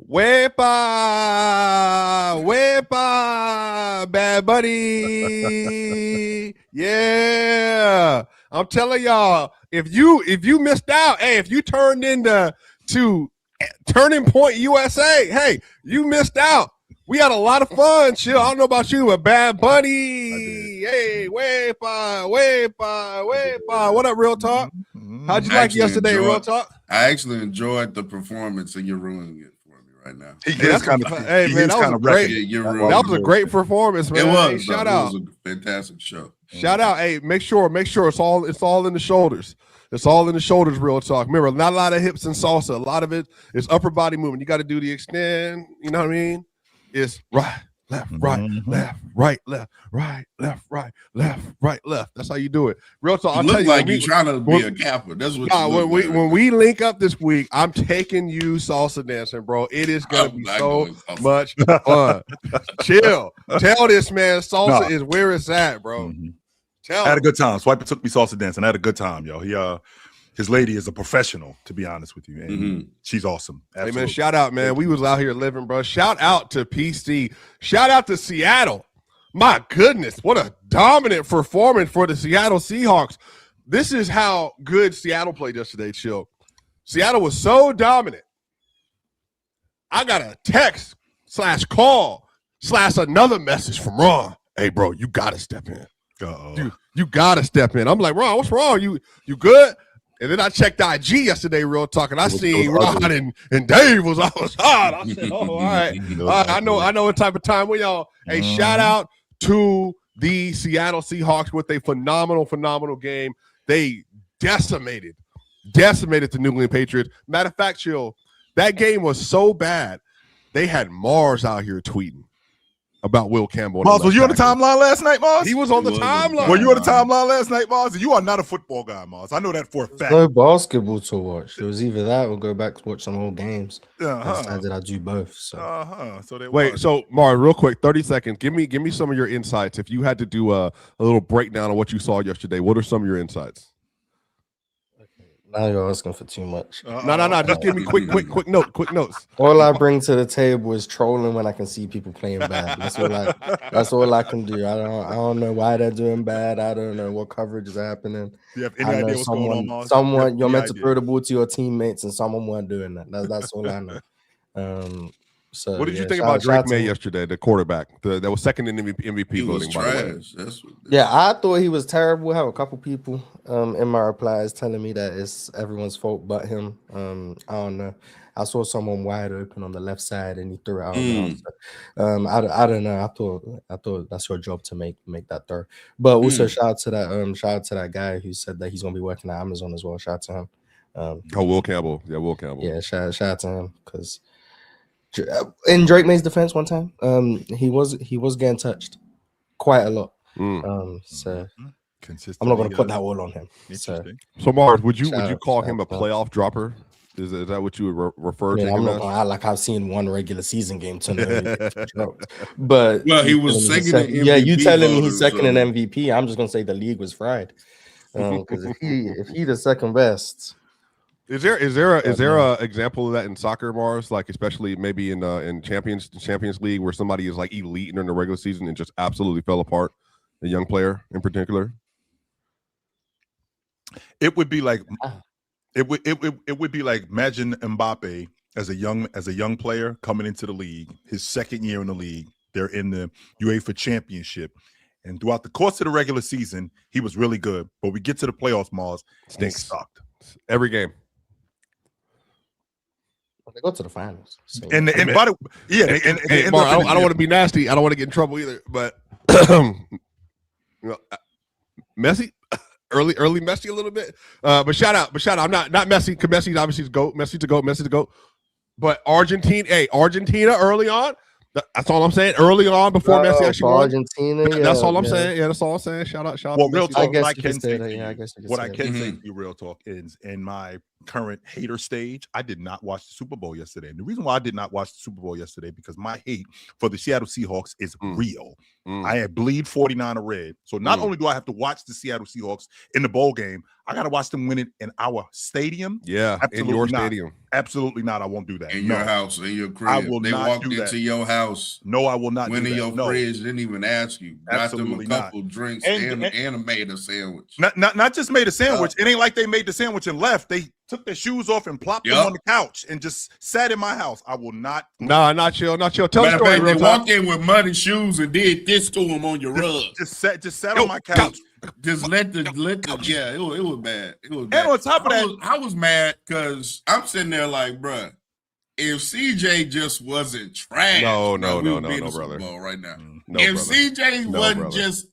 Wepa, Bad Buddy. Yeah. I'm telling y'all, if you missed out, hey, if you turned into Turning Point USA, hey, you missed out. We had a lot of fun. Chill. I don't know about you, but Bad Bunny. Hey, Wepa. What up, Real Talk? How'd you like yesterday, Real Talk? I actually enjoyed the performance, and you're ruining it for me right now. That was a great performance, man. It was. Hey, shout out. It was a fantastic show. Shout out. Hey, make sure it's all in the shoulders. It's all in the shoulders, Real Talk. Remember, not a lot of hips and salsa. A lot of it is upper body movement. You got to do the extend. You know what I mean? It's right, left, right, left, right, left, right, left, right, left, right, left. That's how you do it. Real Talk. You look like you're trying to be a capper. That's what. When we link up this week, I'm taking you salsa dancing, bro. It is gonna be so much fun. Chill. Tell this man salsa is where it's at, bro. I had a good time. Swiper took me salsa dancing. I had a good time, yo. His lady is a professional, to be honest with you, and she's awesome. Absolutely. Hey, man, shout out, man. We was out here living, bro. Shout out to PC. Shout out to Seattle. My goodness, what a dominant performance for the Seattle Seahawks. This is how good Seattle played yesterday, chill. Seattle was so dominant. I got a text /call / another message from Ron. Hey, bro, you got to step in. You got to step in. I'm like, Ron, what's wrong? You good? And then I checked IG yesterday, Real Talk, and I seen Ron and Dave was outside. I said, oh, all right. I know what type of time we on. Hey, shout out to the Seattle Seahawks with a phenomenal game. They decimated the New England Patriots. Matter of fact, chill, that game was so bad, they had Mars out here tweeting about Will Campbell. Mars, was you on the timeline last night, Mars? He was on the timeline. Were you on the timeline last night, Mars? You are not a football guy, Mars. I know that for a fact. No basketball to watch. It was either that or go back to watch some old games. I did. I do both. So, So Mars, real quick, 30 seconds. Give me some of your insights. If you had to do a little breakdown of what you saw yesterday, what are some of your insights? Now you're asking for too much. No. Just give me quick notes. All I bring to the table is trolling when I can see people playing bad. That's all I can do. I don't know why they're doing bad. I don't know what coverage is happening. You have any idea what's going on? Someone you're meant to throw the ball to your teammates, and someone weren't doing that. That's all I know. So what did you think about Drake May yesterday, the quarterback? That was second in MVP voting. By the way. I thought he was terrible. I have a couple people in my replies telling me that it's everyone's fault but him. I don't know. I saw someone wide open on the left side and he threw it out. I don't know. I thought that's your job to make that throw. But also shout out to that guy who said that he's gonna be working at Amazon as well. Shout out to him. Will Campbell. Yeah, Will Campball. Yeah, shout out to him because. In Drake May's defense, one time, he was getting touched quite a lot. So I'm not going to put that all on him. So Mars, would you call him a playoff dropper? Is that what you would refer to him I'm not gonna act like I've seen one regular season game to know. But he was second. Yeah, you telling me he's second in MVP? I'm just gonna say the league was fried. Because if he the second best. Is there a example of that in soccer, Mars? Like especially maybe in Champions League where somebody is like elite during the regular season and just absolutely fell apart, a young player in particular? It would be like it would be like imagine Mbappe as a young player coming into the league, his second year in the league. They're in the UEFA Championship. And throughout the course of the regular season, he was really good. But we get to the playoffs, Mars, and he sucked. Every game. They go to the finals. So. I don't want to be nasty. I don't want to get in trouble either. But Messi, early Messi a little bit. But shout out. I'm not Messi because Messi obviously is GOAT. Messi to go. But Argentina early on. That's all I'm saying. Early on, before Messi actually won. Argentina. That's all I'm saying. Yeah, that's all I'm saying. Shout out. Well, real talk. I what I can say to you, real talk real talk, is in my current hater stage, I did not watch the Super Bowl yesterday. And the reason why I did not watch the Super Bowl yesterday, because my hate for the Seattle Seahawks is real. I had bleed 49 red. So not only do I have to watch the Seattle Seahawks in the bowl game, I got to watch them win it in our stadium. Yeah, absolutely in your not. stadium. Absolutely not. I won't do that. In your house, in your crib. I will they not walked do into that. your house. No, I will not went do in that. your No. fridge, didn't even ask you. Got Absolutely them a couple drinks and made a sandwich. Not just made a sandwich. It ain't like they made the sandwich and left. They took their shoes off and plopped them on the couch and just sat in my house. I will not. Nah, not chill. Tell the story. They walked in with muddy shoes and did this to them on your rug. Just sat on my couch. Just let the yeah, it was bad. It was bad. And on top of that, I was mad because I'm sitting there like, bruh, if CJ just wasn't trash, no, brother. Right now. If CJ wasn't just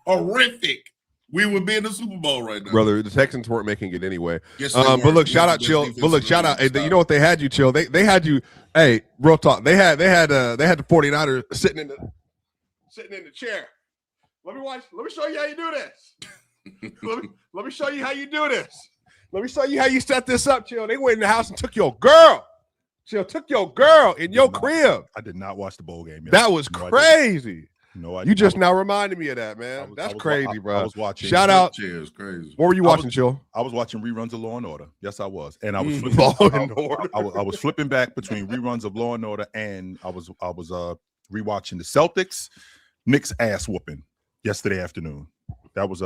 horrific, we would be in the Super Bowl right now. Brother, the Texans weren't making it anyway. Yes, but look, shout out, Chill. But look, shout out. Hey, you know what they had you, Chill? They had you. Hey, real talk. They had the 49ers sitting in the chair. Let me show you how you do this. let me show you how you do this. Let me show you how you set this up, Chill. They went in the house and took your girl. Chill, took your girl in your crib. I did not watch the bowl game yet. That was crazy. No, you just now reminded me of that, man. That's crazy, bro. I was watching. Shout out. Cheers, crazy. What were you watching, Chill? I was watching reruns of Law and Order. Yes, I was, and I was flipping, I was flipping back between reruns of Law and Order, and I was rewatching the Celtics Knicks ass whooping yesterday afternoon. That was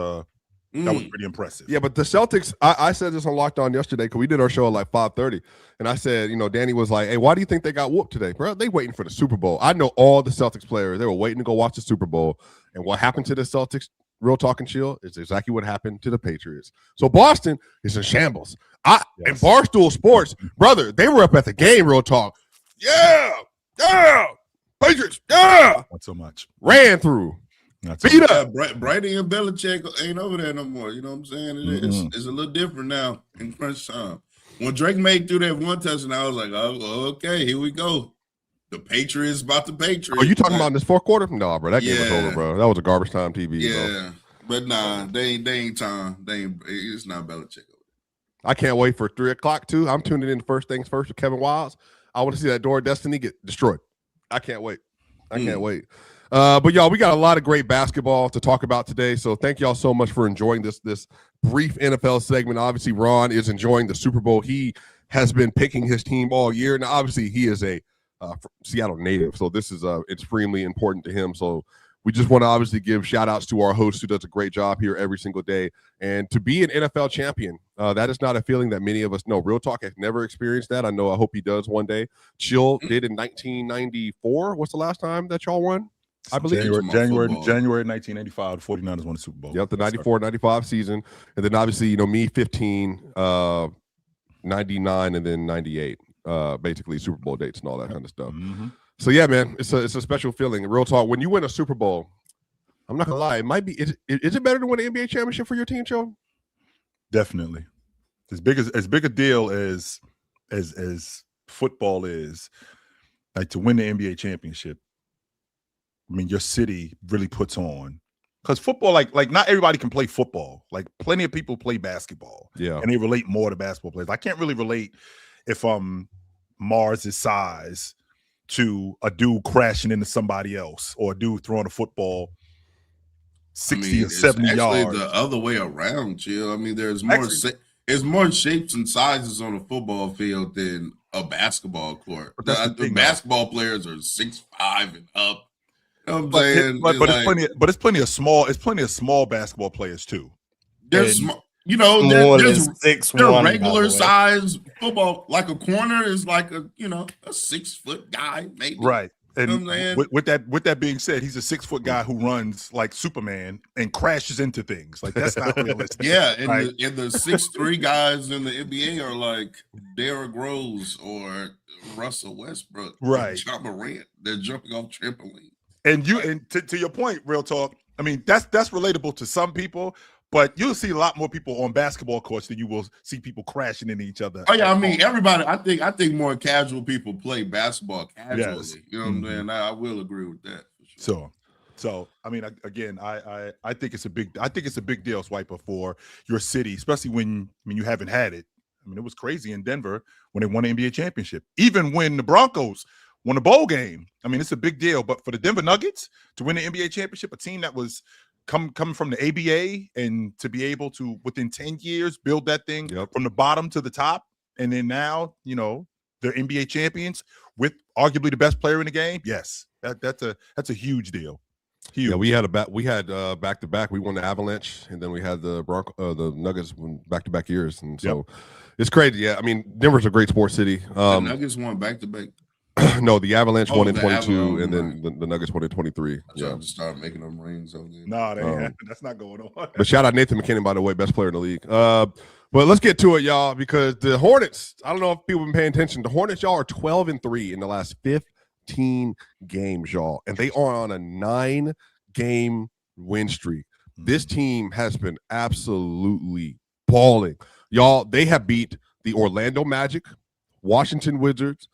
pretty impressive. Yeah, but the Celtics, I said this on Lockdown yesterday because we did our show at like 5:30, and I said, Danny was like, "Hey, why do you think they got whooped today, bro? They waiting for the Super Bowl." I know all the Celtics players; they were waiting to go watch the Super Bowl. And what happened to the Celtics? Real talk and chill is exactly what happened to the Patriots. So Boston is in shambles. And Barstool Sports, brother, they were up at the game. Real talk, yeah, Patriots, yeah, not so much. Ran through. Beat up. Brady and Belichick ain't over there no more. You know what I'm saying? It's a little different now in crunch time. When Drake made through that one touchdown, I was like, oh, okay, here we go. The Patriots about the Patriots. Are you talking about in this fourth quarter? No, bro. That game was over, bro. That was a garbage time TV. Yeah. Bro. But nah, they ain't time. It's not Belichick. I can't wait for 3:00 too. I'm tuning in first things first with Kevin Wiles. I want to see that Door of Destiny get destroyed. I can't wait. Can't wait. But y'all, we got a lot of great basketball to talk about today. So thank y'all so much for enjoying this brief NFL segment. Obviously, Ron is enjoying the Super Bowl. He has been picking his team all year. Now, obviously, he is a Seattle native, so this is extremely important to him. So we just want to obviously give shout outs to our host who does a great job here every single day. And to be an NFL champion, that is not a feeling that many of us know. Real talk has never experienced that. I know. I hope he does one day. Chill did in 1994. What's the last time that y'all won? I believe January 1985, the 49ers won the Super Bowl. Yep, the 94-95 season. And then obviously, me 15, 99, and then 98. Basically Super Bowl dates and all that kind of stuff. So yeah, man, it's a special feeling. Real talk. When you win a Super Bowl, I'm not gonna lie, it might be. Is it better to win an NBA championship for your team, Joe? Definitely. As big a deal as football is, like to win the NBA championship. I mean, your city really puts on, because football, like not everybody can play football. Like plenty of people play basketball, and they relate more to basketball players. I can't really relate if Mars' size to a dude crashing into somebody else or a dude throwing a football 60 or 70 yards. It's actually the other way around, Chill. I mean, there's more shapes and sizes on a football field than a basketball court. But that's the basketball players are 6'5" and up. You know what I'm saying? But it's plenty of small basketball players too. There's more than 6'1", they're regular size football. Like a corner is like a 6 foot guy, maybe. Right. And with that being said, he's a 6 foot guy who runs like Superman and crashes into things. Like that's not realistic. Yeah, and right? the 6'3" guys in the NBA are like Derrick Rose or Russell Westbrook, right? John Morant. They're jumping off trampoline. And to your point, real talk. I mean, that's relatable to some people. But you'll see a lot more people on basketball courts than you will see people crashing into each other. Oh yeah, I mean everybody. I think more casual people play basketball casually. Yes. You know what I'm saying? I will agree with that. For sure. So I mean, again, I think it's a big deal, Swiper, for your city, especially when you haven't had it I mean, it was crazy in Denver when they won the NBA championship. Even when the Broncos won a bowl game, I mean, it's a big deal. But for the Denver Nuggets to win the NBA championship, a team that was coming from the ABA, and to be able to, within 10 years, build that thing from the bottom to the top, and then now, you know, they're NBA champions with arguably the best player in the game. Yes, that's a huge deal. Huge. Yeah, we had back to back. We won the Avalanche, and then we had the Nuggets back to back years, and so it's crazy. Yeah, I mean, Denver's a great sports city. The Nuggets won back to back. No, the Avalanche won in 22, and then the Nuggets won in 23. Yeah, to start making them rings over there. No, that's not going on. But shout out Nathan McKinnon, by the way, best player in the league. But let's get to it, y'all, because the Hornets, I don't know if people have been paying attention. The Hornets, y'all, are 12-3 in the last 15 games, y'all, and they are on a 9-game win streak. This team has been absolutely balling. Y'all, they have beat the Orlando Magic, Washington Wizards,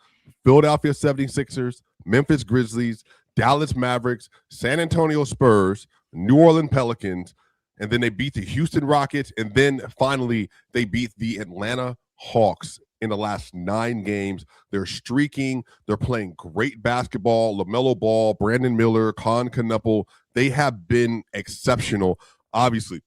Philadelphia 76ers, Memphis Grizzlies, Dallas Mavericks, San Antonio Spurs, New Orleans Pelicans, and then they beat the Houston Rockets, and then finally they beat the Atlanta Hawks in the last 9 games. They're streaking. They're playing great basketball. LaMelo Ball, Brandon Miller, Con Knuppel, they have been exceptional. Obviously,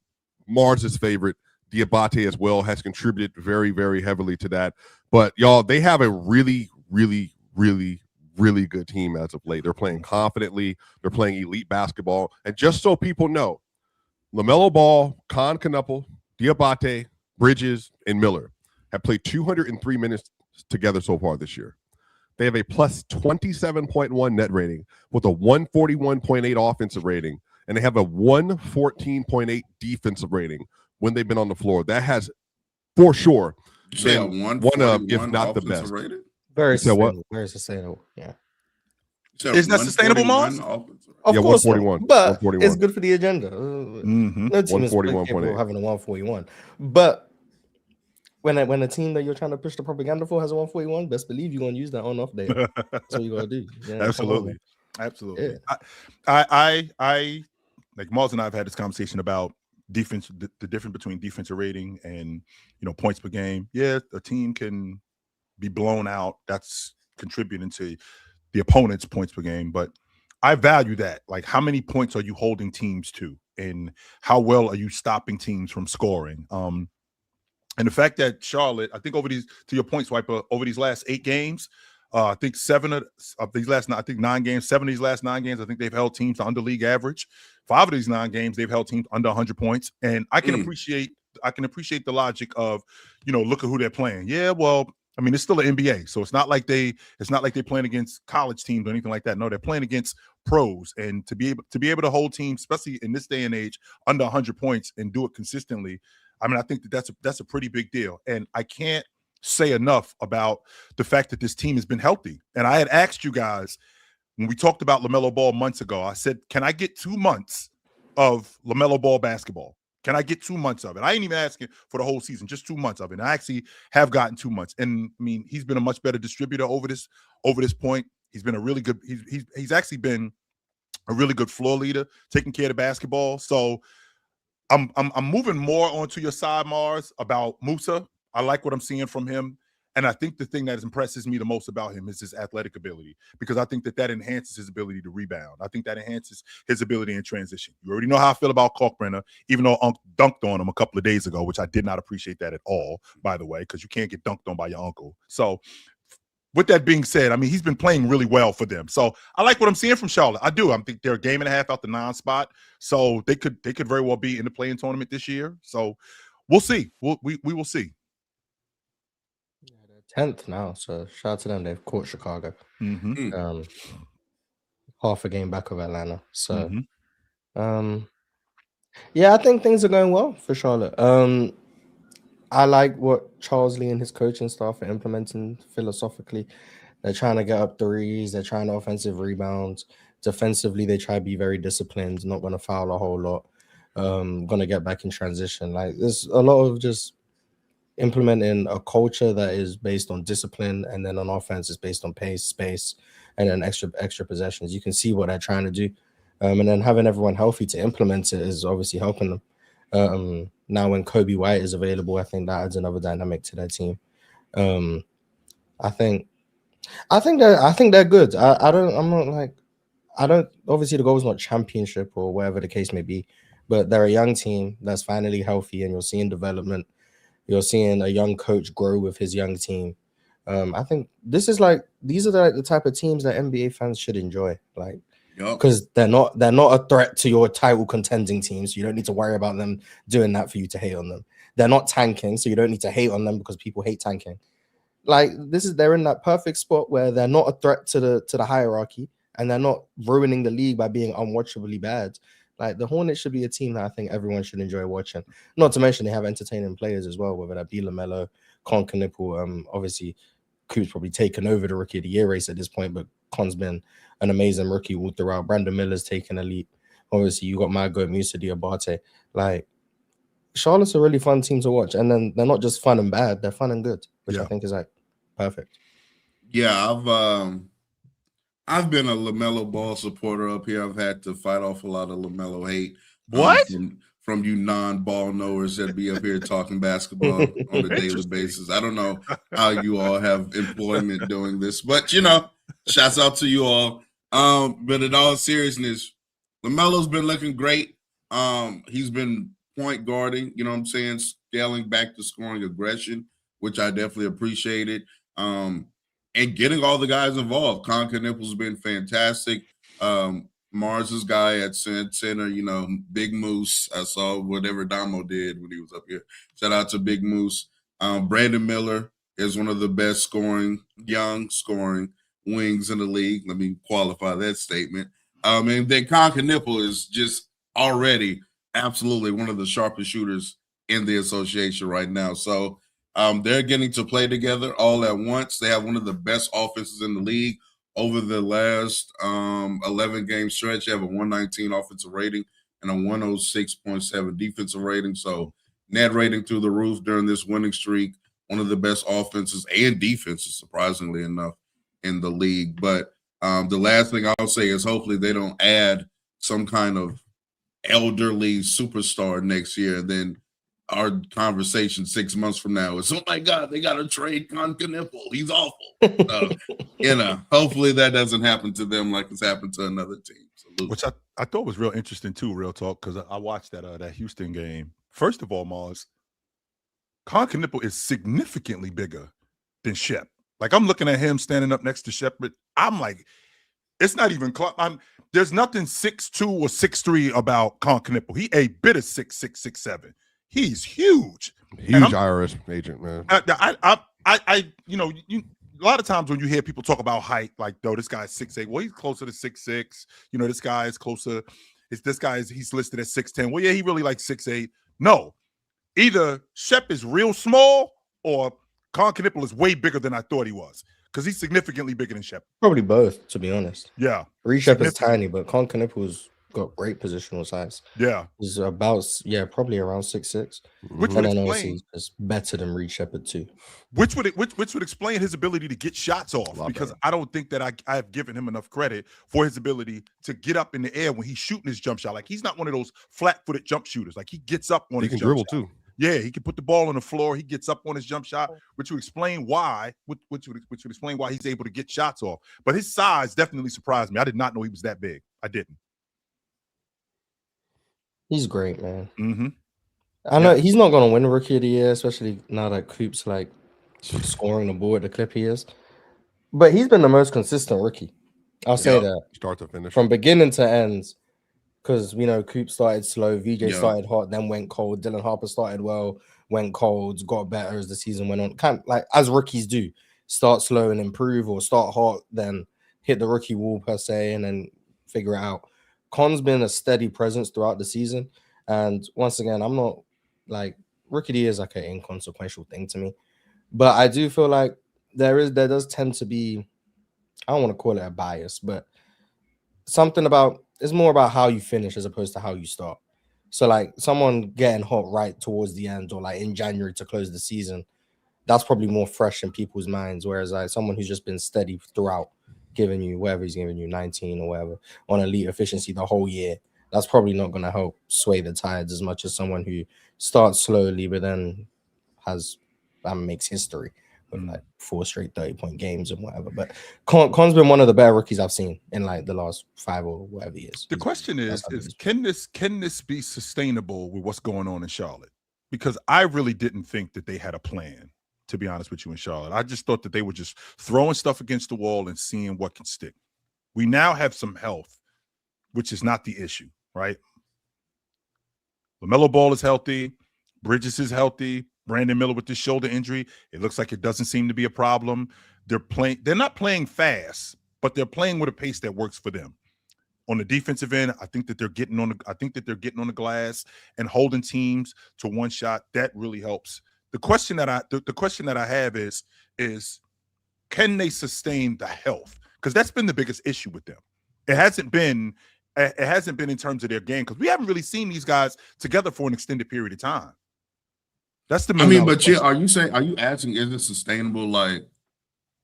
Mars' favorite, Diabate as well, has contributed very, very heavily to that. But, y'all, they have a really, really, really, really good team as of late. They're playing confidently. They're playing elite basketball. And just so people know, LaMelo Ball, Con Knuppel, Diabate, Bridges, and Miller have played 203 minutes together so far this year. They have a plus 27.1 net rating with a 141.8 offensive rating, and they have a 114.8 defensive rating when they've been on the floor. That has, for sure, been one of, if not the best. Rating? Very sustainable. Very sustainable. Yeah. Is that sustainable, Mars? Of course, 141. But 141. It's good for the agenda. No team is capable of having a 141. But when a team that you're trying to push the propaganda for has a 141, best believe you're going to use that on-off day. That's what you got to do. Yeah, absolutely. Yeah. I like Mars and I have had this conversation about defense, the difference between defensive rating and, you know, points per game. Yeah, a team can be blown out. That's contributing to the opponent's points per game, but I value that. Like, how many points are you holding teams to, and how well are you stopping teams from scoring? And the fact that Charlotte, I think over these, to your point, Swiper, over these last 8 games, I think 7 of these last 9 games, 7 of these last 9 games, I think they've held teams to under league average. 5 of these 9 games, they've held teams under 100 points. And I can appreciate the logic of, you know, look at who they're playing. Yeah, well, I mean, it's still an NBA, so it's not like they're playing against college teams or anything like that. No, they're playing against pros, and to be able to hold teams, especially in this day and age, under 100 points and do it consistently. I mean, I think that's a pretty big deal. And I can't say enough about the fact that this team has been healthy. And I had asked you guys when we talked about LaMelo Ball months ago, I said, can I get 2 months of LaMelo Ball basketball? Can I get 2 months of it? I ain't even asking for the whole season, just 2 months of it. And I actually have gotten 2 months. And I mean, he's been a much better distributor over this point. He's been a really good, he's actually been a really good floor leader, taking care of the basketball. So I'm moving more onto your side, Mars, about Musa. I like what I'm seeing from him. And I think the thing that impresses me the most about him is his athletic ability, because I think that enhances his ability to rebound. I think that enhances his ability in transition. You already know how I feel about Kalkbrenner, even though Unc dunked on him a couple of days ago, which I did not appreciate that at all, by the way, because you can't get dunked on by your uncle. So with that being said, I mean, he's been playing really well for them. So I like what I'm seeing from Charlotte. I do. I think they're a game and a half out the 9 spot. So they could very well be in the play-in tournament this year. So we'll see. We will see. 10th now, so shout out to them. They've caught Chicago. Half a game back of Atlanta. So yeah, I think things are going well for Charlotte. I like what Charles Lee and his coaching staff are implementing philosophically. They're trying to get up threes, they're trying to offensive rebounds. Defensively, they try to be very disciplined, not going to foul a whole lot. Going to get back in transition. Like, there's a lot of just implementing a culture that is based on discipline, and then on offense is based on pace, space, and then extra possessions. You can see what they're trying to do, and then having everyone healthy to implement it is obviously helping them. now when Kobe White is available, I think that adds another dynamic to their team. I think they're good. I don't obviously the goal is not championship or whatever the case may be, but they're a young team that's finally healthy, and you're seeing development. You're seeing a young coach grow with his young team. I think these are the type of teams that NBA fans should enjoy, like, because they're not a threat to your title contending teams. So you don't need to worry about them doing that for you to hate on them. They're not tanking, so you don't need to hate on them because people hate tanking. Like, they're in that perfect spot where they're not a threat to the hierarchy, and they're not ruining the league by being unwatchably bad. Like, the Hornets should be a team that I think everyone should enjoy watching. Not to mention they have entertaining players as well, whether that be LaMelo, Knipple. Obviously, Coop's probably taken over the Rookie of the Year race at this point, but Con's been an amazing rookie all throughout. Brandon Miller's taken a leap. Obviously, you got Mago, Musa Diabate. Like, Charlotte's a really fun team to watch, and then they're not just fun and bad; they're fun and good, which I think is like perfect. Yeah, I've been a LaMelo Ball supporter up here. I've had to fight off a lot of LaMelo hate. What? From you non-ball knowers that be up here talking basketball on a daily basis. I don't know how you all have employment doing this, but shouts out to you all. But in all seriousness, LaMelo's been looking great. He's been point guarding, scaling back to scoring aggression, which I definitely appreciated. And getting all the guys involved. Knipple's been fantastic. Mars's guy at center, Big Moose. I saw whatever Damo did when he was up here. Shout out to Big Moose. Brandon Miller is one of the best young scoring wings in the league. Let me qualify that statement. And then Nipple is just already absolutely one of the sharpest shooters in the association right now. So they're getting to play together all at once. They have one of the best offenses in the league. Over the last 11-game stretch, they have a 119 offensive rating and a 106.7 defensive rating. So net rating through the roof during this winning streak. One of the best offenses and defenses, surprisingly enough, in the league. But the last thing I'll say is hopefully they don't add some kind of elderly superstar next year, and then our conversation 6 months from now is, oh my God, they got to trade Nipple. He's awful. Hopefully that doesn't happen to them like it's happened to another team. Salute. Which I thought was real interesting too, real talk, because I watched that Houston game. First of all, Mars, Nipple is significantly bigger than Shep. Like, I'm looking at him standing up next to Shep, but I'm like, it's not even close. There's nothing 6'2" or 6'3" about Nipple. He a bit of 6'6", 6'7". He's huge. Huge IRS agent, man. A lot of times when you hear people talk about height, like, though, this guy's 6'8". Well, he's closer to 6'6". This guy is closer. He's listed at 6'10". Well, yeah, he really like 6'8". No, either Shep is real small or Nipple is way bigger than I thought he was, because he's significantly bigger than Shep. Probably both, to be honest. Yeah. Shep is tiny, but Nipple's got great positional size. Yeah. He's probably around 6'6". Which would explain is better than Reed Shepherd too. Which would explain his ability to get shots off, because I don't think that I have given him enough credit for his ability to get up in the air when he's shooting his jump shot. Like, he's not one of those flat-footed jump shooters. Like, he gets up on his jump shot. He can dribble too. Yeah, he can put the ball on the floor. He gets up on his jump shot, which would explain why. Which would explain why he's able to get shots off. But his size definitely surprised me. I did not know he was that big. I didn't. He's great, man. Mm-hmm. I know he's not going to win Rookie of the Year, especially now that Coop's like scoring the ball at the clip he is. But he's been the most consistent rookie. I'll say that. Start to finish. From beginning to ends. Because, Coop started slow, VJ started hot, then went cold. Dylan Harper started well, went cold, got better as the season went on. Kind of like as rookies do, start slow and improve, or start hot, then hit the rookie wall per se, and then figure it out. Con's been a steady presence throughout the season. And once again, I'm not like Rookie of the Year is like an inconsequential thing to me. But I do feel like there does tend to be, I don't want to call it a bias, but something about, it's more about how you finish as opposed to how you start. So like someone getting hot right towards the end, or like in January to close the season, that's probably more fresh in people's minds. Whereas like someone who's just been steady throughout, giving you whatever he's giving you, 19 or whatever, on elite efficiency the whole year, that's probably not going to help sway the tides as much as someone who starts slowly but then has makes history with like 4 straight 30-point games and whatever. But Con's been one of the better rookies I've seen in like the last 5 or whatever years. The question is can this be sustainable with what's going on in Charlotte? Because I really didn't think that they had a plan, to be honest with you, in Charlotte. I just thought that they were just throwing stuff against the wall and seeing what can stick. We now have some health, which is not the issue, right? LaMelo Ball is healthy. Bridges is healthy. Brandon Miller with this shoulder injury, it looks like it doesn't seem to be a problem. They're not playing fast, but they're playing with a pace that works for them. On the defensive end, I think that they're getting on the glass and holding teams to one shot. That really helps. The question that I have is can they sustain the health? Because that's been the biggest issue with them. It hasn't been in terms of their game, because we haven't really seen these guys together for an extended period of time. That's the. But are you asking, is it sustainable? Like,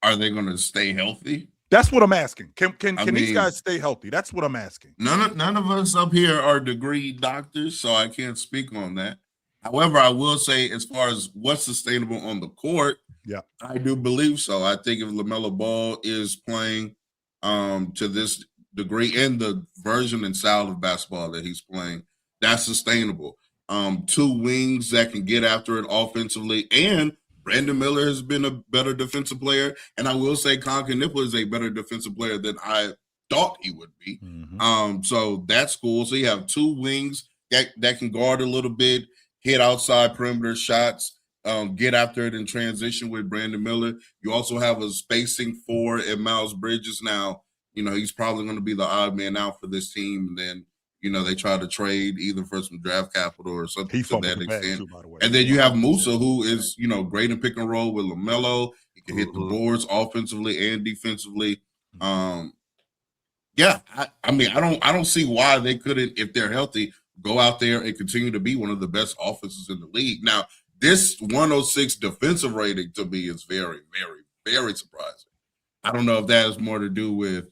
are they going to stay healthy? That's what I'm asking. Can these guys stay healthy? That's what I'm asking. None of us up here are degree doctors, so I can't speak on that. However, I will say, as far as what's sustainable on the court, yeah, I do believe so. I think if LaMelo Ball is playing to this degree and the version and style of basketball that he's playing, that's sustainable. 2 wings that can get after it offensively, and Brandon Miller has been a better defensive player, and I will say Con Knipple is a better defensive player than I thought he would be. Mm-hmm. So that's cool. So you have 2 wings that can guard a little bit, hit outside perimeter shots, get after it in transition with Brandon Miller. You also have a spacing 4 in Miles Bridges. Now, he's probably going to be the odd man out for this team, and then they try to trade either for some draft capital or something to that extent. Too, by the way. And then you have Musa, who is, great in pick and roll with LaMelo. He can hit the boards offensively and defensively. I don't see why they couldn't, if they're healthy, go out there and continue to be one of the best offenses in the league. Now, this 106 defensive rating to me is very, very, very surprising. I don't know if that has more to do with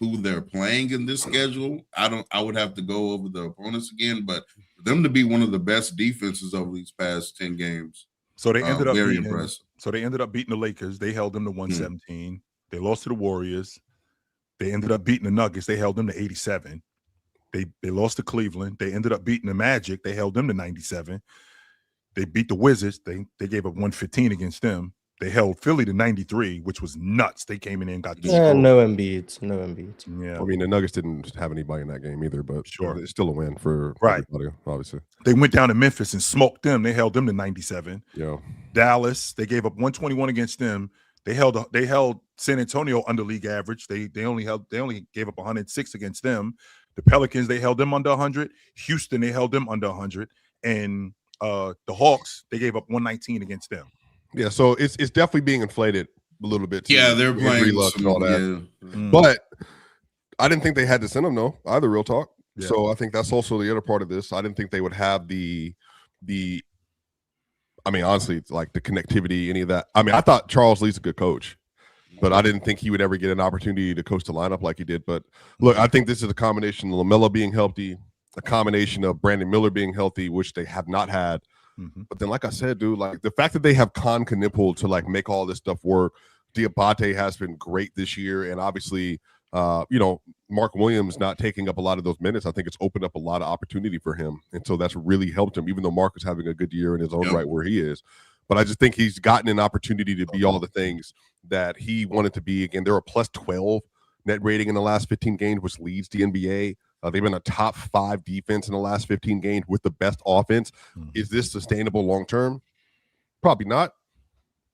who they're playing in this schedule. I would have to go over the opponents again, but for them to be one of the best defenses over these past 10 games. So they ended up very impressive. So they ended up beating the Lakers. They held them to 117. They lost to the Warriors. They ended up beating the Nuggets. They held them to 87. They lost to Cleveland. They ended up beating the Magic. They held them to 97. They beat the Wizards. They gave up 115 against them. They held Philly to 93, which was nuts. They came in and got destroyed. No Embiid. Yeah. I mean, the Nuggets didn't have anybody in that game either, but sure, it's still a win for everybody, obviously. They went down to Memphis and smoked them. They held them to 97. Yeah. Dallas, they gave up 121 against them. They held San Antonio under league average. They only gave up 106 against them. The Pelicans, they held them under 100. Houston, they held them under 100. And the Hawks, they gave up 119 against them. Yeah, so it's definitely being inflated a little bit. Too. Yeah, they're playing and all that. Yeah. But I didn't think they had to send them, no, either, real talk. Yeah. So I think that's also the other part of this. I didn't think they would have the I mean, honestly, like the connectivity, any of that. I mean, I thought Charles Lee's a good coach, but I didn't think he would ever get an opportunity to coach the lineup like he did. But look, I think this is a combination of LaMelo being healthy, a combination of Brandon Miller being healthy, which they have not had. But then, like I said, dude, like the fact that they have Con Knipple to like make all this stuff work. Diabate has been great this year, and obviously, Mark Williams not taking up a lot of those minutes. I think it's opened up a lot of opportunity for him, and so that's really helped him. Even though Mark is having a good year in his own right where he is, but I just think he's gotten an opportunity to be all the things that he wanted to be. Again, they're a plus 12 net rating in the last 15 games, which leads the NBA. They've been a top 5 defense in the last 15 games with the best offense. Is this sustainable long term? Probably not.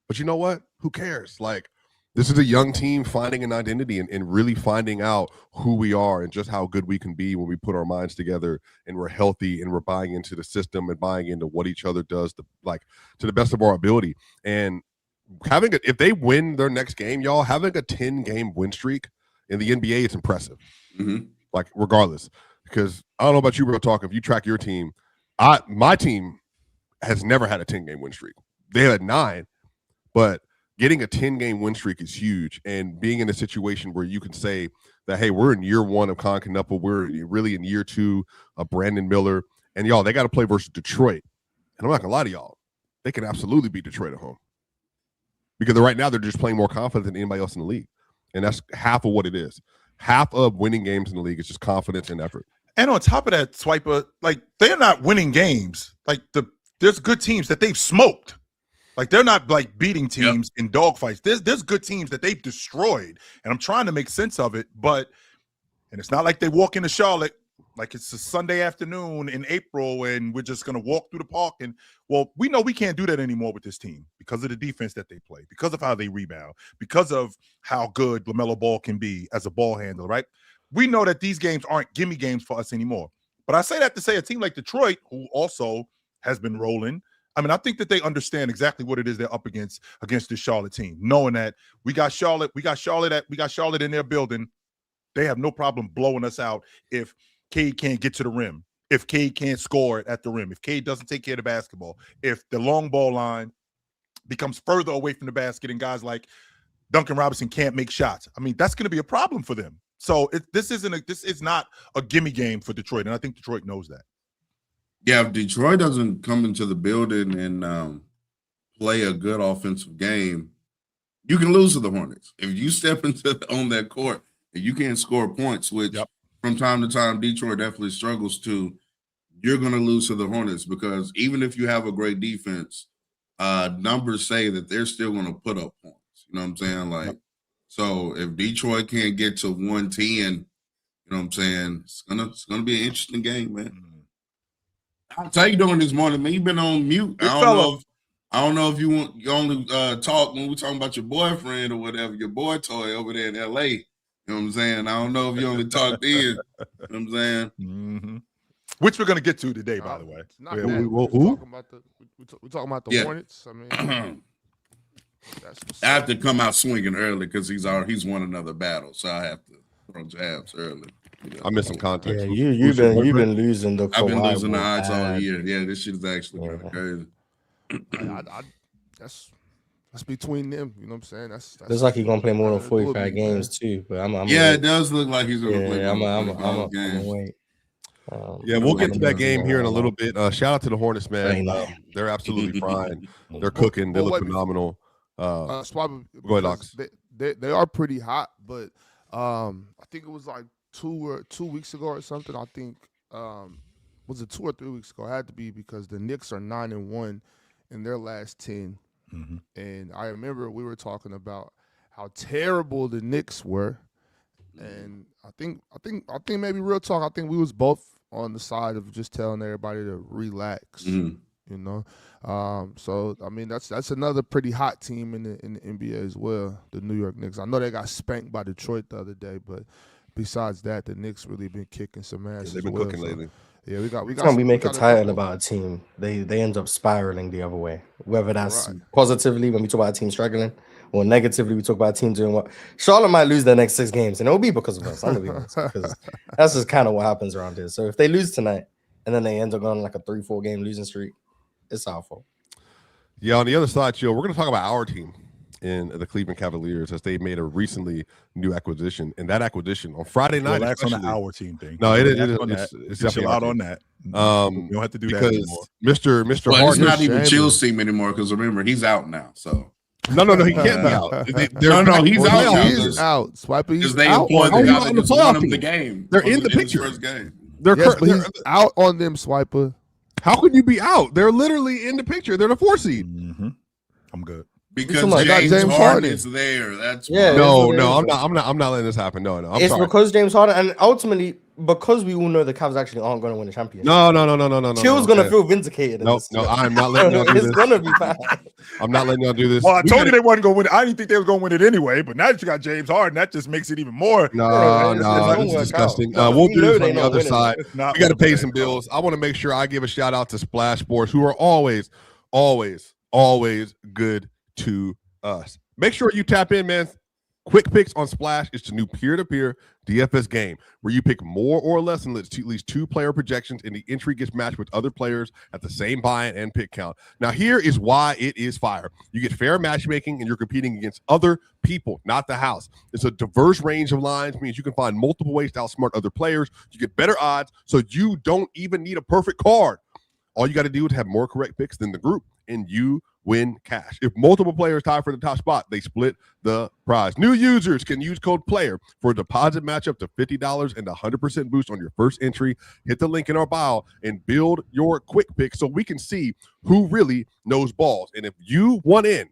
But you know what? Who cares? Like, this is a young team finding an identity and really finding out who we are and just how good we can be when we put our minds together and we're healthy and we're buying into the system and buying into what each other does to the best of our ability. And if they win their next game, y'all, having a 10-game win streak in the NBA is impressive. Like, regardless, because I don't know about you, real talk. If you track your team, my team has never had a 10-game win streak. They had 9, but getting a 10-game win streak is huge, and being in a situation where you can say that, hey, we're in year 1 of Con Knuckle, we're really in year 2 of Brandon Miller, and y'all, they got to play versus Detroit. And I'm not gonna lie to y'all, they can absolutely beat Detroit at home because right now they're just playing more confident than anybody else in the league, and that's half of what it is. Half of winning games in the league is just confidence and effort. And on top of that, Swiper, like they're not winning games. Like there's good teams that they've smoked. Like they're not like beating teams in dogfights. There's good teams that they've destroyed, and I'm trying to make sense of it. And it's not like they walk into Charlotte like it's a Sunday afternoon in April, and we're just gonna walk through the park. And well, we know we can't do that anymore with this team because of the defense that they play, because of how they rebound, because of how good LaMelo Ball can be as a ball handler, right? We know that these games aren't gimme games for us anymore. But I say that to say a team like Detroit, who also has been rolling, I mean, I think that they understand exactly what it is they're up against this Charlotte team, knowing that we got Charlotte in their building. They have no problem blowing us out if Cade can't get to the rim, if Cade can't score at the rim, if Cade doesn't take care of the basketball, if the long ball line becomes further away from the basket and guys like Duncan Robinson can't make shots. I mean, that's going to be a problem for them. So this is not a gimme game for Detroit, and I think Detroit knows that. Yeah, if Detroit doesn't come into the building and play a good offensive game, you can lose to the Hornets. If you step on that court and you can't score points, which from time to time Detroit definitely struggles to, you're going to lose to the Hornets because even if you have a great defense, numbers say that they're still going to put up points. You know what I'm saying? Like. So if Detroit can't get to 110, you know what I'm saying? It's gonna be an interesting game, man. How you doing this morning, man? You've been on mute. I don't know if you only talk when we're talking about your boyfriend or whatever, your boy toy over there in LA. You know what I'm saying? I don't know if you only talk then. You know what I'm saying? Mm-hmm. Which we're gonna get to today, by the way. We're talking about the Hornets. I mean. I have to come out swinging early because he's won another battle, so I have to throw jabs early. You know? I missed some context. Yeah, you've been losing the. I've been losing the odds all year. Yeah, this shit is actually kind of crazy. That's between them. You know what I'm saying? That's looks like he's gonna play more than 45 games too. But I'm it does look like he's gonna play. I'm wait. We'll get to that game here in a little bit. Shout out to the Hornets, man. They're absolutely fine. They're cooking. They look phenomenal. Go ahead, Ox. They are pretty hot, but I think it was like 2 weeks ago or something. I think was it 2 or 3 weeks ago? It had to be because the Knicks are 9-1 in their last 10, and I remember we were talking about how terrible the Knicks were, and I think maybe real talk. I think we was both on the side of just telling everybody to relax. You know, so I mean that's another pretty hot team in the NBA as well, the New York Knicks. I know they got spanked by Detroit the other day, but besides that, the Knicks really been kicking some ass. They've been cooking lately. Yeah, we got. When we make a title about a team, they end up spiraling the other way. Whether that's positively when we talk about a team struggling, or negatively we talk about a team doing what. Charlotte might lose their next 6 games, and it'll be because of us. I'm gonna be honest, because that's just kind of what happens around here. So if they lose tonight, and then they end up going on like a 3-4 game losing streak, it's our fault. Yeah, on the other side, Joe, we're going to talk about our team in the Cleveland Cavaliers as they made a recently new acquisition. And that acquisition on Friday night. Relax on the our team thing. No, it's definitely out on that. You don't have to do because that anymore. Mr. Harden, it's not even Chill's team anymore because remember, he's out now. So no, he can't be out. He's out. He's out. Swiper, he's they out. employed the guy that just won him the game. They're in the picture. First game. They're he's out on them, Swiper. How could you be out? They're literally in the picture. They're the 4 seed. I'm good. Because James Harden is there. That's why. No, I'm not letting this happen. No, I'm it's sorry. because James Harden, and ultimately because we all know the Cavs actually aren't going to win the championship. No. Chill's going to feel vindicated. No, I'm not letting y'all do this. It's going to be bad. I'm not letting y'all do this. Well, I told you they wasn't going to win it. I didn't think they was going to win it anyway, but now that you got James Harden, that just makes it even more. No, it's disgusting. We'll do this on the other side. We got to pay some bills. I want to make sure I give a shout out to Splash Sports, who are always good to us. Make sure you tap in, man. Quick Picks on Splash is the new peer-to-peer DFS game where you pick more or less than at least 2 player projections, and the entry gets matched with other players at the same buy-in and pick count. Now, here is why it is fire. You get fair matchmaking, and you're competing against other people, not the house. It's a diverse range of lines, means you can find multiple ways to outsmart other players. You get better odds, so you don't even need a perfect card. All you got to do is have more correct picks than the group, and you win cash. If multiple players tie for the top spot, they split the prize. New users can use code PLAYER for a deposit match up to $50 and a 100% boost on your first entry. Hit the link in our bio and build your quick pick so we can see who really knows balls. And if you want in,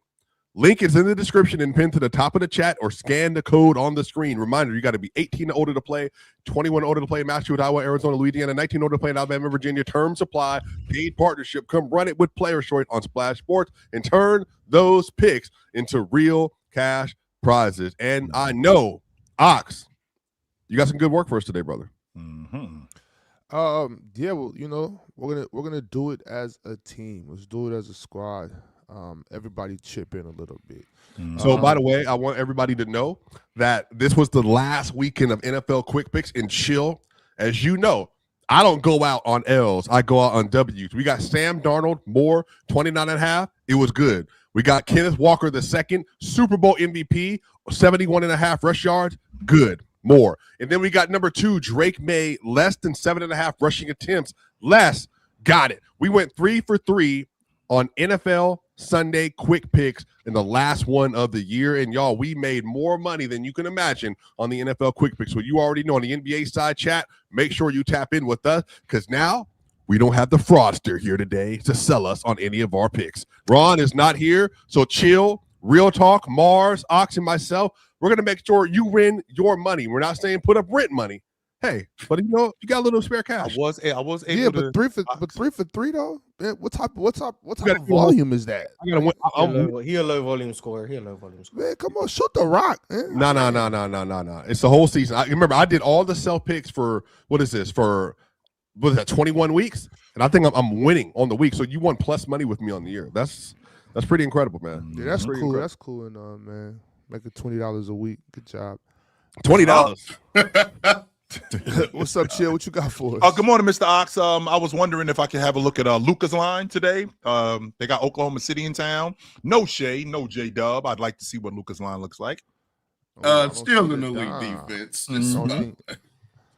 link is in the description and pinned to the top of the chat, or scan the code on the screen. Reminder, you got to be 18 and older to play, 21 older to play in Massachusetts, Iowa, Arizona, Louisiana, 19 older to play in Alabama, Virginia. Terms apply. Paid partnership. Come run it with Player Choice on Splash Sports and turn those picks into real cash prizes. And I know, Ox, you got some good work for us today, brother. Mm-hmm. Yeah, well, you know, we're gonna do it as a team. Let's do it as a squad. Everybody chip in a little bit. So, by the way, I want everybody to know that this was the last weekend of NFL Quick Picks and chill. As you know, I don't go out on L's. I go out on W's. We got Sam Darnold, more 29.5. It was good. We got Kenneth Walker II, Super Bowl MVP, 71.5 rush yards. Good. More. And then we got number 2, Drake May, less than 7.5 rushing attempts. Less. Got it. We went 3 for 3 on NFL Sunday Quick Picks in the last one of the year. And y'all, we made more money than you can imagine on the NFL Quick Picks. So you already know on the NBA side chat, make sure you tap in with us, because now we don't have the fraudster here today to sell us on any of our picks. Ron is not here, so chill, real talk, Mars, Ox, and myself, we're going to make sure you win your money. We're not saying put up rent money. Hey, but you know, you got a little spare cash. I was able Yeah, to. but 3 for 3 though. Man, what type of volume is that? I gotta win. He a low volume scorer. Man, come on, shoot the rock, man. No. It's the whole season. I remember I did all the self picks for what is that, 21 weeks? And I think I'm winning on the week. So you won plus money with me on the year. That's pretty incredible, man. Yeah, that's pretty cool. incredible. That's cool, and man, making $20 a week. Good job. $20. What's up, Chill? What you got for us? Good morning, Mr. Ox. I was wondering if I could have a look at Luka's line today. They got Oklahoma City in town. No Shea, no J-Dub. I'd like to see what Luka's line looks like. Still in the league defense.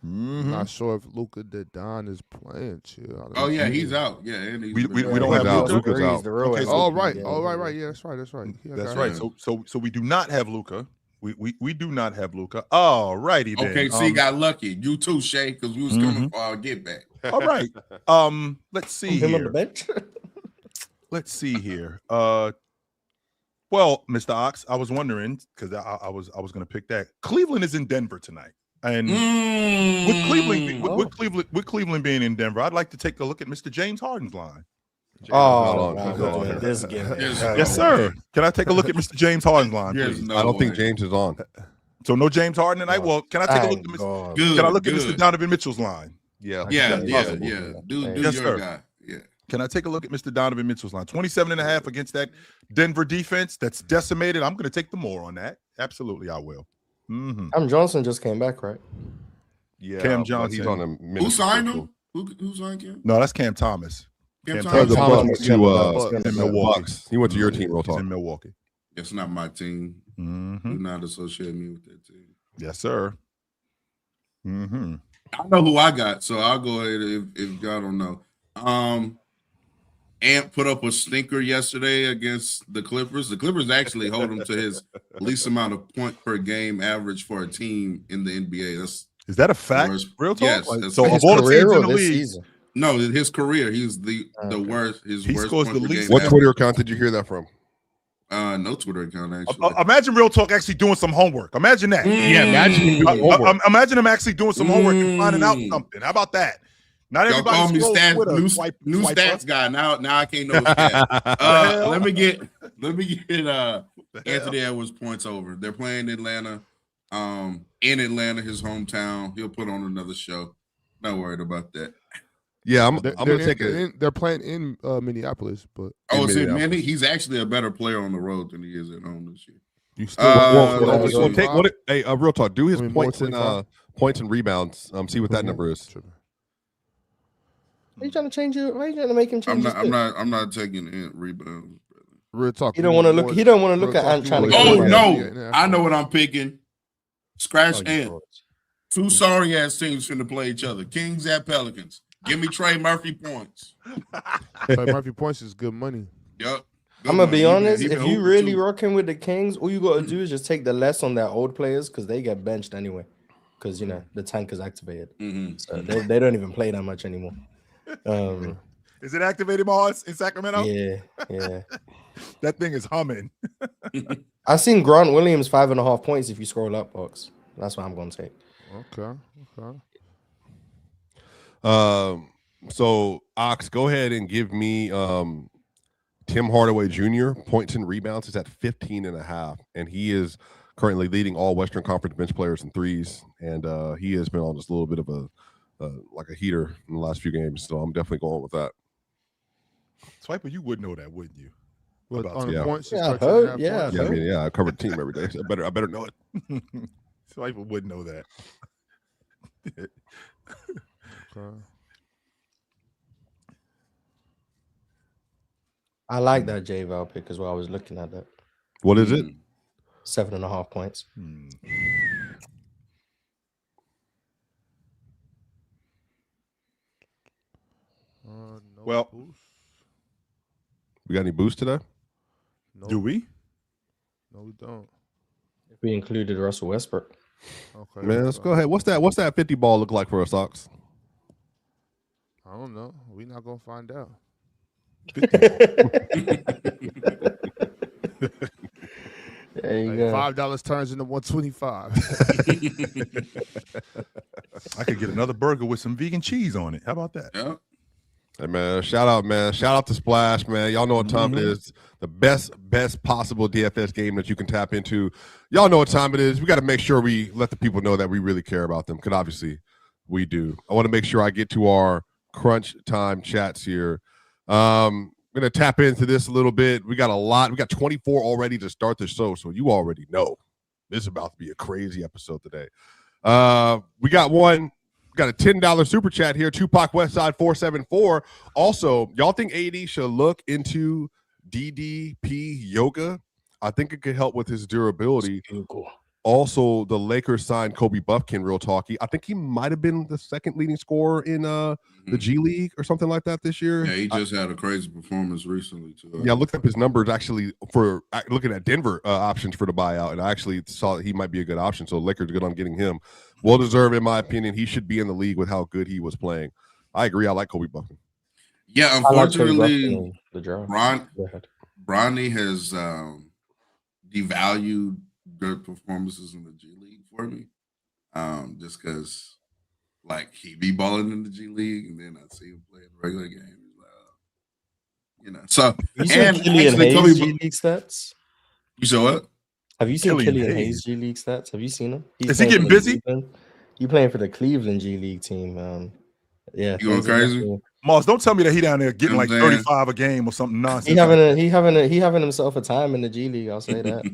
Not sure if Luka Don is playing. Chill. Oh yeah, he's out. Yeah, and We don't have out. Luka. Luka's out. Okay, so- Oh right. Yeah, that's right. That's right. So we do not have Luka. We do not have Luka. All righty then. Okay, so you got lucky. You too, Shay, because we was coming for our get back. All right. Let's see Him on the here. bench. Let's see here. Well, Mr. Ox, I was wondering, because I was going to pick that. Cleveland is in Denver tonight, and with Cleveland being in Denver, I'd like to take a look at Mr. James Harden's line. This game. Yes, sir. Can I take a look at Mr. James Harden's line, please? I don't think James is on. So no James Harden tonight. Well, can I take a look at Can I look at Mr. Donovan Mitchell's line? Yeah. Yeah. Do Yes, your sir. guy. Yeah. Can I take a look at Mr. Donovan Mitchell's line? 27.5 against that Denver defense that's decimated. I'm going to take the more on that. Absolutely, I will. Cam Johnson just came back, right? Yeah. Cam Johnson. He's on the Who signed him? Who signed him? No, that's Cam Thomas. Cam Thomas Thomas. Bucks to in Milwaukee. Bucks. He went to your team, real He's talk. in Milwaukee. It's not my team. Do not associate me with that team. Yes, sir. I know who I got, so I'll go ahead if y'all don't know. Ant put up a stinker yesterday against the Clippers. The Clippers actually hold him to his least amount of point per game average for a team in the NBA. Is that a fact? Worst. Real talk? Yes, Like, that's so his of all the career teams in or the this league, season? No, his career. He's the worst. His He worst scores point the per least. game What average. Twitter account did you hear that from? No Twitter account actually. imagine Real Talk actually doing some homework. Imagine that. Yeah, imagine him doing homework. Imagine him actually doing some homework and finding out something. How about that? Not Y'all everybody call me scrolls stats, Twitter, new swipe stats up. guy. Now I can't know his stats. Let me get Anthony Edwards points over. They're playing Atlanta. In Atlanta, his hometown. He'll put on another show. Not worried about that. Yeah, I'm gonna take it. They're playing in Minneapolis, but Oh, it's in Manny. He's actually a better player on the road than he is at home this year. You still real talk. Do his more points 25? and points and rebounds. See what that number is. Are you trying to change it? Why are you trying to make him change? I'm not taking in rebounds. Real talk. He don't want to look. He don't want to look at Ant trying to. Oh no! I know what I'm picking. Scratch Ant. Two sorry ass teams finna play each other. Kings at Pelicans. Give me Trey Murphy points. Trey Murphy points is good money. Yep. I'm gonna be honest. If you really rocking with the Kings, all you gotta do is just take the less on their old players because they get benched anyway. Because the tank is activated, so they don't even play that much anymore. Is it activated, Mars, in Sacramento? Yeah. That thing is humming. I seen Grant Williams 5.5 points. If you scroll up, box. That's what I'm gonna take. Okay. So Ox, go ahead and give me Tim Hardaway Jr. points and rebounds is at 15.5, and he is currently leading all Western Conference bench players in threes, and he has been on just a little bit of a heater in the last few games. So I'm definitely going with that. Swiper, you would know that, wouldn't you? What, on the points? I cover the team every day. So I better know it. Swiper would know that. Okay. I like that J Val pick as well. I was looking at that. What is it? 7.5 points. No Well, boost. We got any boost today? No. Do we? No, we don't. If we included Russell Westbrook. Okay. Man, let's go ahead. What's that 50 ball look like for us, Ox? I don't know. We're not gonna find out. There you go. $5 turns into $125. I could get another burger with some vegan cheese on it. How about that? Yeah. Hey man, shout out to Splash, man. Y'all know what time it is. The best possible DFS game that you can tap into. Y'all know what time it is. We got to make sure we let the people know that we really care about them, because obviously we do. I want to make sure I get to our crunch time chats here. I'm going to tap into this a little bit. We got a lot. We got 24 already to start the show, so you already know this is about to be a crazy episode today. We got one. Got a $10 super chat here. Tupac Westside 474. Also, y'all think AD should look into DDP yoga? I think it could help with his durability. Also, the Lakers signed Kobe Buffkin, real talky. I think he might have been the second leading scorer in the G League or something like that this year. Yeah, he just had a crazy performance recently too. Yeah, I looked up his numbers actually for looking at Denver options for the buyout, and I actually saw that he might be a good option. So Lakers are good on getting him. Well deserved, in my opinion. He should be in the league with how good he was playing. I agree. I like Kobe Buffkin. Yeah, unfortunately, Bronny has devalued good performances in the G League for me. Just because, like, he be balling in the G League, and then I see him play in the regular game. So, you seen Killian Hayes G League stats? You saw what? Have you seen Killian Hayes G League stats? Have you seen him? Is he getting busy? You playing for the Cleveland G League team? Yeah, you going crazy? Mars, don't tell me that he down there getting like 35 a game or something nonsense. He having himself a time in the G League. I'll say that.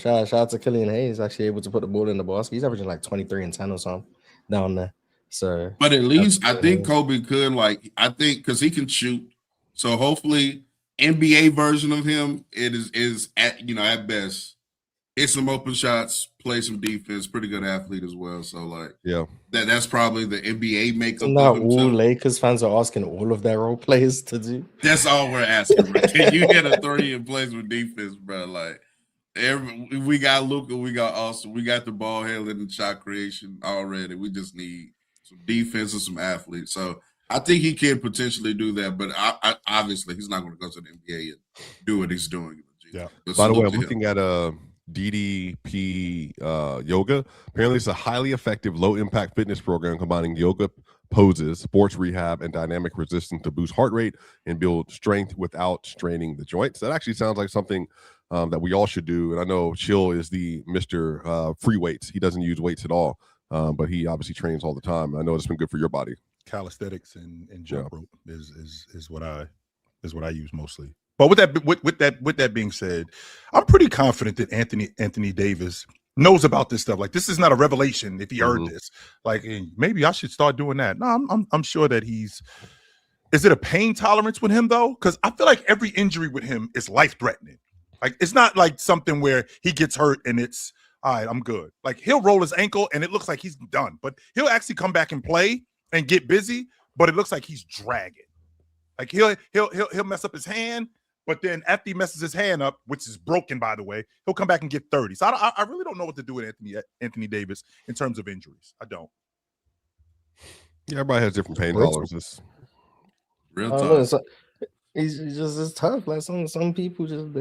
Shout out to Killian Hayes, actually able to put the ball in the basket. He's averaging like 23 and 10 or something down there. So, but at least I think Kobe could because he can shoot. So hopefully, NBA version of him, it is at best, hit some open shots, play some defense, pretty good athlete as well. So that's probably the NBA makeup. Not all Lakers fans are asking all of their role players to do. That's all we're asking. Bro. Can you hit a 3 and play some defense, bro? Like we got Luka, we got Austin, we got the ball handling and shot creation already. We just need some defense and some athletes. So I think he can potentially do that, but I obviously he's not going to go to the NBA and do what he's doing. Yeah. By the way, I'm looking at DDP yoga. Apparently, it's a highly effective, low-impact fitness program combining yoga poses, sports rehab, and dynamic resistance to boost heart rate and build strength without straining the joints. That actually sounds like something that we all should do. And I know Chill is the Mr. Free weights. He doesn't use weights at all, but he obviously trains all the time. I know it's been good for your body. Calisthenics and jump rope is what I use mostly. But with that being said, I'm pretty confident that Anthony Davis knows about this stuff. Like, this is not a revelation if he heard this. Like, maybe I should start doing that. No, I'm sure that he's. Is it a pain tolerance with him though? Because I feel like every injury with him is life threatening. Like, it's not like something where he gets hurt and it's all right, I'm good. Like, he'll roll his ankle and it looks like he's done, but he'll actually come back and play and get busy. But it looks like he's dragging. Like, he'll mess up his hand. But then after he messes his hand up, which is broken, by the way, he'll come back and get 30. So I really don't know what to do with Anthony Davis in terms of injuries. I don't. Yeah, everybody has different pain tolerances. Real tough. He's just it's tough. Like some people just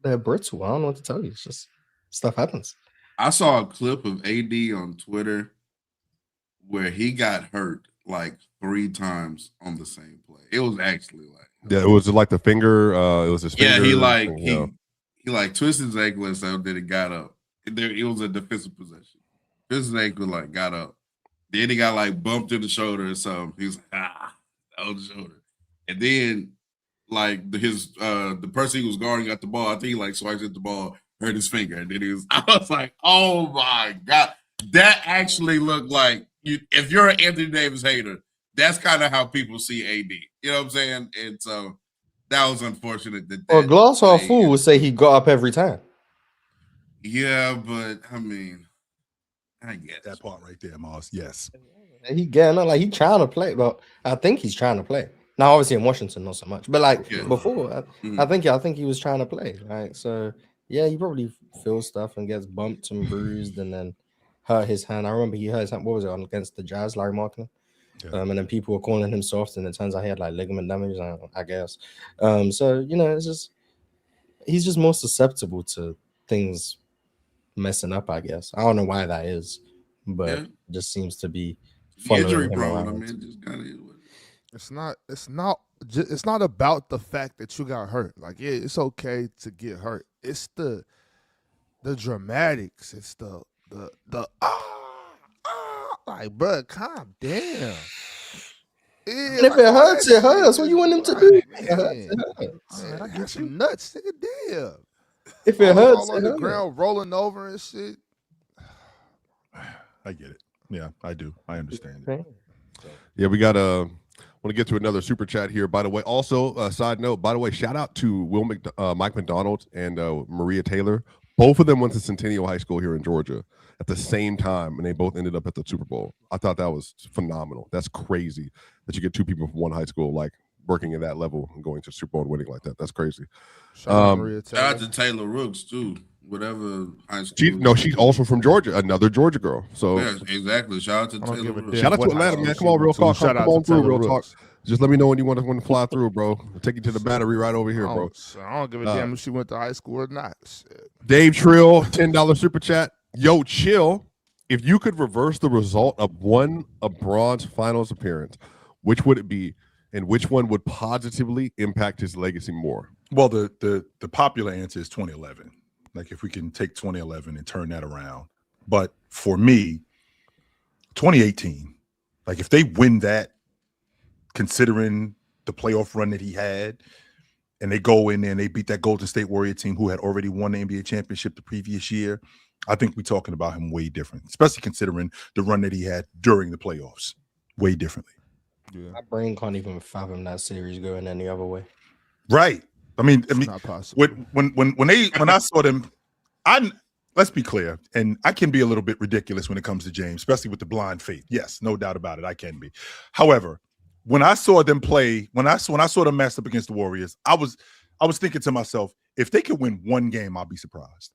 they're brittle. I don't know what to tell you. It's just stuff happens. I saw a clip of AD on Twitter where he got hurt like 3 times on the same play. It was actually like. Yeah, it was like the finger. It was his finger. Yeah, he twisted his ankle and so then it got up. It was a defensive possession. His ankle like got up. Then he got like bumped in the shoulder or something. He was like, that was the shoulder. And then like the person he was guarding got the ball. I think he like swiped at the ball, hurt his finger. And then I was like, oh my God. That actually looked like if you're an Anthony Davis hater, that's kind of how people see AD. You know what I'm saying? And so that was unfortunate. Well, Gloss or Fool would say he got up every time. Yeah, but I mean, I guess that part right there, Moss. Yes. He getting up, like he trying to play, but I think he's trying to play. Now, obviously in Washington, not so much. But like before, I think he was trying to play. Right. So yeah, he probably feels stuff and gets bumped and bruised and then hurt his hand. I remember he hurt his hand, what was it, against the Jazz, Larry Markkinen? Yeah. And then people were calling him soft, and it turns out he had like ligament damage, I guess. So it's just he's just more susceptible to things messing up, I guess. I don't know why that is, but it just seems to be injury prone. I mean, just kind of. It's not about the fact that you got hurt. Like, yeah, it's okay to get hurt. It's the dramatics. It's the like, bro, calm down. Yeah, if it hurts, it hurts. What you want him to do? Man, I get some nuts. Damn. If it hurts, all on the ground, rolling over and shit. I get it. Yeah, I do. I understand it. Yeah, we got want to get to another super chat here. By the way, also side note. By the way, shout out to Mike McDonald and Maria Taylor. Both of them went to Centennial High School here in Georgia at the same time, and they both ended up at the Super Bowl. I thought that was phenomenal. That's crazy that you get 2 people from one high school like working at that level and going to Super Bowl and winning like that. That's crazy. Shout out to Taylor Rooks too. Whatever high school. She's also from Georgia, another Georgia girl. So yeah, exactly. Shout out to Taylor Rooks. Shout out to Atlanta, man. Come on, real talk. Come on through, real talk. Just let me know when you want to fly through, bro. I'll take you to the Battery right over here, bro. I don't give a damn if she went to high school or not. Shit. Dave Trill, $10 super chat. Yo, chill. If you could reverse the result of one of Braun's finals appearance, which would it be, and which one would positively impact his legacy more? Well, the popular answer is 2011. Like, if we can take 2011 and turn that around. But for me, 2018, like if they win that, considering the playoff run that he had, and they go in there and they beat that Golden State Warrior team who had already won the NBA championship the previous year, I think we're talking about him way different, especially considering the run that he had during the playoffs, way differently. Yeah. My brain can't even fathom that series going any other way. Right. I mean, not possible. When I saw them, let's be clear, and I can be a little bit ridiculous when it comes to James, especially with the blind faith. Yes, no doubt about it, I can be. However, when I saw them play, when I saw them matched up against the Warriors, I was thinking to myself, if they could win one game, I'll be surprised.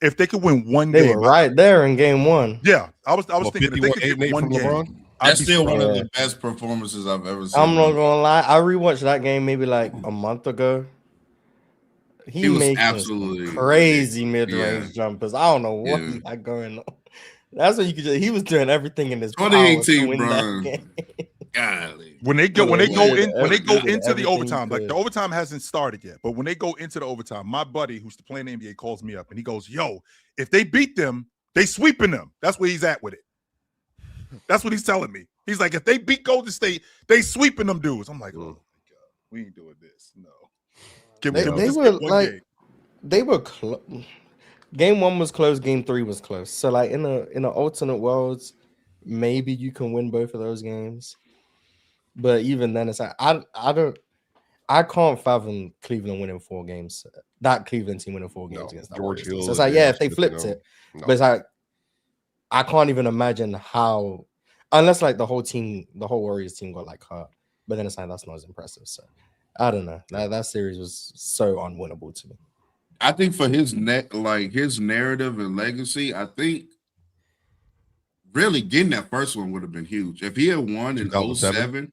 If they could win one game, they were right there in game 1. Yeah, I was thinking if they could get one game. That's still one of the best performances I've ever seen. I'm not gonna lie. I rewatched that game maybe like a month ago. He was absolutely crazy mid-range jumpers. I don't know what he got going on. That's what you could just. He was doing everything in his 2018, bro. Golly. When they go into the overtime, like the overtime hasn't started yet, but when they go into the overtime, my buddy who's playing the NBA calls me up and he goes, "Yo, if they beat them, they sweeping them." That's where he's at with it. That's what he's telling me. He's like, if they beat Golden State, they sweeping them dudes. I'm like, oh my God. We ain't doing this. No. They Just were get one like game. they were close. Game 1 was close. Game 3 was close. So like in a alternate worlds, maybe you can win both of those games. But even then, it's like I can't fathom Cleveland winning 4 games. That Cleveland team winning 4 games against that George Warriors team. Hill. So it's like, and if they Smith, flipped it, no. but it's like I can't even imagine how, unless like the whole Warriors team got like hurt. But then it's like that's not as impressive. So I don't know. That series was so unwinnable to me. I think for his his narrative and legacy, I think really getting that first one would have been huge. If he had won in 07,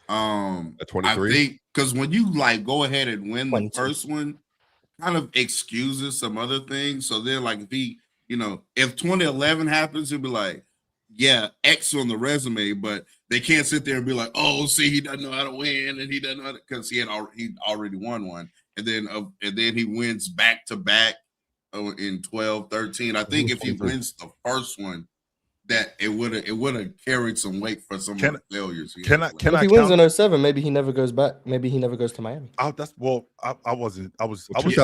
at 23, I think because when you like go ahead and win 22. the first one, kind of excuses some other things. So then, like if he, if 2011 happens, he'll be like, yeah, X on the resume, but they can't sit there and be like, oh, see, he doesn't know how to win, and he doesn't know because he already won one, and then he wins back to back in 12, 13. I think if he wins the first one, that it would have carried some weight for some of the failures. If he wins in 07, maybe he never goes back. Maybe he never goes to Miami. I was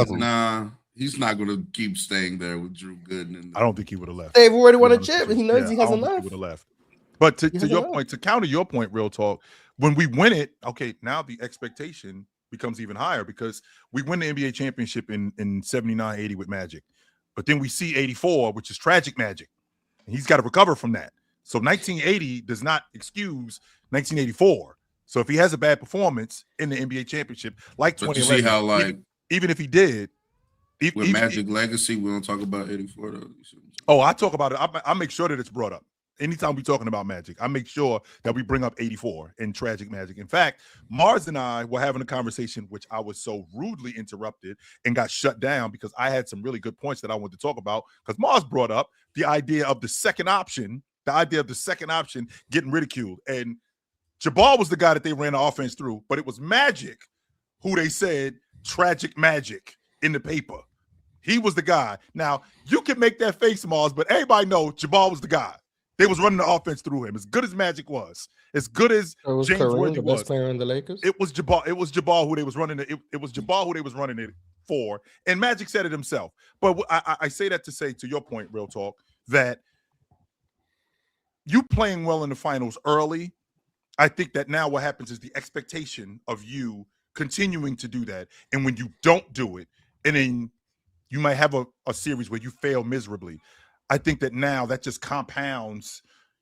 Nah. He's not going to keep staying there with Drew Gooden. I don't think he would have left. They've already won a chip. He knows he hasn't left. He would have left. But to your point, to counter your point, real talk, when we win it, okay, now the expectation becomes even higher because we win the NBA championship in 79-80 with Magic. But then we see 84, which is tragic Magic. And he's got to recover from that. So 1980 does not excuse 1984. So if he has a bad performance in the NBA championship, like 2011, you see how even if he did, with Magic legacy, we don't talk about 84 though. Oh, I talk about it. I make sure that it's brought up. Anytime we're talking about Magic, I make sure that we bring up 84 and tragic Magic. In fact, Mars and I were having a conversation, which I was so rudely interrupted and got shut down because I had some really good points that I wanted to talk about because Mars brought up the idea of the second option getting ridiculed. And Jabbar was the guy that they ran the offense through, but it was Magic who they said tragic Magic in the paper. He was the guy. Now, you can make that face, Mars, but everybody know Jabbar was the guy. They was running the offense through him. As good as Magic was, as good as James Worthy was, best player in the Lakers. It was Jabbar. It was Jabbar who they was running it. It was Jabbar who they was running it for. And Magic said it himself. But I say that to say, to your point, real talk, that you playing well in the finals early. I think that now what happens is the expectation of you continuing to do that, and when you don't do it, and then you might have a series where you fail miserably. I think that now that just compounds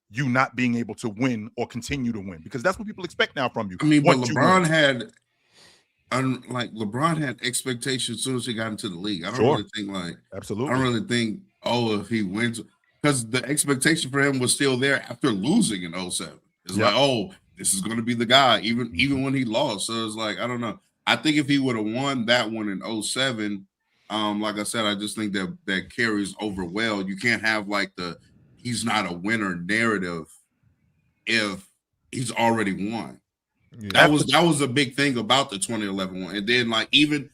you not being able to win or continue to win because that's what people expect now from you. I mean, but LeBron had expectations as soon as he got into the league. I don't really think absolutely. I don't really think if he wins because the expectation for him was still there after losing in 07. It's like, this is going to be the guy even when he lost. So it's like, I don't know. I think if he would have won that one in 07, like I said, I just think that carries over well. You can't have he's not a winner narrative if he's already won. Yeah. That was a big thing about the 2011 one. And then even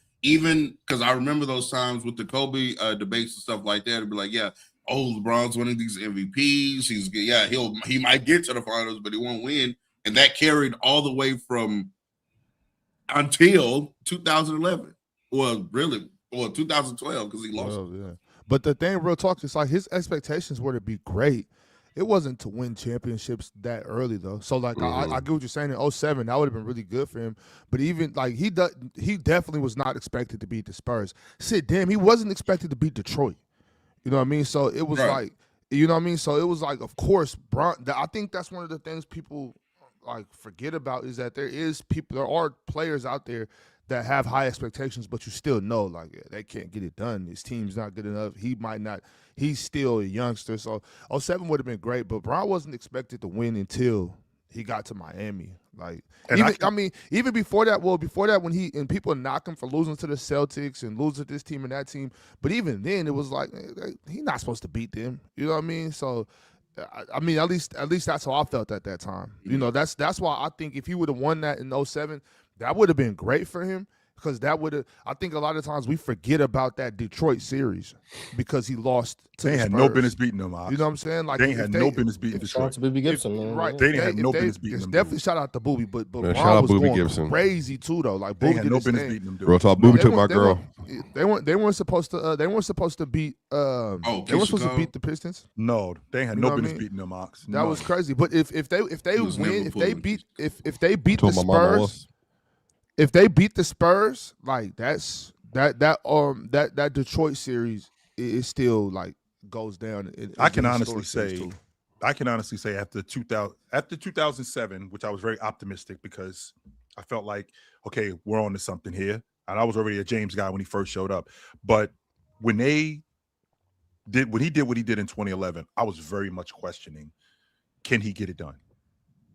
because I remember those times with the Kobe debates and stuff like that, it'd be like, LeBron's winning these MVPs. He might get to the finals, but he won't win. And that carried all the way from until 2011. Well, really. Well, 2012 because he lost. But the thing, real talk, is like his expectations were to be great. It wasn't to win championships that early though. So I get what you're saying. In 07, that would have been really good for him. But even he definitely was not expected to beat the Spurs. He wasn't expected to beat Detroit. You know what I mean? So it was you know what I mean? So it was like, of course, I think that's one of the things people forget about is that there are players out there that have high expectations, but you still know they can't get it done. His team's not good enough. He might not. He's still a youngster. So 07 would have been great, but Bron wasn't expected to win until he got to Miami. Even before that, when people knock him for losing to the Celtics and losing to this team and that team, but even then it was like he's not supposed to beat them. You know what I mean? So at least that's how I felt at that time. You know, that's why I think if he would have won that in 07, that would have been great for him because that would have. I think a lot of times we forget about that Detroit series because he lost to They the had no Spurs. business beating them. Ox. You know what I'm saying? Like They if had no business beating Shout out Detroit. to Booby Gibson, man. Right, They didn't have no business beating it's them definitely dudes. shout out to Booby, but Man, Ron shout out was Booby going Gibson. crazy too though. Like They Booby had did no his business thing. beating them dudes. Real talk. Booby took my girl. They weren't supposed to. They weren't supposed to beat. They weren't supposed to beat the Pistons. No, they had You no know what I business mean? beating them. Ox. That was crazy. But if they was win, never if they pulling beat if they beat the Told my mama Spurs, was. if they beat the Spurs, like that Detroit series is still like goes down. I can honestly say after 2007, which I was very optimistic because I felt like, okay, we're on to something here. And I was already a James guy when he first showed up. But when he did what he did in 2011, I was very much questioning, can he get it done?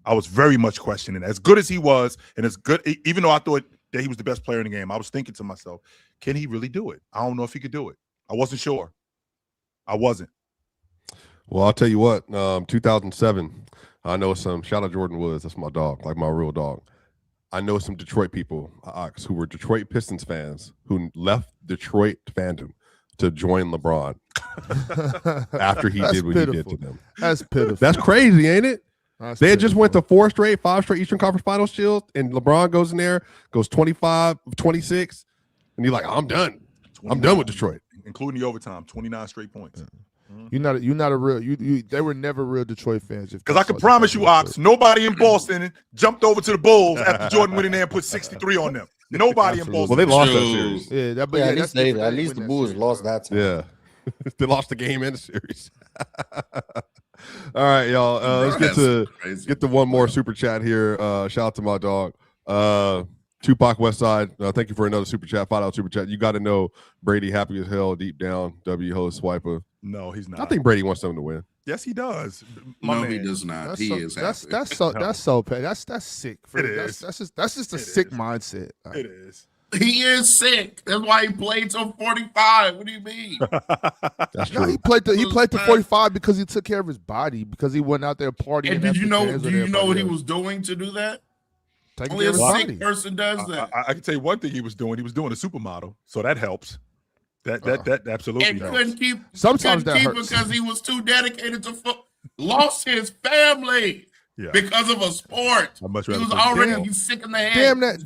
I was very much questioning. As good as he was, and as good, even though I thought that he was the best player in the game, I was thinking to myself, can he really do it? I don't know if he could do it. I wasn't sure. I wasn't. Well, I'll tell you what. 2007, I know some. Shout out Jordan Woods. That's my dog, like my real dog. I know some Detroit people, Ox, who were Detroit Pistons fans who left Detroit fandom to join LeBron after he did what he did to them. That's pitiful. That's crazy, ain't it? They had just went to pitiful. 5 straight Eastern Conference Finals chills, and LeBron goes in there, goes 25, 26, and you're like, I'm done. I'm done with Detroit. Including the overtime, 29 straight points. You're not a real. They were never real Detroit fans. Because I can promise you, Ox, nobody in Boston jumped over to the Bulls after Jordan went in there and put 63 on them. Nobody in Boston. Well, they lost that True. series. Yeah, at least the Bulls lost that time. Yeah. They lost the game and the series. All right, y'all. Let's get to one more super chat here. Shout out to my dog. Tupac Westside. Thank you for another super chat. $5 super chat. You got to know Brady happy as hell deep down. W host swiper. No, he's not. I think Brady wants them to win. Yes, he does. No, he does not. He is happy. That's so bad. That's sick. It is. That's just a sick mindset. It is. He is sick. That's why he played till 45. What do you mean? That's No, true. he played to 45 because he took care of his body, because he went out there partying. And did you know? Do you know what he was doing to do that? taking Only care a of his sick body? person does that. I can tell you one thing he was doing. He was doing a supermodel, so that helps. That absolutely And helps. couldn't keep. Sometimes that couldn't keep hurts. because he was too dedicated to football. Lost his family Yeah. because of a sport. I'd much He rather was play already football. he's sick in the head.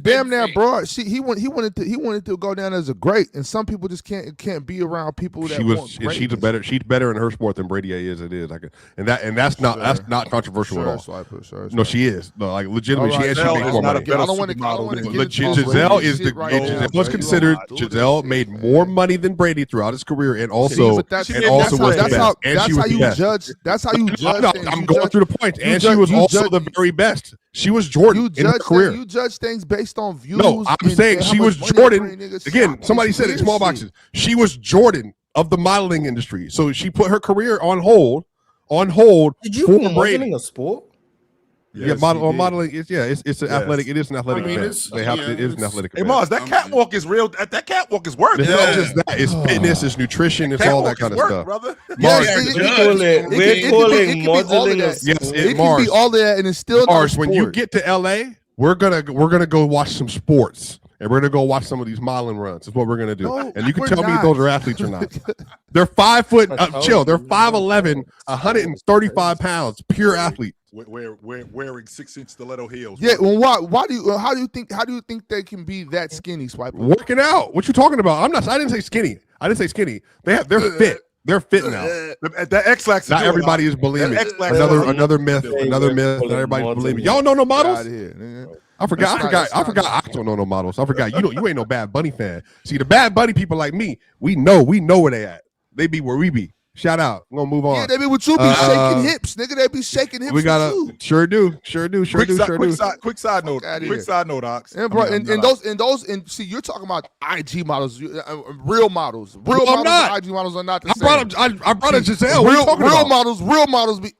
Damn that, bro. He wanted to go down as a great, and some people just can't be around people that want greatness. She's better in her sport than Brady is. It is. That's not controversial at all. Sure. No, she is. No, like legitimately, All right, she Giselle makes is more not money. a better I don't wanna supermodel get than into Giselle Brady is shit right now, Giselle bro. was considered. You don't Giselle do made this more shit, money than Brady throughout his career, and man. also But that's was the best. And she was the you best. judge. That's how you judge. No, things. I'm You going judge- through the points, you and judge- she was you also judge- the very best. She was Jordan You in her judge career. you judge things based on views. No, I'm and- saying and how she was much money they Jordan. bring, nigga. Again, Stop somebody this said it, weird small shit. boxes. She was Jordan of the modeling industry. So she put her career on hold Did you for call Brady. modeling a sport? Yeah, Yes, modeling is it's an Yes. athletic. It is an athletic I mean, event. it's- They have yeah, to. It is an it's- athletic Hey event. Mars, that catwalk is real. That catwalk is work. It's Yeah. not just that. It's fitness. It's nutrition. It's all that Catwalk kind is of work, stuff. brother. Mars, Yeah, We're judge. calling It we're can calling be all of modeling a that. Yes, sport. It can Mars. be all that, and it's still not a Mars, when you sport. get to LA, we're gonna go watch some sports, and we're gonna go watch some of these modeling runs. That's what we're gonna do. No, and you can we're tell me not. if those are athletes or not. They're 5 foot. Chill. They're 5'11", 135 pounds, pure athlete. Wearing 6-inch stiletto heels. Yeah, well, how do you think they can be that skinny, Swiper? Working out. What you talking about? I didn't say skinny. They're fit. They're fit now. That X-Lax. Not everybody is bulimic. That X-Lax- Another myth. Hey, Another we're myth. calling Not everybody's modeling. bulimic. Y'all know no Get models? outta here, nigga. I forgot. That's not- I don't know no models. I forgot. You ain't no Bad Bunny fan. See, the Bad Bunny people like me, we know where they at. They be where we be. Shout out. I'm gonna move on. Yeah, they be with you, be shaking hips, nigga. They be shaking hips. We gotta with you. sure do. Quick side note. Outta Quick here. side note, Ox. And bro, I mean, and see, you're talking about IG models, real models. Real No, I'm models not. and IG models are not the I same. brought up Giselle. What are you talking about? Real models be.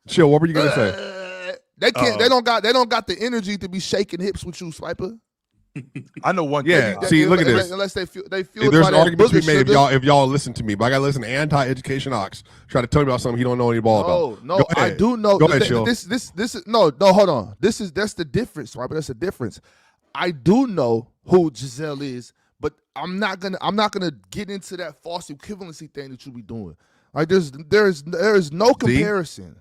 Chill. What were you gonna say? They can't. They don't got the energy to be shaking hips with you, Swiper. I know one. Yeah. thing. See, look at this. Unless they feel There's an argument to be made if y'all listen to me, but I gotta listen to anti-education ox try to tell me about something he don't know any ball about. No, I do know. Go ahead, Chill. This is no. Hold on. That's the difference, right? But that's the difference. I do know who Giselle is, but I'm not gonna get into that false equivalency thing that you be doing. Like there is no comparison.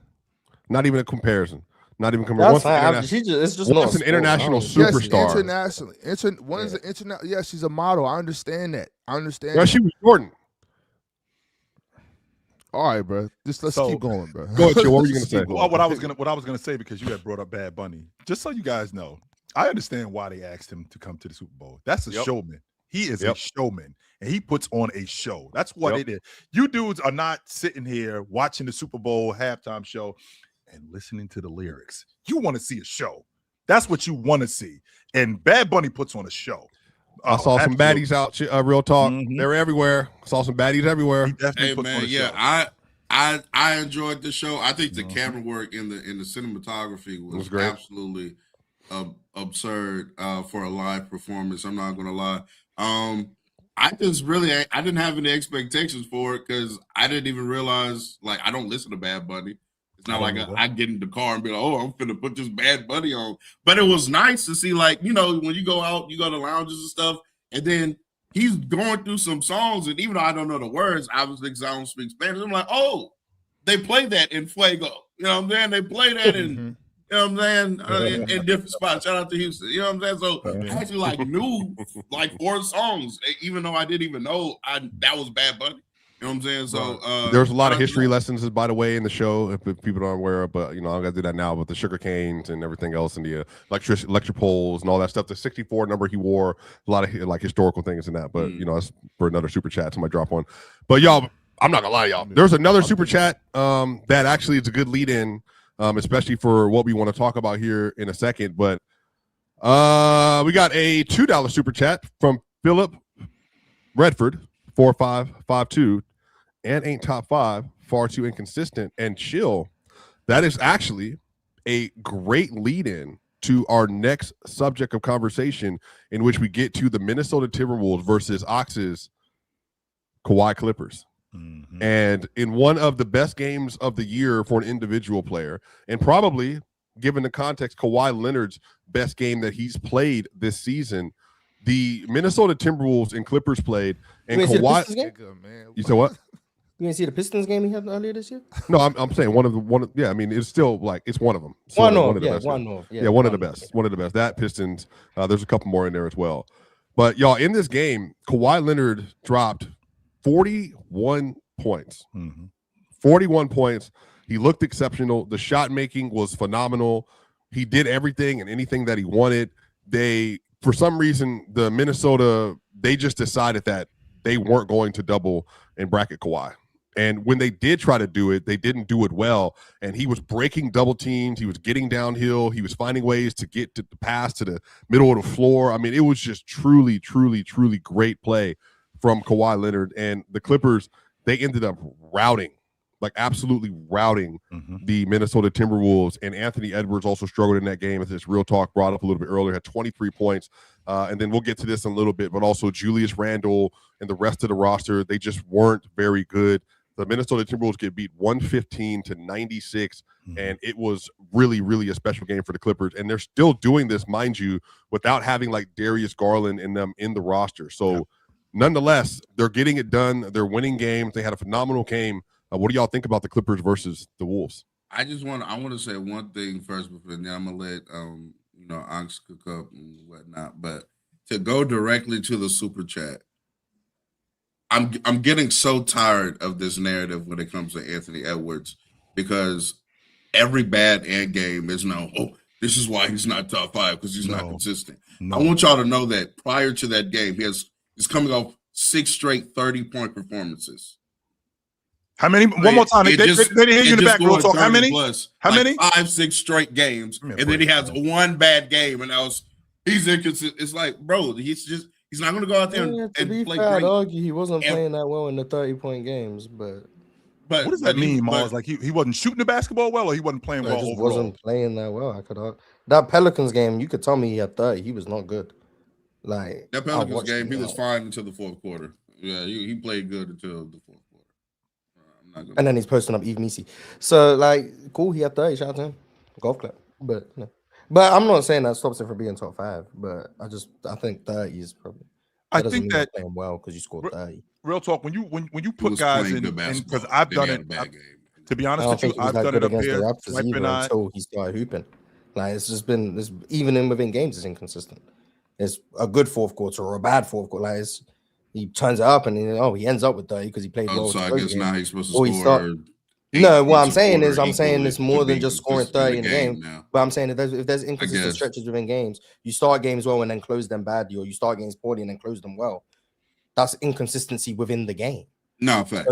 Not even a comparison. Not even comparison. It's just not an international superstar. Yes, internationally. One is an internet. Yeah, she's a model. I understand that. Yeah, she was Jordan. All right, bro. Let's keep going, bro. Go ahead, Chill. What were you gonna say? Well, what I was gonna say, because you had brought up Bad Bunny. Just so you guys know, I understand why they asked him to come to the Super Bowl. That's a showman. He is a showman, and he puts on a show. That's what it is. You dudes are not sitting here watching the Super Bowl halftime show and listening to the lyrics. You want to see a show. That's what you want to see. And Bad Bunny puts on a show. I saw some baddies out. Real talk. They're everywhere. Saw some baddies everywhere. Hey man, yeah, I enjoyed the show. I think the camera work in the cinematography was great. Absolutely absurd for a live performance. I'm not gonna lie. I didn't have any expectations for it because I didn't even realize, like, I don't listen to Bad Bunny. It's not like I get in the car and be like, oh, I'm finna put this Bad Bunny on. But it was nice to see, like, you know, when you go out, you go to lounges and stuff, and then he's going through some songs, and even though I don't know the words, obviously because I don't speak Spanish, I'm like, oh, they play that in Fuego. You know what I'm saying? They play that in, you know what I'm saying, in different spots. Shout out to Houston. You know what I'm saying? So I actually, like, knew, like, 4 songs, even though I didn't even know that was Bad Bunny. You know what I'm saying? So there's a lot of history lessons, by the way, in the show, if people aren't aware of, but, you know, I'm going to do that now with the sugar canes and everything else and the electric poles and all that stuff. The 64 number he wore, a lot of, like, historical things in that. But, you know, that's for another super chat. Somebody drop one. But, y'all, I'm not going to lie, y'all. There's another super chat that actually is a good lead-in, especially for what we want to talk about here in a second. But we got a $2 super chat from Philip Redford, 4552. And ain't top 5, far too inconsistent. And Chill, that is actually a great lead-in to our next subject of conversation, in which we get to the Minnesota Timberwolves versus Ox's Kawhi Clippers. And in one of the best games of the year for an individual player, and probably, given the context, Kawhi Leonard's best game that he's played this season, the Minnesota Timberwolves and Clippers played, and Kawhi. You said what? You didn't see the Pistons game he had earlier this year? No, I'm saying one of the yeah. I mean, it's still like it's one of them. So one of the best. One of the best. One of the best. That Pistons. There's a couple more in there as well. But y'all, in this game, Kawhi Leonard dropped 41 points. 41 points. He looked exceptional. The shot making was phenomenal. He did everything and anything that he wanted. For some reason, the Minnesota, they just decided that they weren't going to double and bracket Kawhi. And when they did try to do it, they didn't do it well. And he was breaking double teams. He was getting downhill. He was finding ways to get to the pass to the middle of the floor. I mean, it was just truly, truly, truly great play from Kawhi Leonard. And the Clippers, they ended up routing, like absolutely routing the Minnesota Timberwolves. And Anthony Edwards also struggled in that game, as this Real Talk brought up a little bit earlier, had 23 points. And then we'll get to this in a little bit, but also Julius Randle and the rest of the roster, they just weren't very good. The Minnesota Timberwolves get beat 115-96, and it was really, really a special game for the Clippers. And they're still doing this, mind you, without having like Darius Garland in them in the roster. So nonetheless, they're getting it done. They're winning games. They had a phenomenal game. What do y'all think about the Clippers versus the Wolves? I want to say one thing first before then I'm gonna let you know, Anx cook up and whatnot. But to go directly to the super chat, I'm getting so tired of this narrative when it comes to Anthony Edwards, because every bad end game is now, oh, this is why he's not top 5 because he's not consistent. I want y'all to know that prior to that game, he's coming off 6 straight 30-point performances. How many? One more time. They didn't hear you in the back. Real talk. How many? How many? 5-6 straight games, and then he has one bad game, and he's inconsistent. It's like, bro, he's not going to go out there and play great. I'd argue he wasn't playing that well in the 30-point games, but what does that mean, Mars? Like he wasn't shooting the basketball well, or he wasn't playing well overall? Wasn't playing that well. That Pelicans game, you could tell me he had 30. He was not good. Like that I Pelicans watched game, him he was out. fine until the fourth quarter. Yeah, he played good until the fourth quarter. I'm not gonna. And then he's posting up Eve Misi. So like, cool. He had 30. Shout out to him. Golf clap. But no. But I'm not saying that stops him from being top 5. But I think 30 is probably. I That doesn't think mean that you're playing well because you scored 30. real talk, when you He put was guys playing in, good and because basketball. I've Then he done had it, a bad game. to be I honest don't with you, think he was I've that done good it up against the here. Raptors Swipe either and I, until he started hooping. Like it's just been this, even in within games, it's inconsistent. It's a good fourth quarter or a bad fourth quarter. Like he turns it up and he ends up with 30 because he played well. So I guess now he's supposed to Or he score. start. No, what I'm a saying quarter is, I'm saying equally it's more to than be just scoring consistent 30 in the game. now. But I'm saying if there's inconsistent guess. stretches within games, you start games well and then close them badly, or you start games poorly and then close them well. That's inconsistency within the game. No, fact.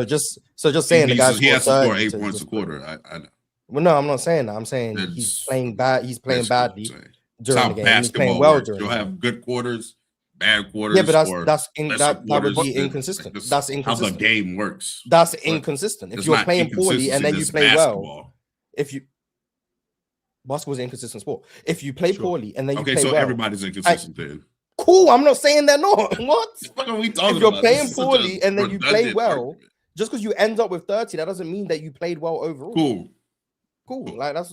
So just saying the guy he has to score 8 to points a just quarter. I know. well, no, I'm not saying that. I'm saying That's he's playing bad. He's playing basically what badly I'm saying. during That's the how game. He's playing basketball well works. during You'll the game. have good quarters, bad quarters. Yeah, but or that would quarters. be inconsistent. That's How the inconsistent. game works. That's But inconsistent. If it's you're not playing poorly and then you inconsistency, play it's well, basketball. if you basketball is an inconsistent sport. If you play poorly and then you play so well, everybody's inconsistent then. cool. I'm not saying they're not. What? What are we talking If you're about? playing This is such poorly a and then you play redundant well, argument. just because you end up with 30, that doesn't mean that you played well overall. Cool. Like that's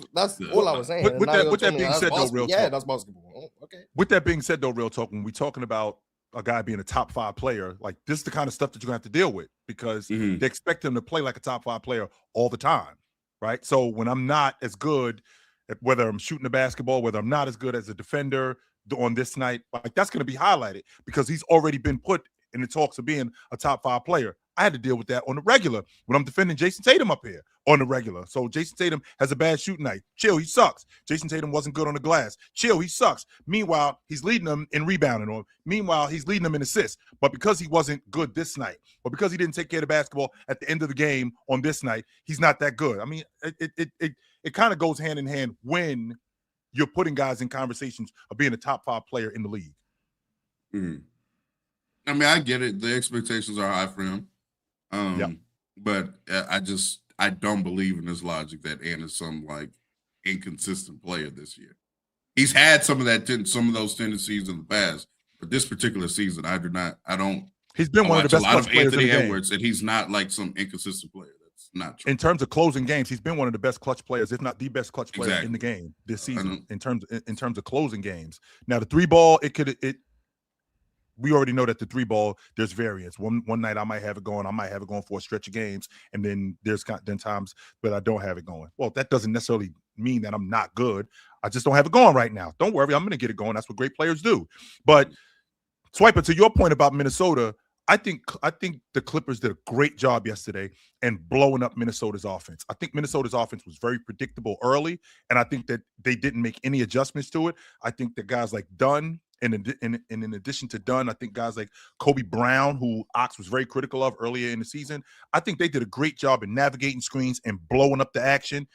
all I was saying. With that being said, though, real talk. That's basketball. Oh, okay. With that being said, though, real talk, when we're talking about a guy being a top 5 player, like this is the kind of stuff that you're gonna have to deal with because they expect him to play like a top 5 player all the time, right? So when I'm not as good at whether I'm shooting the basketball, whether I'm not as good as a defender on this night, like that's going to be highlighted because he's already been put in the talks of being a top 5 player. I had to deal with that on the regular when I'm defending Jason Tatum up here on the regular. So Jason Tatum has a bad shooting night. Chill, he sucks. Jason Tatum wasn't good on the glass. Chill, he sucks. Meanwhile, he's leading them in rebounding. Or meanwhile, he's leading them in assists. But because he wasn't good this night, or because he didn't take care of the basketball at the end of the game on this night, he's not that good. I mean, it kind of goes hand in hand when you're putting guys in conversations of being a top 5 player in the league. I mean, I get it. The expectations are high for him. But I don't believe in this logic that Ant is some like inconsistent player this year. He's had some of those tendencies in the past, but this particular season, I don't. He's been one of the best clutch players Anthony in the game. Edwards, and he's not like some inconsistent player. That's not true. In terms of closing games, he's been one of the best clutch players, if not the best clutch player in the game this season. In terms of closing games. Now the 3-ball, we already know that the 3-ball, there's variance. One night I might have it going. I might have it going for a stretch of games, and then there's times that I don't have it going. Well, that doesn't necessarily mean that I'm not good. I just don't have it going right now. Don't worry, I'm going to get it going. That's what great players do. But Swiper, to your point about Minnesota, I think the Clippers did a great job yesterday in blowing up Minnesota's offense. I think Minnesota's offense was very predictable early, and I think that they didn't make any adjustments to it. I think that guys like Dunn, and in addition to Dunn, I think guys like Kobe Brown, who Ox was very critical of earlier in the season, I think they did a great job in navigating screens and blowing up the action.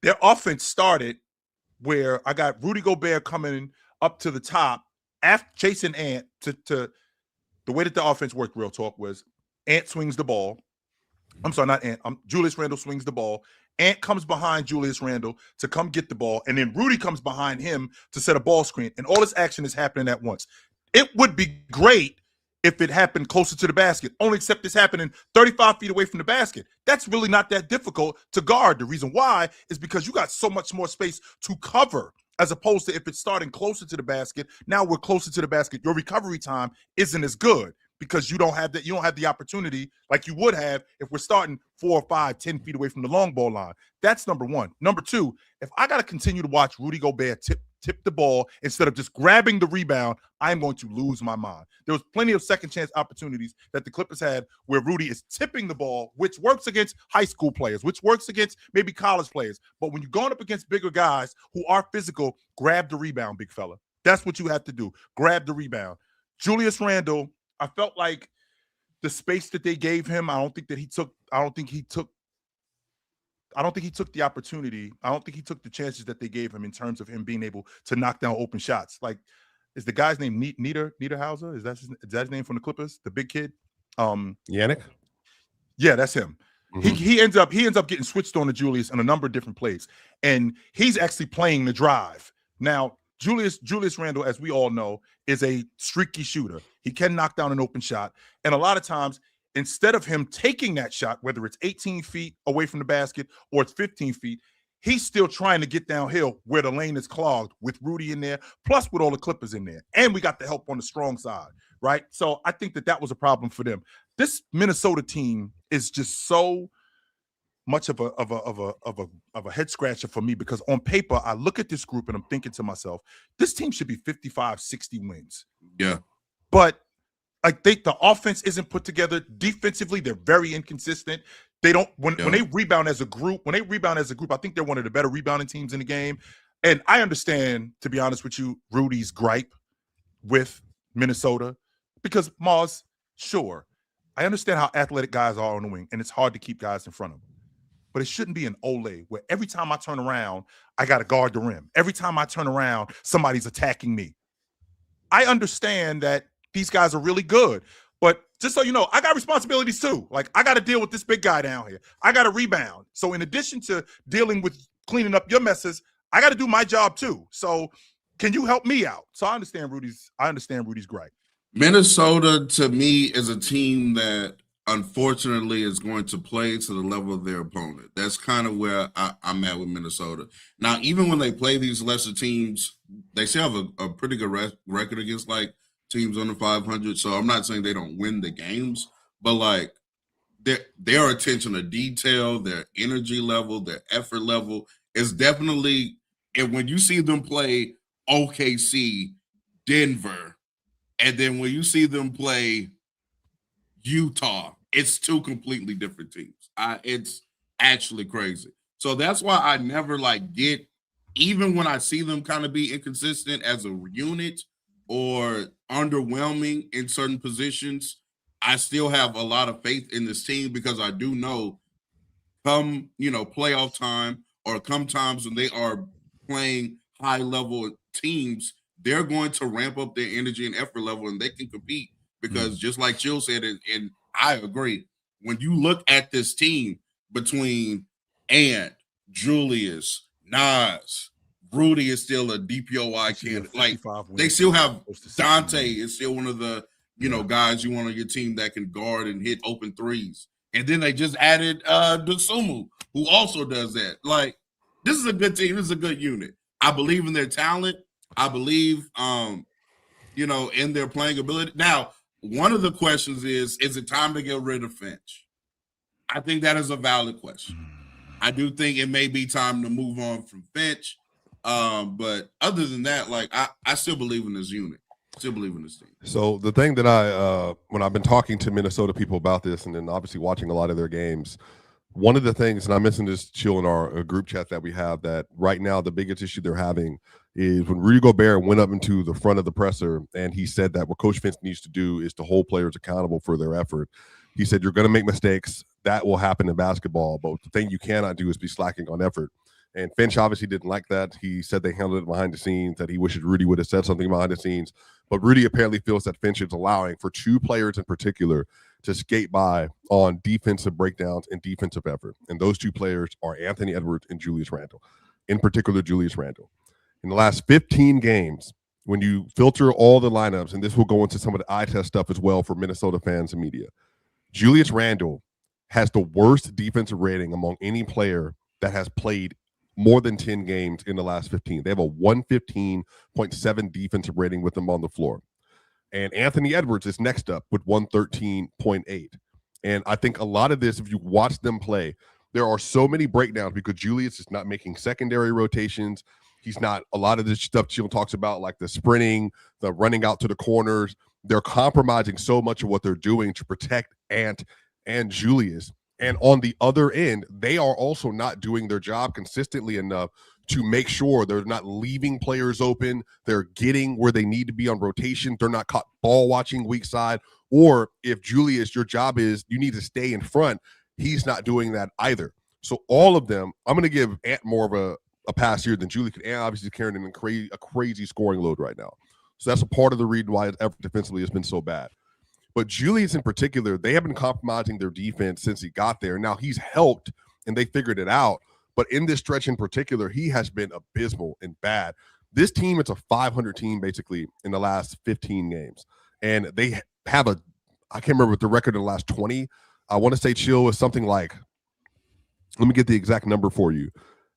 Their offense started where I got Rudy Gobert coming up to the top after chasing Ant to the way that the offense worked, real talk, was Ant swings the ball. I'm sorry, not Ant. Julius Randle swings the ball. Ant comes behind Julius Randle to come get the ball, and then Rudy comes behind him to set a ball screen, and all this action is happening at once. It would be great if it happened closer to the basket, only except it's happening 35 feet away from the basket. That's really not that difficult to guard. The reason why is because you got so much more space to cover, as opposed to if it's starting closer to the basket. Now we're closer to the basket. Your recovery time isn't as good because you don't have that. You don't have the opportunity like you would have if we're starting 4 or 5, 10 feet away from the long ball line. That's number one. Number two, if I got to continue to watch Rudy Gobert tip the ball instead of just grabbing the rebound, I'm going to lose my mind. There was plenty of second chance opportunities that the Clippers had where Rudy is tipping the ball, which works against high school players, which works against maybe college players. But when you're going up against bigger guys who are physical, grab the rebound, big fella. That's what you have to do. Grab the rebound. Julius Randle, I felt like the space that they gave him, I don't think he took the opportunity. I don't think he took the chances that they gave him in terms of him being able to knock down open shots. Like, is the guy's name Niederhauser? Is that his name from the Clippers? The big kid? Yannick? Yeah, that's him. Mm-hmm. He ends up getting switched on to Julius on a number of different plays. And he's actually playing the drive. Now, Julius Randle, as we all know, is a streaky shooter. He can knock down an open shot. And a lot of times, instead of him taking that shot, whether it's 18 feet away from the basket or it's 15 feet, he's still trying to get downhill where the lane is clogged with Rudy in there, plus with all the Clippers in there. And we got the help on the strong side, right? So I think that was a problem for them. This Minnesota team is just so much of a head scratcher for me, because on paper, I look at this group and I'm thinking to myself, this team should be 55, 60 wins. Yeah. But I think the offense isn't put together. Defensively, they're very inconsistent. They don't when they rebound as a group, I think they're one of the better rebounding teams in the game. And I understand, to be honest with you, Rudy's gripe with Minnesota, because Mars, sure, I understand how athletic guys are on the wing, and it's hard to keep guys in front of them. But it shouldn't be an Ole where every time I turn around, I got to guard the rim. Every time I turn around, somebody's attacking me. I understand that these guys are really good, but just so you know, I got responsibilities too. Like, I got to deal with this big guy down here. I got to rebound. So in addition to dealing with cleaning up your messes, I got to do my job too. So can you help me out? So I understand Rudy's gripe. Minnesota, to me, is a team that unfortunately is going to play to the level of their opponent. That's kind of where I'm at with Minnesota. Now, even when they play these lesser teams, they still have a pretty good record against like teams under 500. So I'm not saying they don't win the games, but like their attention to detail, their energy level, their effort level is definitely, and when you see them play OKC, Denver, and then when you see them play Utah, it's two completely different teams. It's actually crazy. So that's why I never get, even when I see them kind of be inconsistent as a unit or underwhelming in certain positions, I still have a lot of faith in this team, because I do know come, playoff time or come times when they are playing high level teams, they're going to ramp up their energy and effort level, and they can compete. Because just like Jill said, and I agree, when you look at this team between Ant, Julius, Nas, Rudy is still a DPOY candidate. Like, they still have Dante is still one of the guys you want on your team that can guard and hit open threes. And then they just added Dosunmu, who also does that. Like, this is a good team. This is a good unit. I believe in their talent. I believe in their playing ability. Now, one of the questions is it time to get rid of Finch? I think that is a valid question. I do think it may be time to move on from Finch. But other than that, I still believe in this unit. Still believe in this team. So the thing that when I've been talking to Minnesota people about this, and then obviously watching a lot of their games, one of the things, and I mentioned this chill in our group chat that we have, that right now the biggest issue they're having is when Rudy Gobert went up into the front of the presser and he said that what Coach Finch needs to do is to hold players accountable for their effort. He said, you're going to make mistakes. That will happen in basketball. But the thing you cannot do is be slacking on effort. And Finch obviously didn't like that. He said they handled it behind the scenes, that he wishes Rudy would have said something behind the scenes. But Rudy apparently feels that Finch is allowing for two players in particular to skate by on defensive breakdowns and defensive effort. And those two players are Anthony Edwards and Julius Randle, in particular Julius Randle. In the last 15 games, when you filter all the lineups, and this will go into some of the eye test stuff as well for Minnesota fans and media, Julius Randle has the worst defensive rating among any player that has played more than 10 games in the last 15. They have a 115.7 defensive rating with them on the floor. And Anthony Edwards is next up with 113.8. And I think a lot of this, if you watch them play, there are so many breakdowns because Julius is not making secondary rotations. He's not, a lot of this stuff Jill talks about, like the sprinting, the running out to the corners. They're compromising so much of what they're doing to protect Ant and Julius. And on the other end, they are also not doing their job consistently enough to make sure they're not leaving players open. They're getting where they need to be on rotation. They're not caught ball watching weak side. Or if Julius, your job is you need to stay in front, he's not doing that either. So all of them, I'm going to give Ant more of a pass here than Julius. Ant obviously carrying a crazy scoring load right now. So that's a part of the reason why effort defensively has been so bad. But Julius in particular, they have been compromising their defense since he got there. Now he's helped and they figured it out. But in this stretch in particular, he has been abysmal and bad. This team, it's a 500 team basically in the last 15 games. And they have I can't remember what the record in the last 20. I want to say Chill is something like, let me get the exact number for you.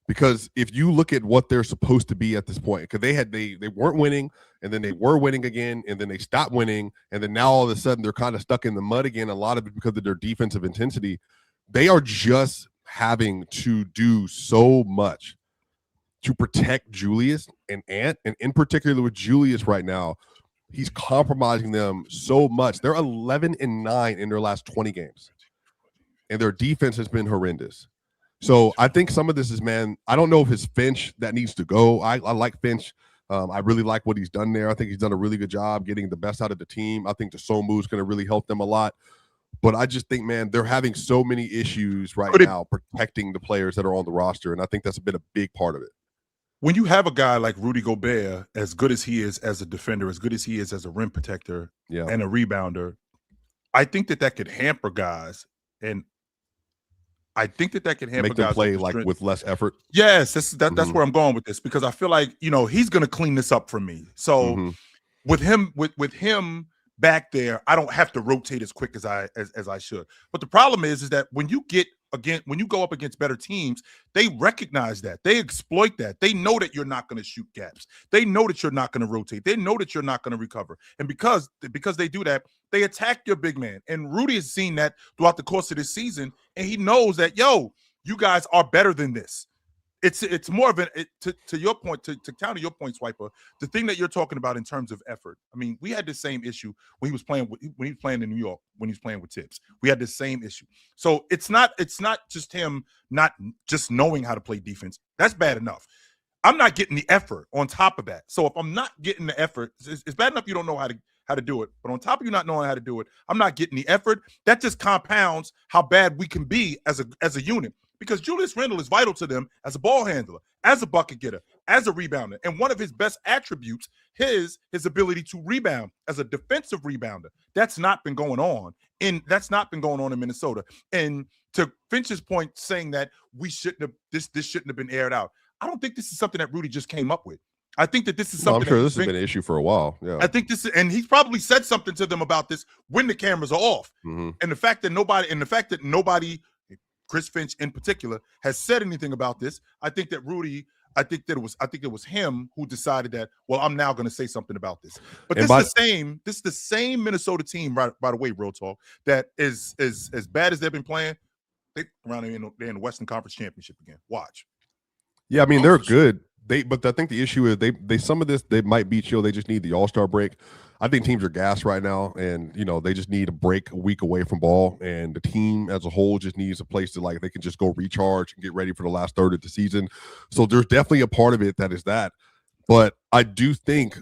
Because if you look at what they're supposed to be at this point, because they weren't winning, and then they were winning again, and then they stopped winning, and then now all of a sudden they're kind of stuck in the mud again, a lot of it because of their defensive intensity. They are just having to do so much to protect Julius and Ant, and in particular with Julius right now, he's compromising them so much. They're 11-9 in their last 20 games, and their defense has been horrendous. So I think some of this is, man, I don't know if it's Finch that needs to go. I like Finch. I really like what he's done there. I think he's done a really good job getting the best out of the team. I think the Somu is going to really help them a lot. But I just think, man, they're having so many issues right now protecting the players that are on the roster, and I think that's been a big part of it. When you have a guy like Rudy Gobert, as good as he is as a defender, as good as he is as a rim protector and a rebounder, I think that could hamper guys, and I think that can hamper make them guys play like with less effort. Yes, that's where I'm going with this, because I feel like, he's going to clean this up for me. So with him back there, I don't have to rotate as quick as I should. But the problem is that when you go up against better teams, they recognize that. They exploit that. They know that you're not going to shoot gaps. They know that you're not going to rotate. They know that you're not going to recover. And because they do that, they attack your big man. And Rudy has seen that throughout the course of this season, and he knows that, you guys are better than this. It's more of to your point, to counter your point, Swiper, the thing that you're talking about in terms of effort. I mean, we had the same issue when he was playing in New York, when he was playing with Tibbs. We had the same issue. So it's not just him not just knowing how to play defense. That's bad enough. I'm not getting the effort on top of that. So if I'm not getting the effort, it's bad enough you don't know how to do it. But on top of you not knowing how to do it, I'm not getting the effort. That just compounds how bad we can be as a unit. Because Julius Randle is vital to them as a ball handler, as a bucket getter, as a rebounder. And one of his best attributes is his ability to rebound as a defensive rebounder. That's not been going on in Minnesota. And to Finch's point, saying that this shouldn't have been aired out. I don't think this is something that Rudy just came up with. I think that this is something. I'm sure this has been an issue for a while. Yeah, I think and he's probably said something to them about this when the cameras are off. And the fact that nobody, Chris Finch in particular, has said anything about this, I think it was him who decided that, well, I'm now going to say something about this. But this is the same Minnesota team, right, by the way, real talk, that is as bad as they've been playing. They're in the Western Conference Championship again. Watch. Yeah, I mean, they're good. But I think the issue is they some of this they might beat you. They just need the All-Star break. I think teams are gassed right now, and they just need a break, a week away from ball, and the team as a whole just needs a place to they can just go recharge and get ready for the last third of the season. So there's definitely a part of it that is that, but I do think,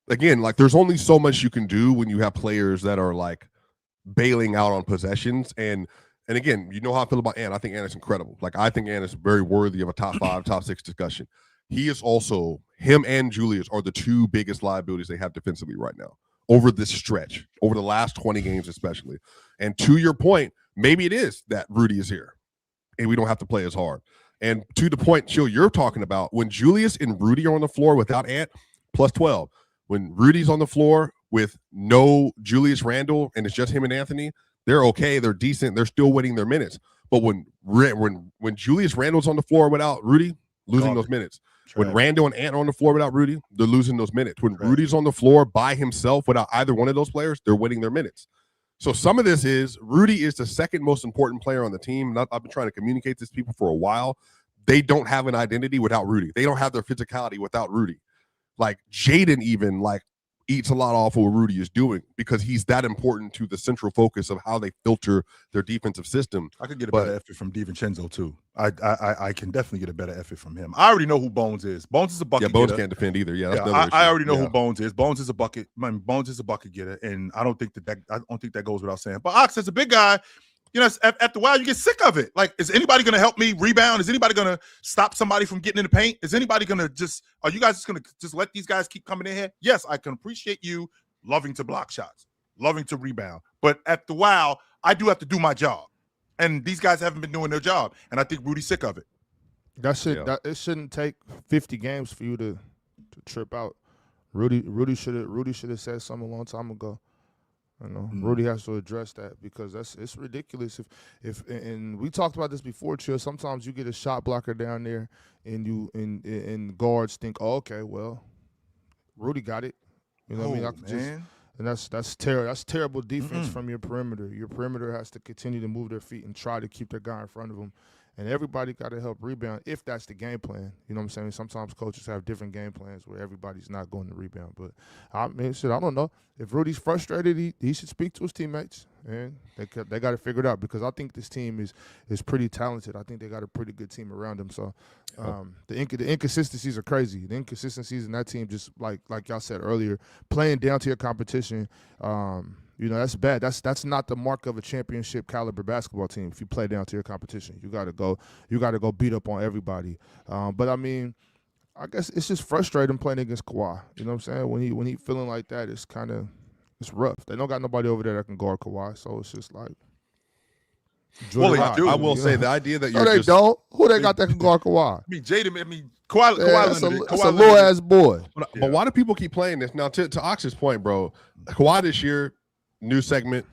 again, there's only so much you can do when you have players that are bailing out on possessions. And again, you know how I feel about Ant. I think Ant is incredible. I think Ant is very worthy of a top 5, top 6 discussion. He is also, him and Julius are the two biggest liabilities they have defensively right now over this stretch, over the last 20 games especially. And to your point, maybe it is that Rudy is here and we don't have to play as hard. And to the point, Chill, you're talking about, when Julius and Rudy are on the floor without Ant, plus 12. When Rudy's on the floor with no Julius Randle and it's just him and Anthony, they're okay, they're decent, they're still winning their minutes. But when Julius Randle's on the floor without Rudy, losing those minutes. When Randle and Ant are on the floor without Rudy, they're losing those minutes. When Rudy's on the floor by himself without either one of those players, they're winning their minutes. So some of this is Rudy is the second most important player on the team. I've been trying to communicate this to people for a while. They don't have an identity without Rudy. They don't have their physicality without Rudy. Jaden even eats a lot off of what Rudy is doing because he's that important to the central focus of how they filter their defensive system. I could get a better effort from DiVincenzo too. I can definitely get a better effort from him. I already know who Bones is. Bones is a bucket. Yeah, Bones getter. Can't defend either. Yeah, I already know who Bones is. Bones is a bucket. Bones is a bucket getter, and I don't think that goes without saying. But Ox, as a big guy, after a while you get sick of it. Is anybody going to help me rebound? Is anybody going to stop somebody from getting in the paint? Is anybody going to are you guys just going to just let these guys keep coming in here? Yes, I can appreciate you loving to block shots, loving to rebound. But after a while, I do have to do my job. And these guys haven't been doing their job. And I think Rudy's sick of it. It shouldn't take 50 games for you to trip out. Rudy should have said something a long time ago. Rudy has to address that because it's ridiculous. If we talked about this before, Chill. Sometimes you get a shot blocker down there, and guards think, oh, okay, well, Rudy got it. You know what I mean? And that's terrible. That's terrible defense from your perimeter. Your perimeter has to continue to move their feet and try to keep their guy in front of them. And everybody got to help rebound if that's the game plan. You know what I'm saying? Sometimes coaches have different game plans where everybody's not going to rebound. But, I don't know. If Rudy's frustrated, he should speak to his teammates. And they got to figure it out because I think this team is pretty talented. I think they got a pretty good team around them. So the inconsistencies are crazy. The inconsistencies in that team, just like y'all said earlier, playing down to your competition, that's bad. That's not the mark of a championship caliber basketball team. If you play down to your competition, you got to go beat up on everybody. But I mean, I guess it's just frustrating playing against Kawhi. You know what I'm saying? When he feeling like that, it's rough. They don't got nobody over there that can guard Kawhi, so it's just like. Well, they do. I will say the idea that you're they don't. Who they got that can guard Kawhi? Kawhi. That's a little ass boy. But why do people keep playing this now? To Ox's point, bro, Kawhi this year. New segment.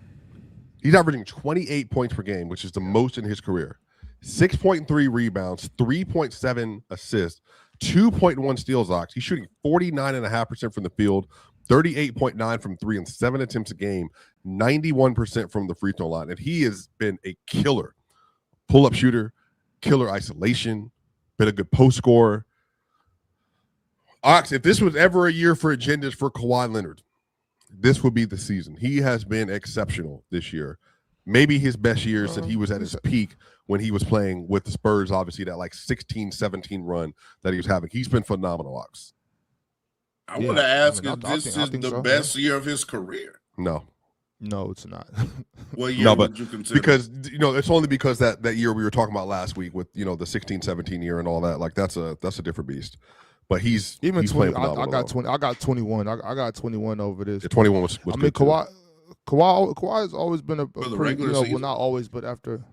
He's averaging 28 points per game, which is the most in his career. 6.3 rebounds, 3.7 assists, 2.1 steals. Ox. He's shooting 49.5% from the field, 38.9 from 3 and 7 attempts a game, 91% from the free throw line. And he has been a killer pull-up shooter, killer isolation, been a good post scorer. Ox, if this was ever a year for agendas for Kawhi Leonard, this would be the season. He has been exceptional this year. Maybe his best year since he was at his peak when he was playing with the Spurs, obviously that 16-17 run that he was having. He's been phenomenal, Ox. I want to ask if this is the best year of his career. No, it's not. What year would you consider? Because, it's only because that year we were talking about last week with, the 16-17 year and all that. Like, that's a different beast. But he's playing phenomenal. I got 20. I got 21. I got 21 over this. Yeah, 21 was I mean, good Kawhi has always been a pretty, season. not always, but after.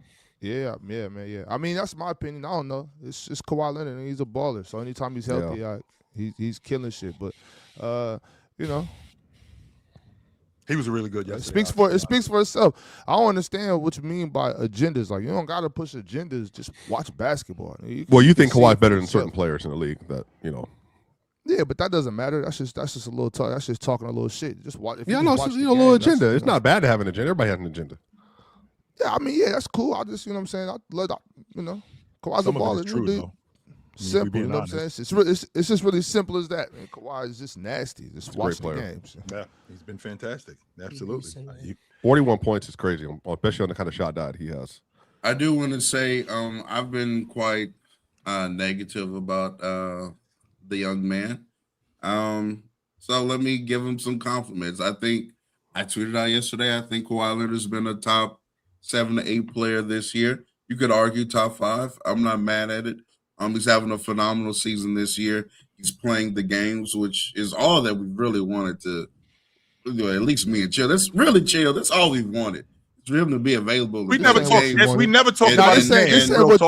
Yeah, man, yeah. I mean, that's my opinion. I don't know. It's Kawhi Leonard, and he's a baller. So anytime he's healthy, he's killing shit. But, he was really good yesterday. It speaks for itself. I don't understand what you mean by agendas. Like, you don't got to push agendas. Just watch basketball. You think Kawhi's better than certain players in the league that, Yeah, but that doesn't matter. That's just a little talk. That's just talking a little shit. Just watch. A little agenda. It's not bad to have an agenda. Everybody has an agenda. Yeah, I mean, that's cool. I just, what I'm saying. Kawhi's a baller. True, though. Simple, you know what I'm saying? It's just really simple as that. Man, Kawhi is just nasty. Just watch the games. Yeah, he's been fantastic. Absolutely. 41 points is crazy, especially on the kind of shot diet he has. I do want to say I've been quite negative about the young man. So let me give him some compliments. I think I tweeted out yesterday, I think Kawhi Leonard has been a top 7 to 8 player this year. You could argue top 5. I'm not mad at it. He's having a phenomenal season this year. He's playing the games, which is all that we really wanted to do, at least me and Chill. That's really Chill. That's all we've wanted. For him to be available. We never talked about this. This ain't what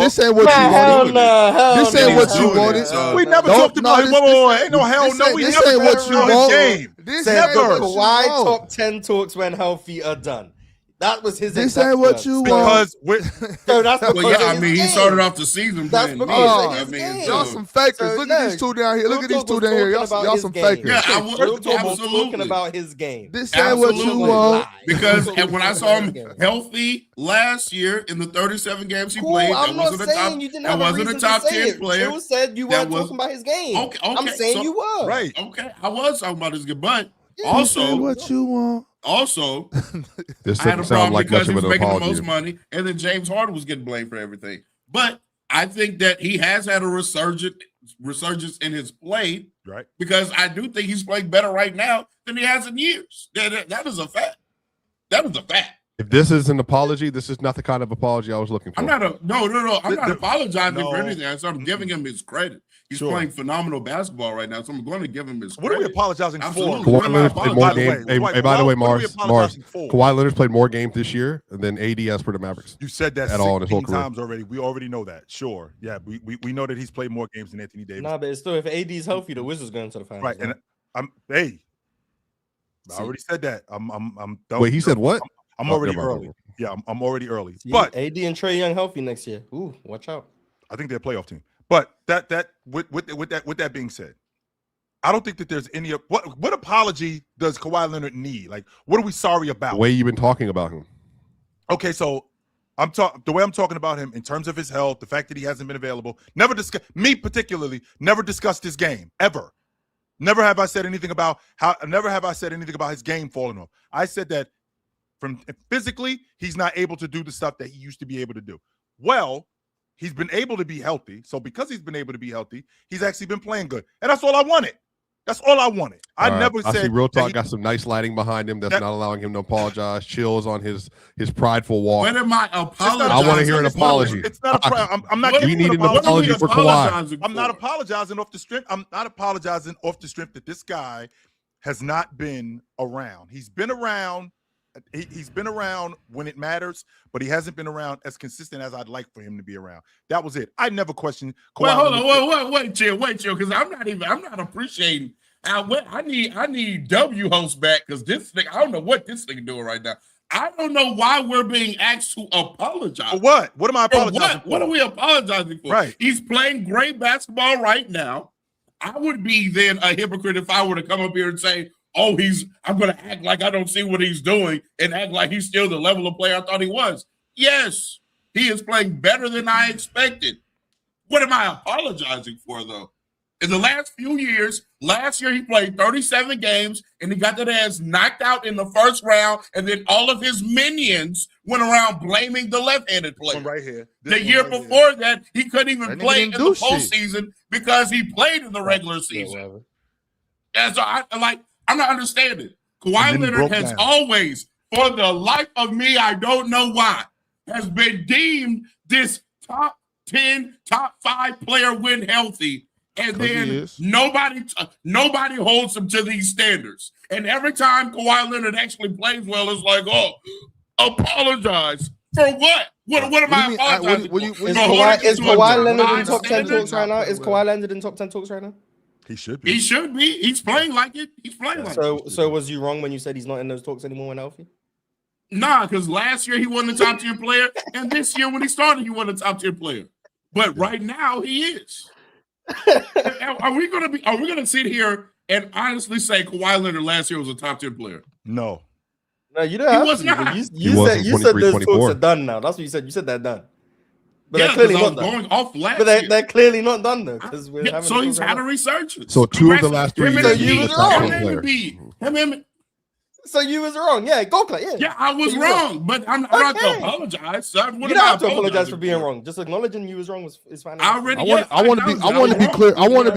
you wanted. We never talked about him. Ain't no hell no. We never ain't what you want. This never. Kawhi top 10 talks when healthy are done. That was his. This ain't what you want. He started off the season playing. Y'all some fakers. Look at these two down here. Y'all some fakers. Yeah, I was talking about his game. This ain't what you want. Because when I saw him healthy last year in the 37 games he played, I'm not saying you didn't have a reason to say it. player. You said you weren't talking about his game. Okay, I'm saying you were. Right. Okay, I was talking about his game, but also what you want. Also, this I had a problem like because he was making apology. the most money, and then James Harden was getting blamed for everything. But I think that he has had a resurgence in his play, right? Because I do think he's playing better right now than he has in years. That is a fact. That was a fact. If This is an apology. This is not the kind of apology I was looking for. I'm not I'm not apologizing for No. anything. So I'm giving him his credit. He's playing phenomenal basketball right now, so I'm going to give him his What are credit. we apologizing Absolutely. for? Kawhi Leonard's played more games. Hey, by the way, what are we Mars, apologizing for? Kawhi Leonard's played more games this year than AD has for the Mavericks. You said that at all in his whole 16 career. times already. We already know that. Sure. Yeah, we know that he's played more games than Anthony Davis. Nah, but it's still, if AD's healthy, the Wizards going to the finals. Right. And I already said that. I'm done. Wait, he said what? I'm already early. Yeah, I'm already early. See, But AD and Trae Young healthy next year. Ooh, watch out. I think they're a playoff team. But with that being said, I don't think that there's any what apology does Kawhi Leonard need? Like, what are we sorry about? The way you've been talking about him. Okay, so the way I'm talking about him in terms of his health, the fact that he hasn't been available, never discussed his game ever. Never have I said anything about his game falling off. I said that from physically, he's not able to do the stuff that he used to be able to do. Well, he's been able to be healthy. So because he's been able to be healthy, he's actually been playing good. And that's all I wanted. That's all I wanted. I see Real Talk got some nice lighting behind him that's not allowing him to apologize. Chills on his prideful walk. When am I apologizing? I want to hear an apology. It's not I'm not giving need an an apology for Kawhi. I'm not apologizing off the strength. I'm not apologizing off the strength that this guy has not been around. He's been around. He's been around when it matters, but he hasn't been around as consistent as I'd like for him to be around. That was it. I never questioned Kawhi. Well, hold on, wait, chill, because I'm not appreciating. I need W host back because this thing. I don't know what this thing doing right now. I don't know why we're being asked to apologize. For what? What am I apologizing for? What are we apologizing for? Right. He's playing great basketball right now. I would be then a hypocrite if I were to come up here and say, oh, I'm going to act like I don't see what he's doing and act like he's still the level of player I thought he was. Yes, he is playing better than I expected. What am I apologizing for, though? In the last few years, last year he played 37 games and he got that ass knocked out in the first round, and then all of his minions went around blaming the left-handed player. Right here. The year before that, he couldn't even play in the postseason because he played in the regular season. And so I'm not understanding. Kawhi Leonard has always, for the life of me, I don't know why, has been deemed this top 10, top 5 player when healthy. And then nobody holds him to these standards. And every time Kawhi Leonard actually plays well, it's like, oh, apologize. For what? What am I apologizing for? Is Kawhi Leonard in top 10 talks right now? Is Kawhi Leonard in top 10 talks right now? He should be. He should be. He's playing like it. So was you wrong when you said he's not in those talks anymore when healthy? Nah, because last year he wasn't a top tier player, and this year when he started, he wasn't a top tier player. But right now he is. Are we gonna sit here and honestly say Kawhi Leonard last year was a top 10 player? No, you don't. He was not. You said those talks are done now. That's what you said. You said they're done. But they're clearly not done. Going off last but they're clearly not done though. So he's had a resurgence. So 2 of the last 3 years, he was a top 10 player. So you was wrong. Yeah, go play. Yeah, I was wrong, but I'm not to apologize. So you don't have to apologize for being wrong. Just acknowledging you was wrong is fine. I want to be clear. I want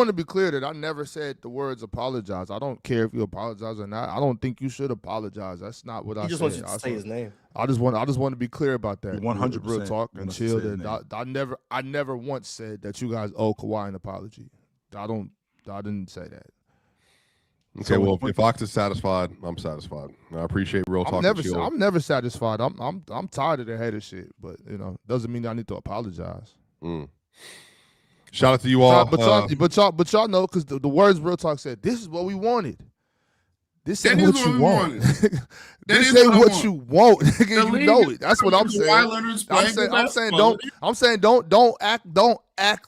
to be clear that I never said the words apologize. I don't care if you apologize or not. I don't think you should apologize. That's not what I said. He just wants you to say his name. I just want to be clear about that. 100% real talk and chill. That I never once said that you guys owe Kawhi an apology. I didn't say that. Okay, well, if Fox is satisfied, I'm satisfied. I appreciate Real Talk. I'm never satisfied. I'm tired of the hater shit, but doesn't mean I need to apologize. Shout out to you all. But y'all know, because the words Real Talk said, this is what we wanted. This ain't what you want. This ain't what you want. Nigga, you know it. That's what I'm saying. I'm saying don't act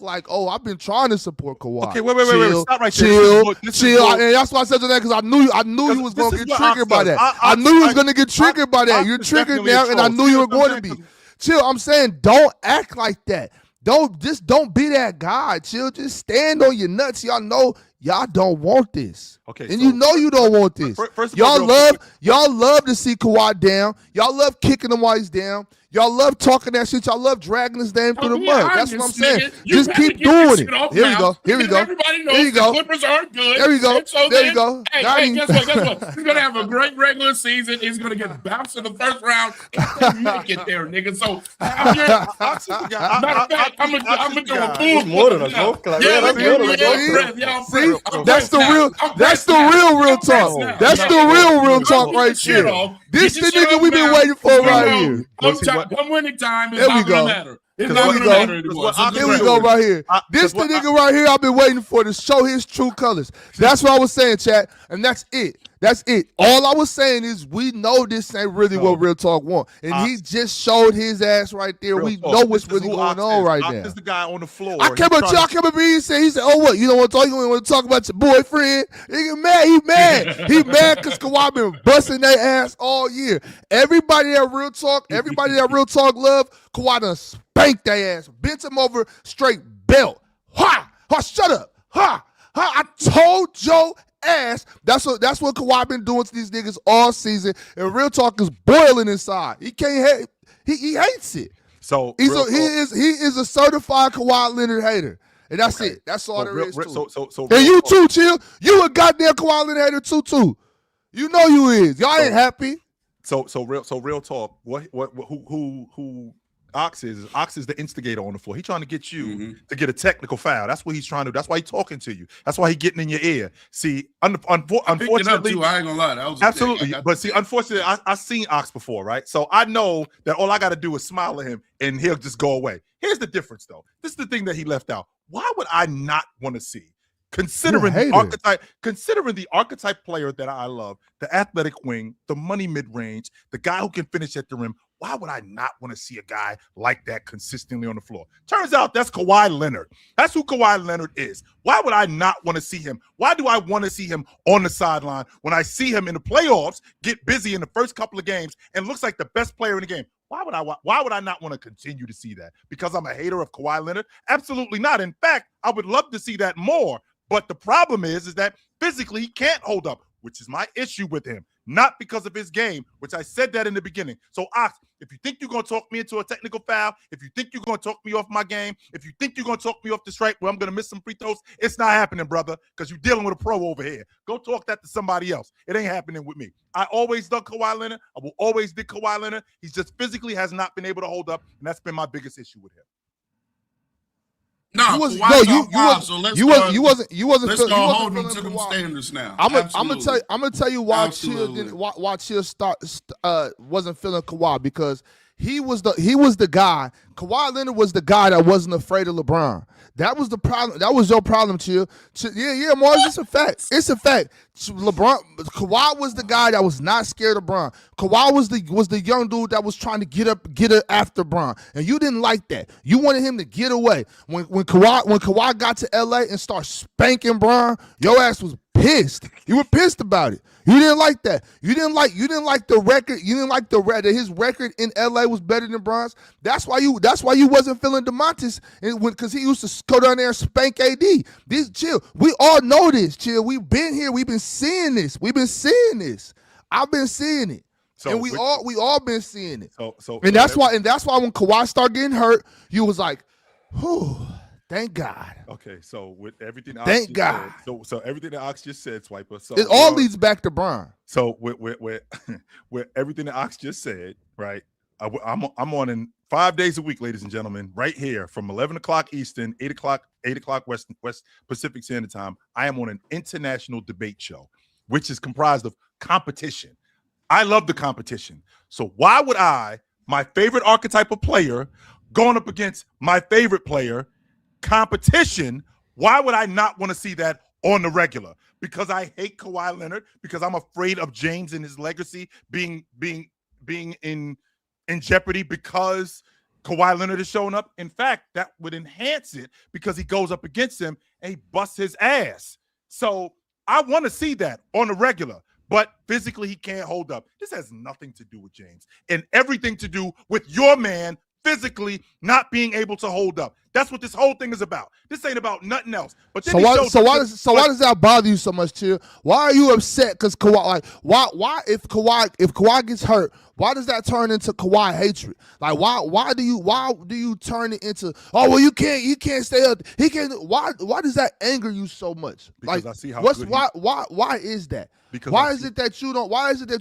like, oh, I've been trying to support Kawhi. Okay, wait. Stop right there. Chill. And that's why I said to that, because I knew you was gonna get triggered by that. I knew you was gonna get triggered by that. You're triggered now, and I knew you were going to be. Chill. I'm saying don't act like that. Don't be that guy. Chill. Just stand on your nuts. Y'all know y'all don't want this. Okay, And so you know you don't want this. First of all, y'all love to see Kawhi down. Y'all love kicking him while he's down. Y'all love talking that shit. Y'all love dragging his name through the mud. That's what I'm saying. Just keep doing it. Here we go. Here we go. Everybody knows Here you go. the Clippers aren't good. There you go. So there you go. Hey, guess what? He's gonna have a great regular season. He's gonna get bounced in the first round. Make it there, nigga. So I'm gonna do a bull. More than us, bro. That's the real talk. That's the real talk right there. This the nigga we've been waiting for right here. Come winning time, it's not gonna matter. It's not gonna matter anymore. Here we go right here. This the nigga right here I've been waiting for to show his true colors. That's what I was saying, chat, and that's it. That's it. All I was saying is we know this ain't really what Real Talk want. And he just showed his ass right there. We know what's really going on right now. Ox is the guy on the floor. I came up to he said, oh what, you don't want to talk? You don't want to talk about your boyfriend? He mad. He mad because Kawhi been busting their ass all year. Everybody that Real Talk love, Kawhi done spanked their ass, bent him over straight belt. Ha! Shut up. Ha! I told Joe ass. That's what Kawhi been doing to these niggas all season. And Real Talk is boiling inside. He can't he hates it. So he is a certified Kawhi Leonard hater. And that's it. That's all there is to it. And you too, Chill. You a goddamn Kawhi Leonard hater too. You know you is. Y'all ain't happy. So real talk. Who Ox is the instigator on the floor. He's trying to get you to get a technical foul. That's what he's trying to do. That's why he's talking to you. That's why he's getting in your ear. See, unfortunately, I ain't gonna lie. That was absolutely. But see, unfortunately, I've seen Ox before, right? So I know that all I got to do is smile at him and he'll just go away. Here's the difference, though. This is the thing that he left out. Why would I not want to see? Considering the archetype player that I love, the athletic wing, the money mid-range, the guy who can finish at the rim, why would I not want to see a guy like that consistently on the floor? Turns out that's Kawhi Leonard. That's who Kawhi Leonard is. Why would I not want to see him? Why do I want to see him on the sideline when I see him in the playoffs get busy in the first couple of games and looks like the best player in the game? Why would I not want to continue to see that? Because I'm a hater of Kawhi Leonard? Absolutely not. In fact, I would love to see that more. But the problem is that physically he can't hold up, which is my issue with him. Not because of his game, which I said that in the beginning. So, Ox, if you think you're going to talk me into a technical foul, if you think you're going to talk me off my game, if you think you're going to talk me off the strike where I'm going to miss some free throws, it's not happening, brother, because you're dealing with a pro over here. Go talk that to somebody else. It ain't happening with me. I always dug Kawhi Leonard. I will always dig Kawhi Leonard. He just physically has not been able to hold up, and that's been my biggest issue with him. No, you wasn't. Let's go hold him to them standards now. I'm gonna tell you why Chill wasn't feeling Kawhi, because he was the guy. Kawhi Leonard was the guy that wasn't afraid of LeBron. That was the problem. That was your problem, Chill. Yeah, Mars. It's a fact. It's a fact. Kawhi was the guy that was not scared of Bron. Kawhi was the young dude that was trying to get after Bron, and you didn't like that. You wanted him to get away. When Kawhi got to LA and started spanking Bron, your ass was pissed. You were pissed about it. You didn't like that. You didn't like the record. You didn't like that his record in LA was better than Bron's. That's why you wasn't feeling DeMontis, because he used to go down there and spank AD. This Chill. We all know this, Chill. We've been here. We've been seeing this. I've been seeing it. So, and we all been seeing it. That's why when Kawhi started getting hurt, you was like, whew. Thank God. Okay, so with everything, thank God. So everything that Ox just said, Swiper. So it all leads back to Bron. So with everything that Ox just said, right? I'm on in 5 days a week, ladies and gentlemen, right here from 11 o'clock Eastern, 8 o'clock West Pacific Standard Time. I am on an international debate show, which is comprised of competition. I love the competition. So why would my favorite archetypal player, going up against my favorite player? Competition, why would I not want to see that on the regular? Because I hate Kawhi Leonard, because I'm afraid of James and his legacy being in jeopardy because Kawhi Leonard is showing up. In fact, that would enhance it because he goes up against him and he busts his ass. So I want to see that on the regular, but physically he can't hold up. This has nothing to do with James and everything to do with your man physically not being able to hold up. That's what this whole thing is about. This ain't about nothing else. But then So why does that bother you so much, Chill? Why are you upset? Because Kawhi, like, why if Kawhi gets hurt, why does that turn into Kawhi hatred? Like, why do you turn it into, oh well, he can't stay up, he can't. Why does that anger you so much? Because like, I see how why is that? Because why is it that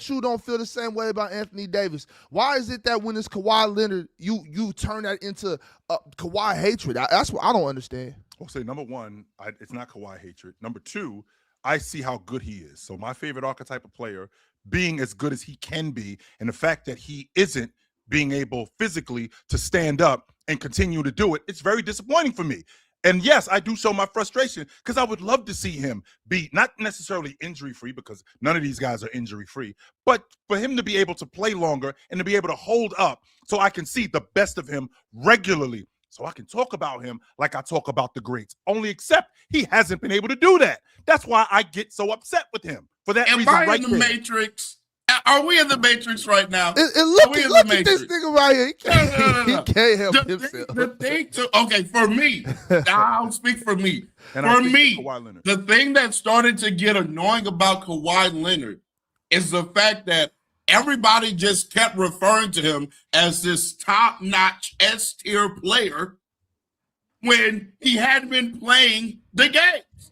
you don't feel the same way about Anthony Davis? Why is it that when it's Kawhi Leonard, you turn that into Kawhi hatred? That's what I don't understand. I'll say number one, it's not Kawhi hatred. Number two, I see how good he is. So my favorite archetype of player being as good as he can be, and the fact that he isn't being able physically to stand up and continue to do it, it's very disappointing for me. And yes, I do show my frustration because I would love to see him be not necessarily injury-free, because none of these guys are injury-free, but for him to be able to play longer and to be able to hold up so I can see the best of him regularly, so I can talk about him like I talk about the greats. Only except he hasn't been able to do that. That's why I get so upset with him. For that reason right there. Matrix? Are we in the Matrix right now? Look at this nigga right here. He can't help himself. Okay, for me, I'll speak for me. And for me, the thing that started to get annoying about Kawhi Leonard is the fact that everybody just kept referring to him as this top-notch S-tier player when he hadn't been playing the games.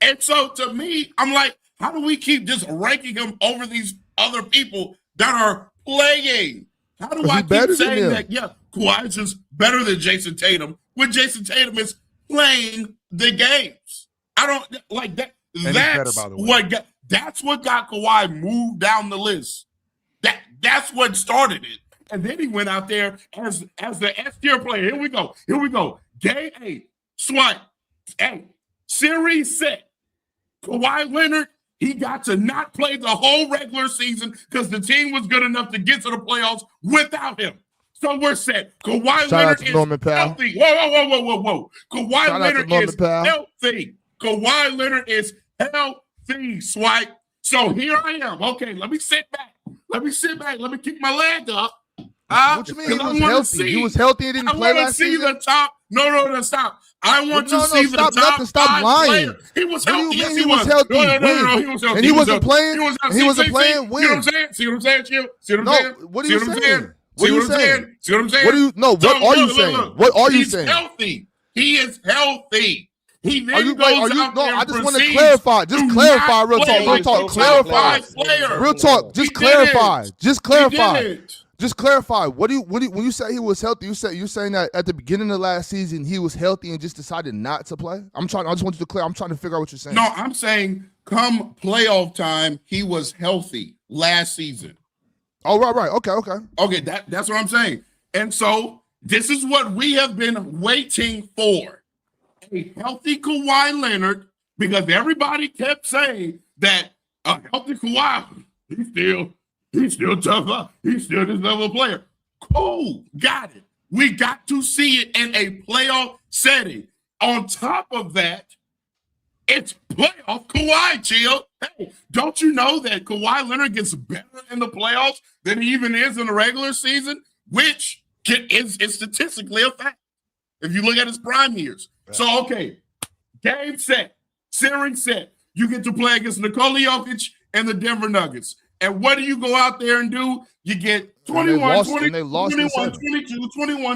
And so to me, I'm like, how do we keep just ranking him over these other people that are playing? How do I keep saying that? Yeah, Kawhi is just better than Jason Tatum when Jason Tatum is playing the games. I don't like that. That's what got Kawhi moved down the list. That's what started it. And then he went out there as the S-tier player. Here we go. Game 8, swipe. Hey, series set. Kawhi Leonard, he got to not play the whole regular season because the team was good enough to get to the playoffs without him. So we're set. Kawhi Leonard is healthy. Whoa. Kawhi Leonard is healthy. Kawhi Leonard is healthy, swipe. So here I am. Okay, let me sit back. Let me kick my leg up. What you mean he was healthy? He was healthy and didn't play last season? I want to see the top. No, stop. I want to see the top stop lying. Player. He was healthy. Yes, he was healthy. No, he was healthy. And he wasn't playing? He wasn't playing? When? See what I'm saying? See what I'm saying, Chill? See what I'm saying? What are you saying? See what I'm saying? See what I'm saying? What are you saying? What are you saying? He's healthy. He is healthy. He then I just want to clarify. Just clarify, real talk. Clarify. Real talk. Just clarify. Just clarify. When you say he was healthy, you're saying that at the beginning of last season he was healthy and just decided not to play? I just want you to clear. I'm trying to figure out what you're saying. No, I'm saying come playoff time, he was healthy last season. Oh, right. Okay. Okay, that's what I'm saying. And so this is what we have been waiting for. A healthy Kawhi Leonard, because everybody kept saying that a healthy Kawhi, he's still tough. He's still this level of player. Cool, got it. We got to see it in a playoff setting. On top of that, it's playoff Kawhi, Chill. Hey, don't you know that Kawhi Leonard gets better in the playoffs than he even is in the regular season, which is statistically a fact if you look at his prime years. So, okay, game set, series set. You get to play against Nikola Jokic and the Denver Nuggets. And what do you go out there and do? You get 21, 22,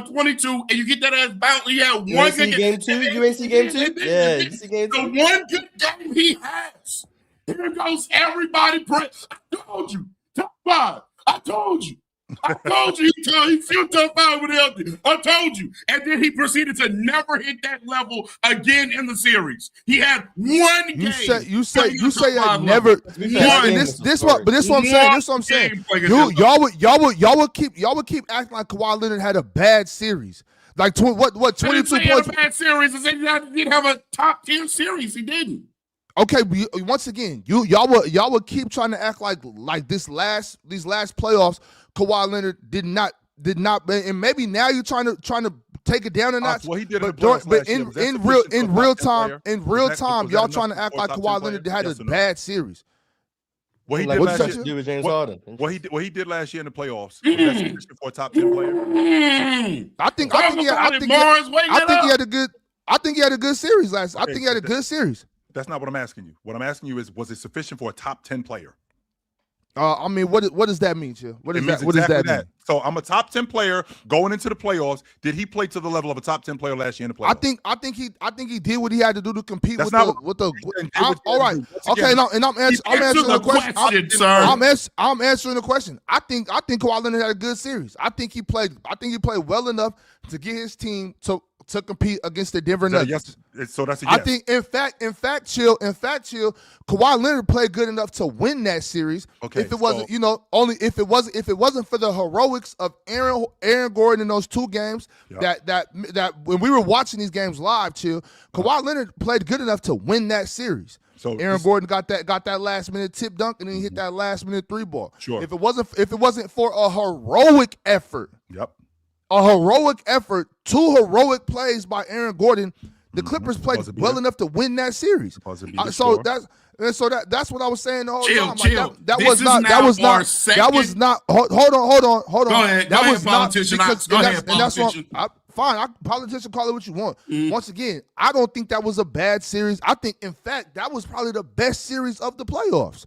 22, and you get that ass bounce. You have one good game. You ain't see game 2? Yeah, you see game 2? The one good game he has. Here goes everybody. I told you. Top 5. I told you. He still top 5 with healthy. I told you. And then he proceeded to never hit that level again in the series. He had one game. You say that never. This what I'm saying. Y'all would keep acting like Kawhi Leonard had a bad series. Like 22 points. A bad series. He didn't have a top 10 series. He didn't. Okay, once again, y'all would keep trying to act like these last playoffs, Kawhi Leonard did not, and maybe now you're trying to take it down a notch. Well, he did but in real time, y'all trying to act like Kawhi Leonard had a bad series. What he Like, did what's last that year. to do with James what- Harden? What he did last year in the playoffs was that sufficient for a top 10 player? I think he had a good. I think he had a good series last. I Okay, think he had a good series. That's not what I'm asking you. What I'm asking you is, was it sufficient for a top 10 player? I mean, what does that mean, Chill? What It does means that? What does exactly that mean? So I'm a top 10 player going into the playoffs. Did he play to the level of a top 10 player last year in the playoffs? I think he did what he had to do to compete That's with not the. what All right, okay, no, and I'm answering the question, sir. I'm answering the question. I think Kawhi Leonard had a good series. I think he played well enough to get his team to compete against the Denver Nuggets. Yes. So that's a yes. I think, in fact, chill. Kawhi Leonard played good enough to win that series. Okay, if it wasn't, only if it wasn't for the heroics of Aaron Gordon in those two games, that when we were watching these games live, Kawhi Leonard played good enough to win that series. So Aaron Gordon got that last minute tip dunk, and then he hit that last minute 3-ball. Sure. If it wasn't for a heroic effort. Yep. A heroic effort, 2 heroic plays by Aaron Gordon. The Clippers played well enough to win that series. That's what I was saying the whole time. Chill. That was not. Hold on. Go ahead. Go ahead, politician. Go ahead, politician. Fine, politician, call it what you want. Once again, I don't think that was a bad series. I think, in fact, that was probably the best series of the playoffs.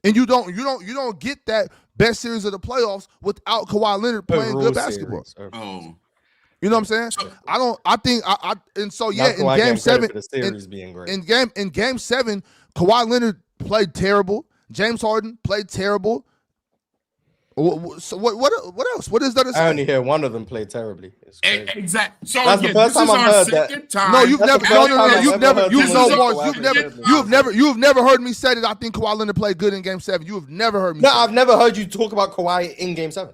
And you don't get that best series of the playoffs without Kawhi Leonard playing good basketball. You know what I'm saying? In game 7, the series being great. in game 7, Kawhi Leonard played terrible. James Harden played terrible. So what else? What is there to say? I only hear one of them play terribly. Exactly. So that's the first time I've heard that. No, you've never heard me say that I think Kawhi Leonard played good in game 7. You have never heard me. No, I've never heard you talk about Kawhi in game 7.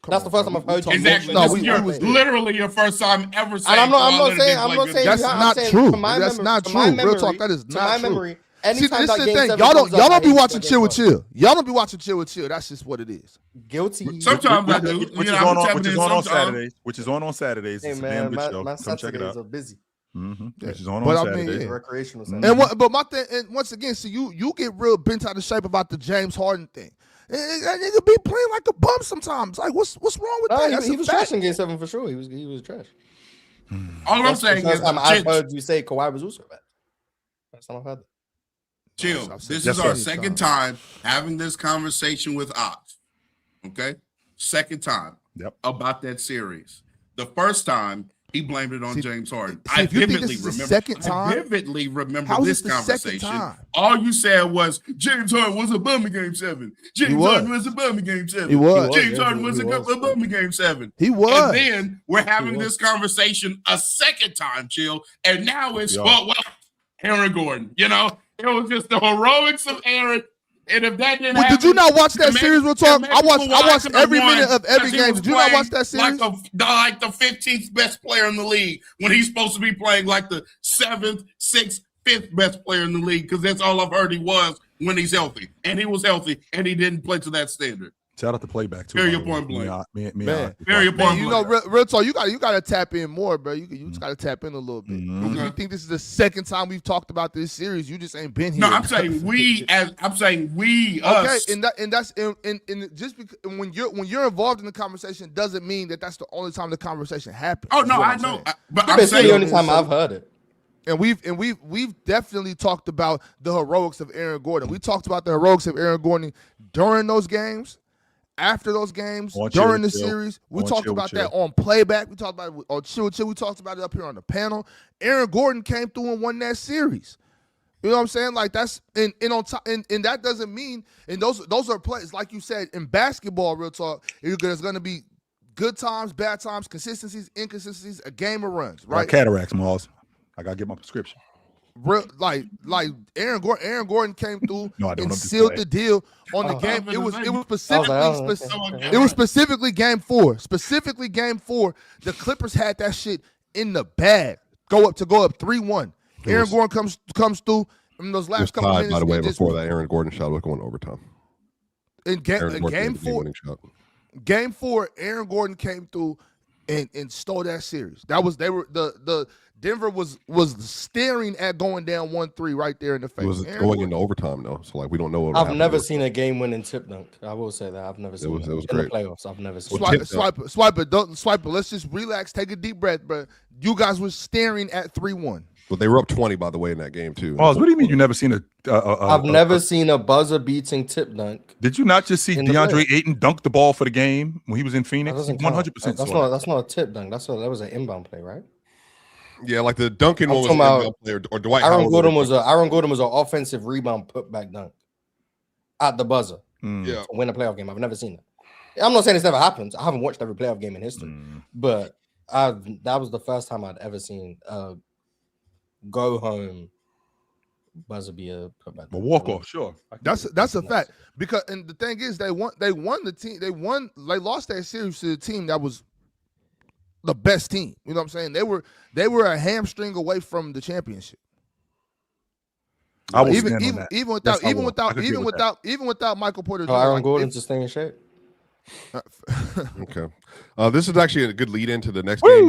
That's the first time I've heard you. Exactly. No, was literally your first time ever saying. And I'm not saying that's not true. That's not true. Real talk. That is not true. See, this is the thing. Y'all don't be watching Chill with Chill. Y'all don't be watching Chill with Chill. That's just what it is. Guilty. Sometimes I do. Which is on Saturdays. Which is on Saturdays. Hey it's man, a damn good show. my Come check it out. Saturdays are busy. Which is on Saturdays. Recreational Saturdays. But my thing, and once again, see, you get real bent out of shape about the James Harden thing. That nigga be playing like a bum sometimes. Like, what's wrong with that? He was trash in game 7 for sure. He was trash. All I'm saying is, I've heard you say Kawhi was also bad. That's not I've heard that. Chill. This is our second time having this conversation with Ox. Okay? Second time about that series. The first time, he blamed it on James Harden. I vividly remember this conversation. All you said was James Harden was a bum in game 7. James Harden was a bum in game 7. James Harden was a bum in game 7. He was. And then we're having this conversation a second time, Chill. And now it's, Aaron Gordon. You know, it was just the heroics of Aaron. And if that didn't happen, did you not watch that series? We'll talk. I watched every minute of every game. Did you not watch that series? Like the 15th best player in the league when he's supposed to be playing like the 7th, 6th, 5th best player in the league, because that's all I've heard he was when he's healthy. And he was healthy, and he didn't play to that standard. Shout out to Playback too. Very point blank. Very point blank. You know, real talk. You got to tap in more, bro. You just got to tap in a little bit. You think this is the second time we've talked about this series? You just ain't been here. No, I'm saying we. Us. Okay, and that's just because when you're involved in the conversation doesn't mean that that's the only time the conversation happens. Oh no, I know, but I'm saying the only time I've heard it. And we've definitely talked about the heroics of Aaron Gordon. We talked about the heroics of Aaron Gordon during those games. After those games, during the series, we talked about that on Playback. We talked about it on Chill. We talked about it up here on the panel. Aaron Gordon came through and won that series. You know what I'm saying? Like that's and that doesn't mean, and those are plays, like you said, in basketball, real talk, there's gonna be good times, bad times, consistencies, inconsistencies, a game of runs, right? Cataracts, Miles. I gotta get my prescription. Real, like Aaron Gordon came through and sealed the deal on the game. It was specifically game 4. Specifically game 4, the Clippers had that shit in the bag. Go up 3-1. Aaron Gordon comes through in those last couple minutes. By the way, before that, Aaron Gordon shot was going overtime. In game 4, Aaron Gordon came through and stole that series. That was the Denver was staring at going down 1-3 right there in the face. It was going into overtime though, so like we don't know what I've happened. never seen a game-winning tip dunk. I will say that I've never seen it was in great. the playoffs. I've never seen. Swipe it. Don't swipe it. Let's just relax. Take a deep breath. But you guys were staring at 3-1. But they were up 20 by the way in that game too. What do you mean you never seen I've never seen a buzzer-beating tip dunk. Did you not just see DeAndre Ayton dunk the ball for the game when he was in Phoenix? 100%. That's not a tip dunk. That was an inbound play, right? Yeah, like the Duncan one was an inbound player, or Dwight Aaron Howard. Gordon was an offensive rebound putback dunk at the buzzer to win a playoff game. I've never seen it. I'm not saying it's never happened. I haven't watched every playoff game in history, but that was the first time I'd ever seen go home buzzer be a putback. A walk off, sure. That's a fact. Because and the thing is, they won the team. They lost that series to the team that was the best team. You know what I'm saying? They were a hamstring away from the championship. I will even without Michael Porter Jr. Aaron Gordon to stay in shape. Okay. This is actually a good lead into the next game.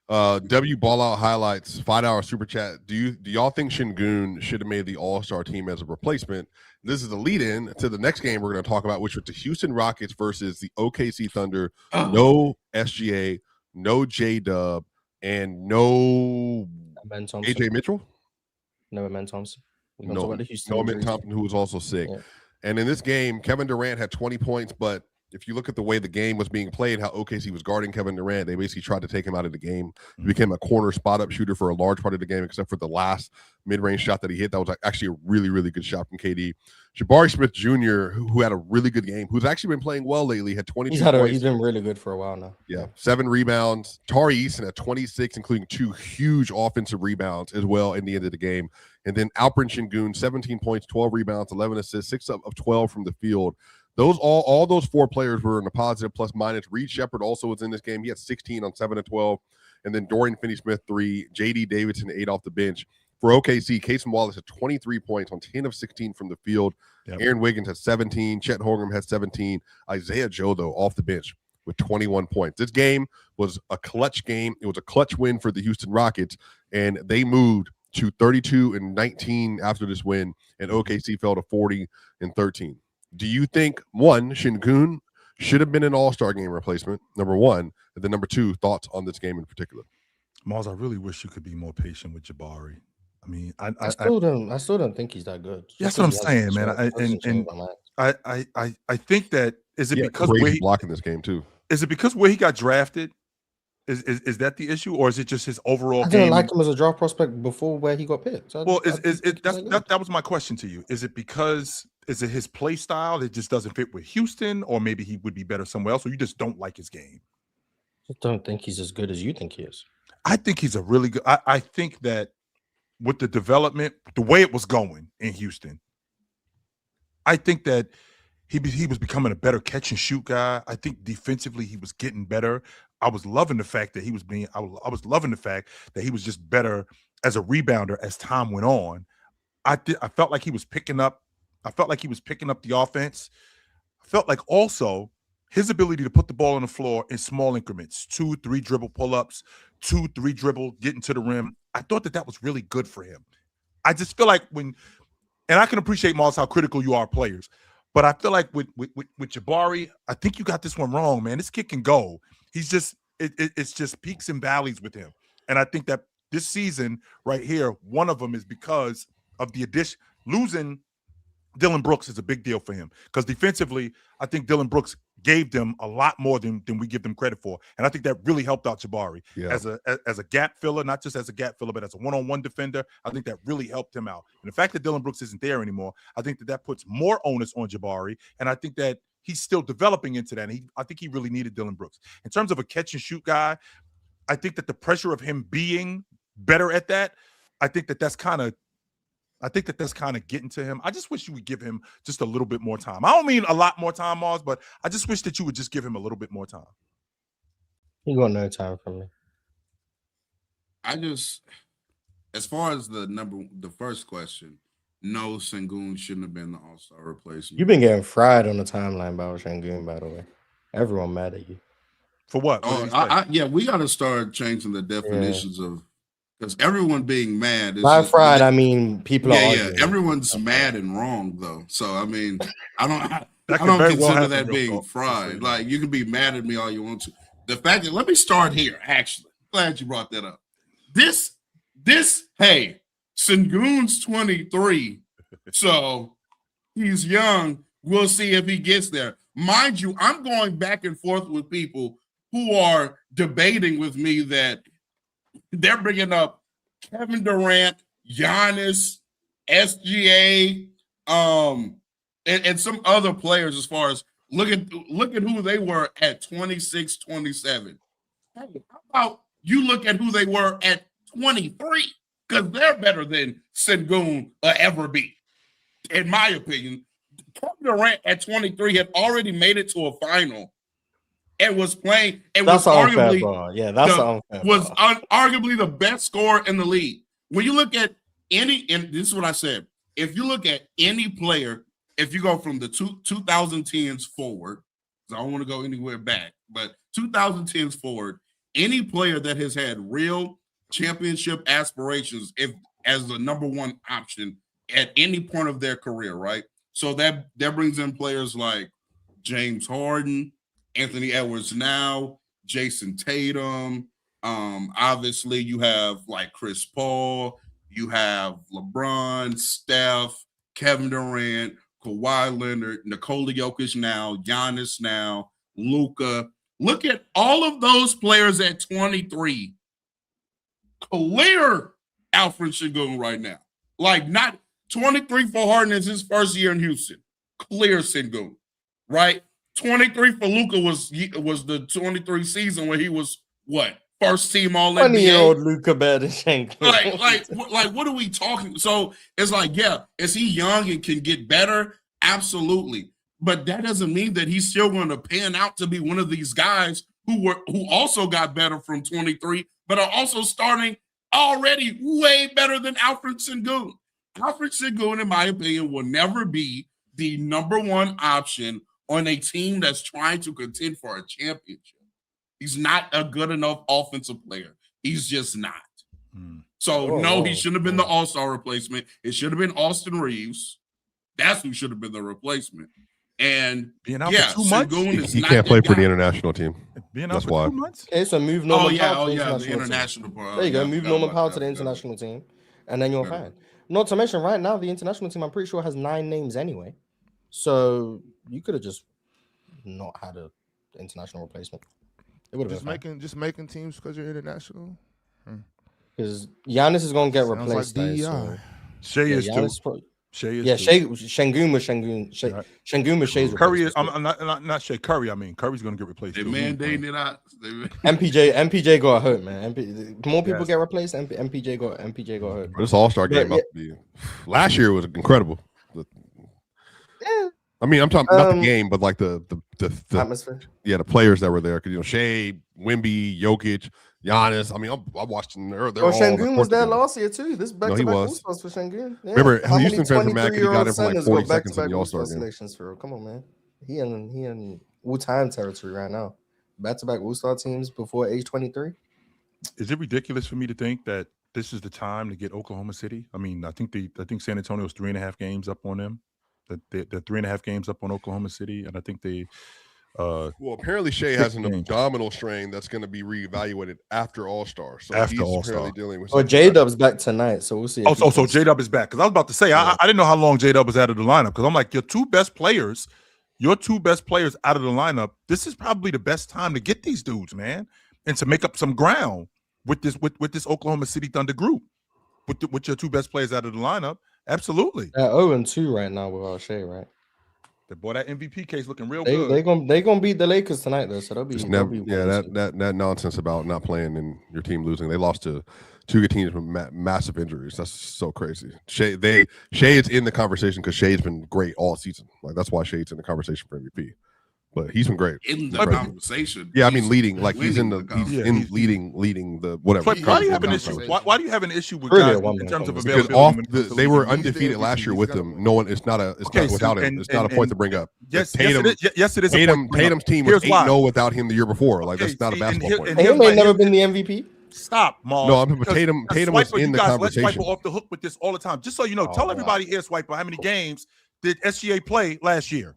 W Ball Out Highlights, $5 super chat. Do y'all think Şengün should have made the All-Star team as a replacement? This is the lead in to the next game we're going to talk about, which was the Houston Rockets versus the OKC Thunder. No SGA, no J-Dub, and no AJ Mitchell. No Amen Thompson. No Amen Thompson, who was also sick. Yeah. And in this game, Kevin Durant had 20 points, but if you look at the way the game was being played, how OKC was guarding Kevin Durant, they basically tried to take him out of the game. He became a corner spot-up shooter for a large part of the game, except for the last mid-range shot that he hit. That was actually a really, really good shot from KD. Jabari Smith Jr., who had a really good game, who's actually been playing well lately, had 22 points. He's been really good for a while now. Yeah, 7 rebounds. Tari Eason at 26, including 2 huge offensive rebounds as well in the end of the game. And then Alperen Şengün, 17 points, 12 rebounds, 11 assists, 6 of 12 from the field. Those all those 4 players were in a positive plus minus. Reed Shepherd also was in this game. He had 16 on 7 of 12. And then Dorian Finney-Smith 3, J.D. Davidson 8 off the bench. For OKC, Cason Wallace had 23 points on 10 of 16 from the field. Yep. Aaron Wiggins had 17. Chet Holmgren had 17. Isaiah Joe, though, off the bench with 21 points. This game was a clutch game. It was a clutch win for the Houston Rockets, and they moved to 32-19 after this win, and OKC fell to 40-13. Do you think, one, Şengün should have been an All-Star game replacement, number one, and then number 2, thoughts on this game in particular? Mars, I really wish you could be more patient with Jabari. I mean, I still don't think he's that good. That's what I'm saying, man. I think that is it because where he blocking this game too? Is it because where he got drafted? Is that the issue, or is it just his overall game? I didn't like him as a draft prospect before where he got picked. That was my question to you. Is it his play style that just doesn't fit with Houston, or maybe he would be better somewhere else, or you just don't like his game? I don't think he's as good as you think he is. I think he's a really good. I think that with the development, the way it was going in Houston, I think that he was becoming a better catch and shoot guy. I think defensively he was getting better. I was loving the fact that I was loving the fact that he was just better as a rebounder as time went on. I felt like he was picking up. I felt like he was picking up the offense. I felt like also his ability to put the ball on the floor in small increments, 2-3 dribble pull-ups, 2-3 dribble, getting to the rim. I thought that was really good for him. I just feel like and I can appreciate, Moss, how critical you are of players, but I feel like with Jabari, I think you got this one wrong, man. This kid can go. He's just, it's just peaks and valleys with him. And I think that this season right here, one of them is because of the addition. Losing Dillon Brooks is a big deal for him because defensively, I think Dillon Brooks gave them a lot more than we give them credit for. And I think that really helped out Jabari as a gap filler, not just as a gap filler, but as a one-on-one defender. I think that really helped him out. And the fact that Dillon Brooks isn't there anymore, I think that puts more onus on Jabari. And I think that he's still developing into that. And I think he really needed Dillon Brooks. In terms of a catch and shoot guy, I think that the pressure of him being better at that, I think that's kind of getting to him. I just wish you would give him just a little bit more time. I don't mean a lot more time, Mars, but I just wish that you would just give him a little bit more time. He got no time from me. As far as the first question, no, Şengün shouldn't have been the All-Star replacement. You've been getting fried on the timeline about Şengün, by the way. Everyone mad at you. For what? We got to start changing the definitions of because everyone being mad. By fried, I mean people are yeah. arguing. Everyone's mad and wrong though. So I mean, I don't very well consider happen, that real being talk. fried. Like you can be mad at me all you want to. The fact that let me start here. Actually, glad you brought that up. This hey, Sengun's 23, so he's young. We'll see if he gets there. Mind you, I'm going back and forth with people who are debating with me that they're bringing up Kevin Durant, Giannis, SGA, and some other players as far as look at who they were at 26, 27. Hey, how about you look at who they were at 23? Because they're better than Sengun will ever be, in my opinion. Kevin Durant at 23 had already made it to a final and was playing. And That's was arguably arguably the best scorer in the league. When you look at and this is what I said. If you look at any player, if you go from the 2010s forward, because I don't want to go anywhere back, but 2010s forward, any player that has had real championship aspirations as the number one option at any point of their career, right? So that brings in players like James Harden, Anthony Edwards now, Jason Tatum. Obviously, you have like Chris Paul, you have LeBron, Steph, Kevin Durant, Kawhi Leonard, Nikola Jokic now, Giannis now, Luka. Look at all of those players at 23. Clear Alfred Sengun right now. Like not 23 for Harden is his first year in Houston. Clear Sengun, right? 23 for Luka was the 23 season where he was what? First team all NBA. 20-year-old Luka better than Shank. like what are we talking? So it's like, yeah, is he young and can get better? Absolutely. But that doesn't mean that he's still going to pan out to be one of these guys who also got better from 23, but are also starting already way better than Alfred Sengun. Alfred Sengun, in my opinion, will never be the number one option on a team that's trying to contend for a championship. He's not a good enough offensive player. He's just not. So, he shouldn't have been the all-star replacement. It should have been Austin Reeves. That's who should have been the replacement. And being out for 2 months, he can't play for the international team. Being That's out for why. 2 months. Okay, so move Norman Powell to the international part. There you go. Move Norman Powell to the international team, and then you're fine. Not to mention, right now the international team, I'm pretty sure has 9 names anyway. So you could have just not had an international replacement. It would have just making teams because you're international. Because Giannis is going to get replaced. Like Shea is too. Shea is Shengun was Shengun. Shengun was Shea's. Curry is. I'm not Shea Curry. I mean, Curry's going to get replaced. They mandated it out. MPJ got hurt, man. More people get replaced. MPJ got hurt. This All-Star game about to be. Last year was incredible. Yeah. I mean, I'm talking not the game, but like the atmosphere. Yeah, the players that were there. Because Shea, Wemby, Jokic, Giannis. I mean, I watched them. They're all Shengun was there last year too. This back-to-back All-Stars for Shengun. Yeah. Remember, Houston fans were mad because he got it for like 40 seconds in the All-Star game. Come on, man. He in all-time territory right now. Back-to-back All-Star teams before age 23. Is it ridiculous for me to think that this is the time to get Oklahoma City? I mean, I think San Antonio's 3.5 games up on them. They're 3.5 games up on Oklahoma City, and I think they. Well, apparently Shea has an abdominal strain that's going to be reevaluated after All-Star. So he's apparently dealing with. J-Dub's back tonight, so we'll see. So J-Dub is back because I was about to say I didn't know how long J-Dub was out of the lineup because I'm like your two best players out of the lineup. This is probably the best time to get these dudes, man, and to make up some ground with this Oklahoma City Thunder group with your two best players out of the lineup. Absolutely. 0-2 right now with Shea, right? Boy, that MVP case looking real good. They gonna beat the Lakers tonight though, so they'll be. That nonsense about not playing and your team losing. They lost to two good teams with massive injuries. That's so crazy. Shea is in the conversation because Shea's been great all season. Like that's why Shea's in the conversation for MVP. But he's been great in the conversation. Yeah, I mean leading, like he's leading the whatever. Why do you have an issue? Why do you have an issue with guys in terms of availability? Because they were undefeated last year with him. No one. It's not without him. It's not a point to bring up. Yes, it is. Tatum's team was 8-0 without him the year before. Like that's not a basketball point. Tatum ain't never been the MVP. Stop, Mars. No, I'm Tatum was Swiper, in the conversation. Let Swiper off the hook with this all the time. Just so you know, tell everybody here, Swiper, how many games did SGA play last year?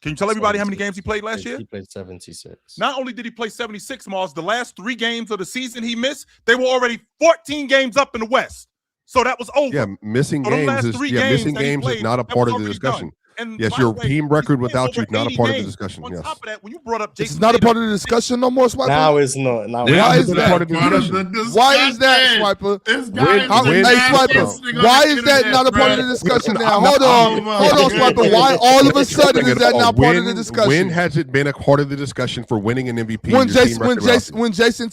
Can you tell everybody how many games he played last year? He played 76. Not only did he play 76, Mars, the last 3 games of the season he missed, they were already 14 games up in the West. So that was over. Yeah, missing games is not a part of the discussion. And yes, your team record without you is not a part of the discussion. Yes. Top of that, when you brought up Jason, it's not a part of the discussion no more, Swiper. Now it's not. Why is that part of the discussion? Why is that, Swiper? Why is that not a part of the discussion now? Hold on, Swiper. Why all of a sudden is that not part of the discussion? When has it been a part of the discussion for winning an MVP? When Jason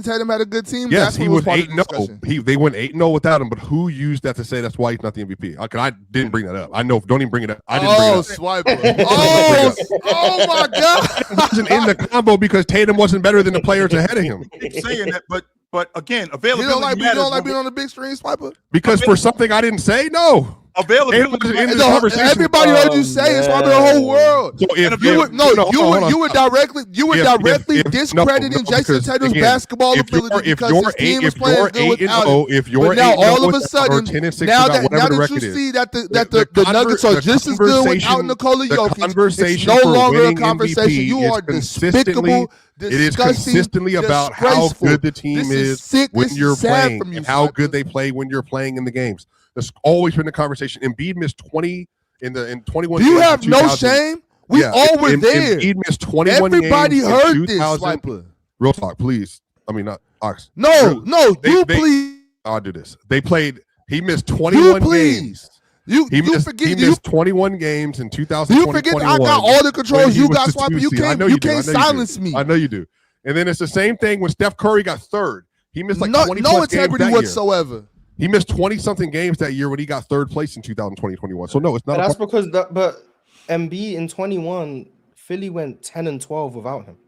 Tatum had a good team, yes, he was 8-0. They went 8-0 without him. But who used that to say that's why he's not the MVP? I didn't bring that up. I know. Don't even bring it up. I didn't bring it up. Swiper. Oh my God. He wasn't in the combo because Tatum wasn't better than the players ahead of him. I keep saying that, but again, availability. You don't like being on the big screen, Swiper? Because for something I didn't say, no. Availability. Everybody heard you say it's for the whole world. So you were directly discrediting Jason Tatum's basketball ability because his team was playing good without him. If you're now all of a sudden, now that you see that the Nuggets are just as good without Nikola Jokic, it's no longer a conversation. You are despicable. It is consistently about how good the team is when you're playing and how good they play when you're playing in the games. That's always been the conversation. Embiid missed 20 in 21 games. Do you have no shame? We all were there. Embiid missed 21 Everybody games heard this, Swiper. Real talk, please. I mean, not Ox. No, please. I'll do this. He missed 21 games. He missed 21 games in 2020. You forget I got all the controls. You got Swiper. You can't silence me. I know you do. And then it's the same thing when Steph Curry got third. He missed like 20 no integrity whatsoever. He missed 20-something games that year when he got third place in 2020-21. So no, it's not. That's because but Embiid in 21, Philly went 10-12 without him.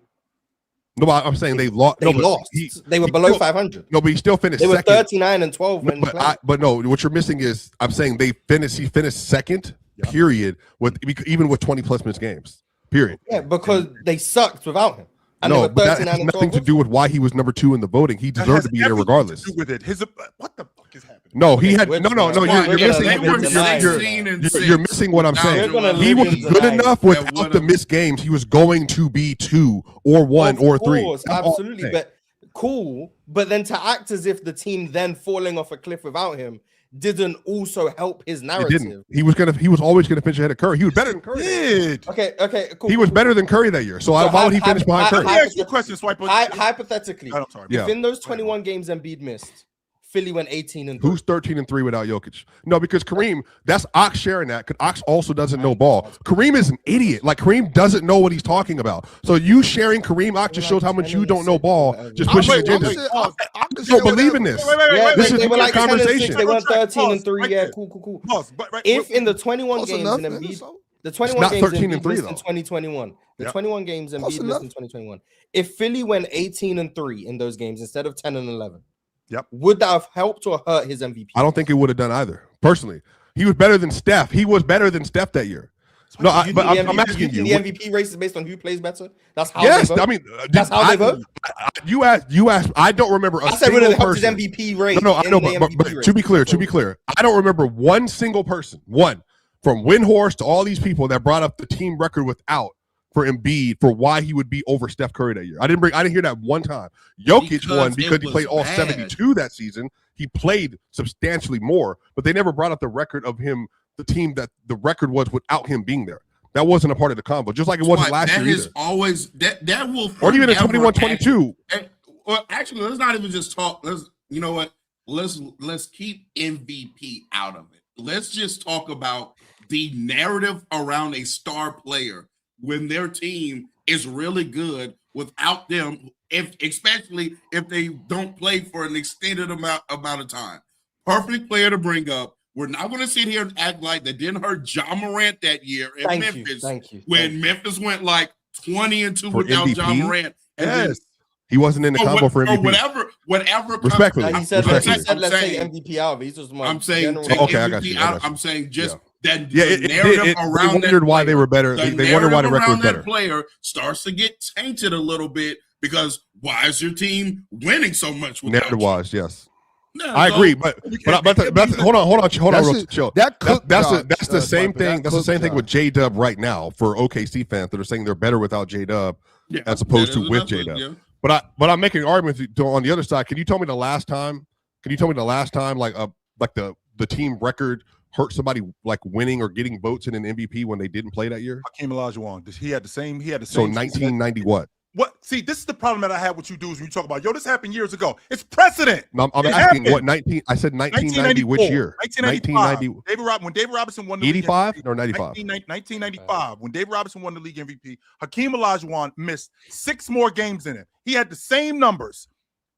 No, I'm saying they lost. They were below 500. No, but he still finished. They were second. 39-12. But no, what you're missing is I'm saying he finished second. Period. Even with 20+ missed games. Period. Yeah, because they sucked without him. No, but that has nothing to do with why he was number 2 in the voting. He deserved to be there regardless. To do with it. What the fuck is happening? No, he had no. You're missing what I'm saying. He was good enough without the missed games. He was going to be 2 or 1 or 3. Absolutely, but cool. But then to act as if the team then falling off a cliff without him didn't also help his narrative. He was always gonna finish ahead of Curry. He was better than Curry. Okay, cool. He was better than Curry that year. So why would he finish behind Curry? Let me ask you a question, Swiper. Hypothetically, if in those 21 games Embiid missed, Philly went 18-3. Who's 13-3 without Jokic? No, because Kareem, that's Ox sharing that. Because Ox also doesn't know ball. Kareem is an idiot. Like Kareem doesn't know what he's talking about. So you sharing Kareem Ox just shows how much you don't know ball. Just pushing agendas. Don't believe in this. This is a conversation. They went 13-3. Yeah, cool. If in the 21 games in Embiid, the 21 games Embiid missed in 2021, the 21 games Embiid missed in 2021. If Philly went 18-3 in those games instead of 10-11. Yep. Would that have helped or hurt his MVP? I don't think it would have done either. Personally, he was better than Steph. He was better than Steph that year. No, I'm asking you. The MVP race is based on who plays better. That's how. Yes, they vote? I mean that's how they vote. You asked. I don't remember a single person. His MVP rate. No, I know, but to be clear, I don't remember one single person, from Windhorst to all these people that brought up the team record without for Embiid for why he would be over Steph Curry that year. I didn't hear that one time. Jokic won because he played all 72 that season. He played substantially more, but they never brought up the record of him, the team that the record was without him being there. That wasn't a part of the combo, just like it wasn't last year either. Always that will or even in 21-22. Well, actually, let's not even just talk. You know what? Let's keep MVP out of it. Let's just talk about the narrative around a star player when their team is really good without them, especially if they don't play for an extended amount of time. Perfect player to bring up. We're not going to sit here and act like that didn't hurt Ja Morant that year in Memphis. When Memphis went like 20-2 without Ja Morant. Yes. He wasn't in the combo for MVP. Whatever. Respectfully. He said, let's take MVP out of it. He's just I'm saying take MVP out. I'm saying just that narrative around that. They wondered why they were better. They wondered why the record was better. That player starts to get tainted a little bit because why is your team winning so much without you? Narrative-wise, yes. Yeah, I so agree, but hold on, chill. That's the same thing. That's the same thing job. with J-Dub right now for OKC fans that are saying they're better without J-Dub as opposed to with J-Dub. Yeah. But I'm making an argument on the other side. Can you tell me the last time? Like the team record hurt somebody like winning or getting votes in an MVP when they didn't play that year? Hakeem Olajuwon. He had the same. So 1990 what? What? See, this is the problem that I have with you dudes when you talk about, this happened years ago. It's precedent. No, I'm asking what 19. I said 1990. Which year? 1990. When David Robinson won the 85 league or 95? 1995. When David Robinson won the league MVP, Hakeem Olajuwon missed 6 more games in it. He had the same numbers,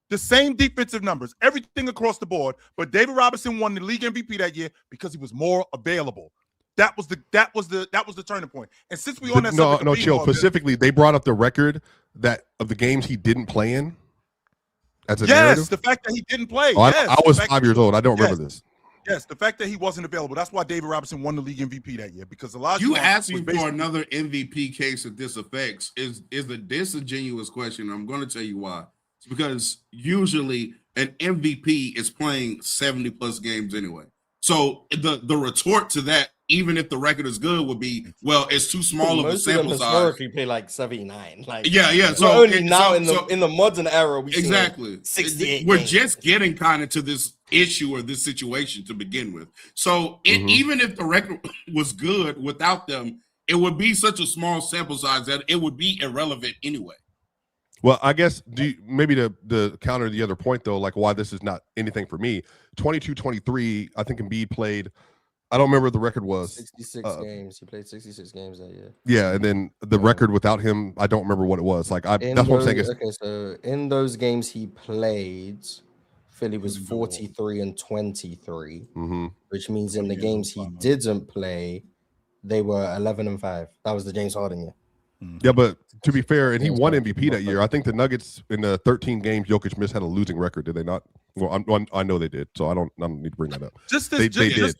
the same defensive numbers, everything across the board. But David Robinson won the league MVP that year because he was more available. That was the turning point. And since we on that subject, chill. Specifically, they brought up the record of the games he didn't play in. As a narrative? The fact that he didn't play. I was 5 years old. I don't remember this. Yes, the fact that he wasn't available. That's why David Robinson won the league MVP that year, because you asking for another MVP case that this affects is a disingenuous question. I'm going to tell you why. It's because usually an MVP is playing 70 plus games anyway. So the retort to that, even if the record is good, would be, well, it's too small of a sample size. Historically play like 79. Like yeah. So only now in the modern era we exactly 68. We're just getting kind of to this issue or this situation to begin with. So even if the record was good without them, it would be such a small sample size that it would be irrelevant anyway. Well, I guess maybe to counter the other point, though, like why this is not anything for me, 22-23, I think Embiid played, I don't remember what the record was. 66 games. He played 66 games that year. Yeah, and then the record without him, I don't remember what it was. Like that's what I'm saying. Okay, so in those games he played, Philly was 43-23, which means in the games he didn't play, they were 11-5. That was the James Harden year. Yeah, but to be fair, and he won MVP that year. I think the Nuggets in the 13 games Jokic missed had a losing record. Did they not? Well, I know they did, so I don't need to bring that up. They did.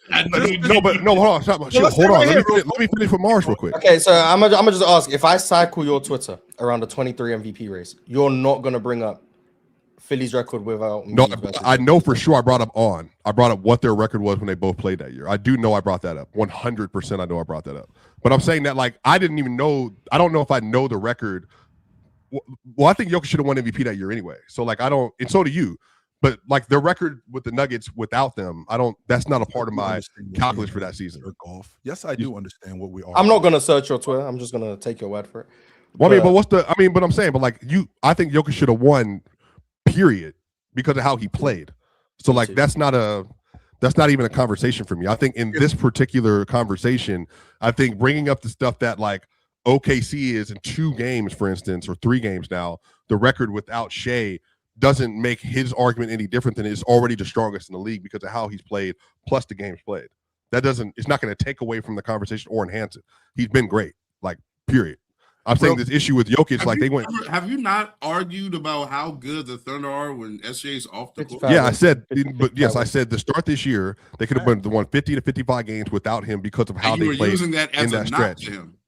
No, hold on. Stop. Hold on. Let me finish with Mars real quick. Okay, so I'm gonna just ask, if I cycle your Twitter around the 23 MVP race, you're not gonna bring up Philly's record without no. I know for sure. I brought up what their record was when they both played that year. I do know I brought that up. 100%. I know I brought that up. But I'm saying that like I didn't even know. I don't know if I know the record. Well, I think Jokic should have won MVP that year anyway. So like I don't, and so do you. But like the record with the Nuggets without them, I don't. That's not a part of my calculus for that season. Golf. Yes, I do understand what we are. I'm not gonna search your Twitter. I'm just gonna take your word for it. Well, but I'm saying, but like I think Jokic should have won. Period, because of how he played. So like that's not even a conversation for me. I think in this particular conversation, I think bringing up the stuff that like OKC is in 2 games, for instance, or 3 games now, the record without Shea doesn't make his argument any different than it's already the strongest in the league because of how he's played plus the games played. It's not going to take away from the conversation or enhance it. He's been great, like period. I'm saying this issue with Jokic, Have you not argued about how good the Thunder are when SJ's off the court? Yeah, I said to start this year, they could have won 50 to 55 games without him because of how they played using that as in that a stretch. knock to him.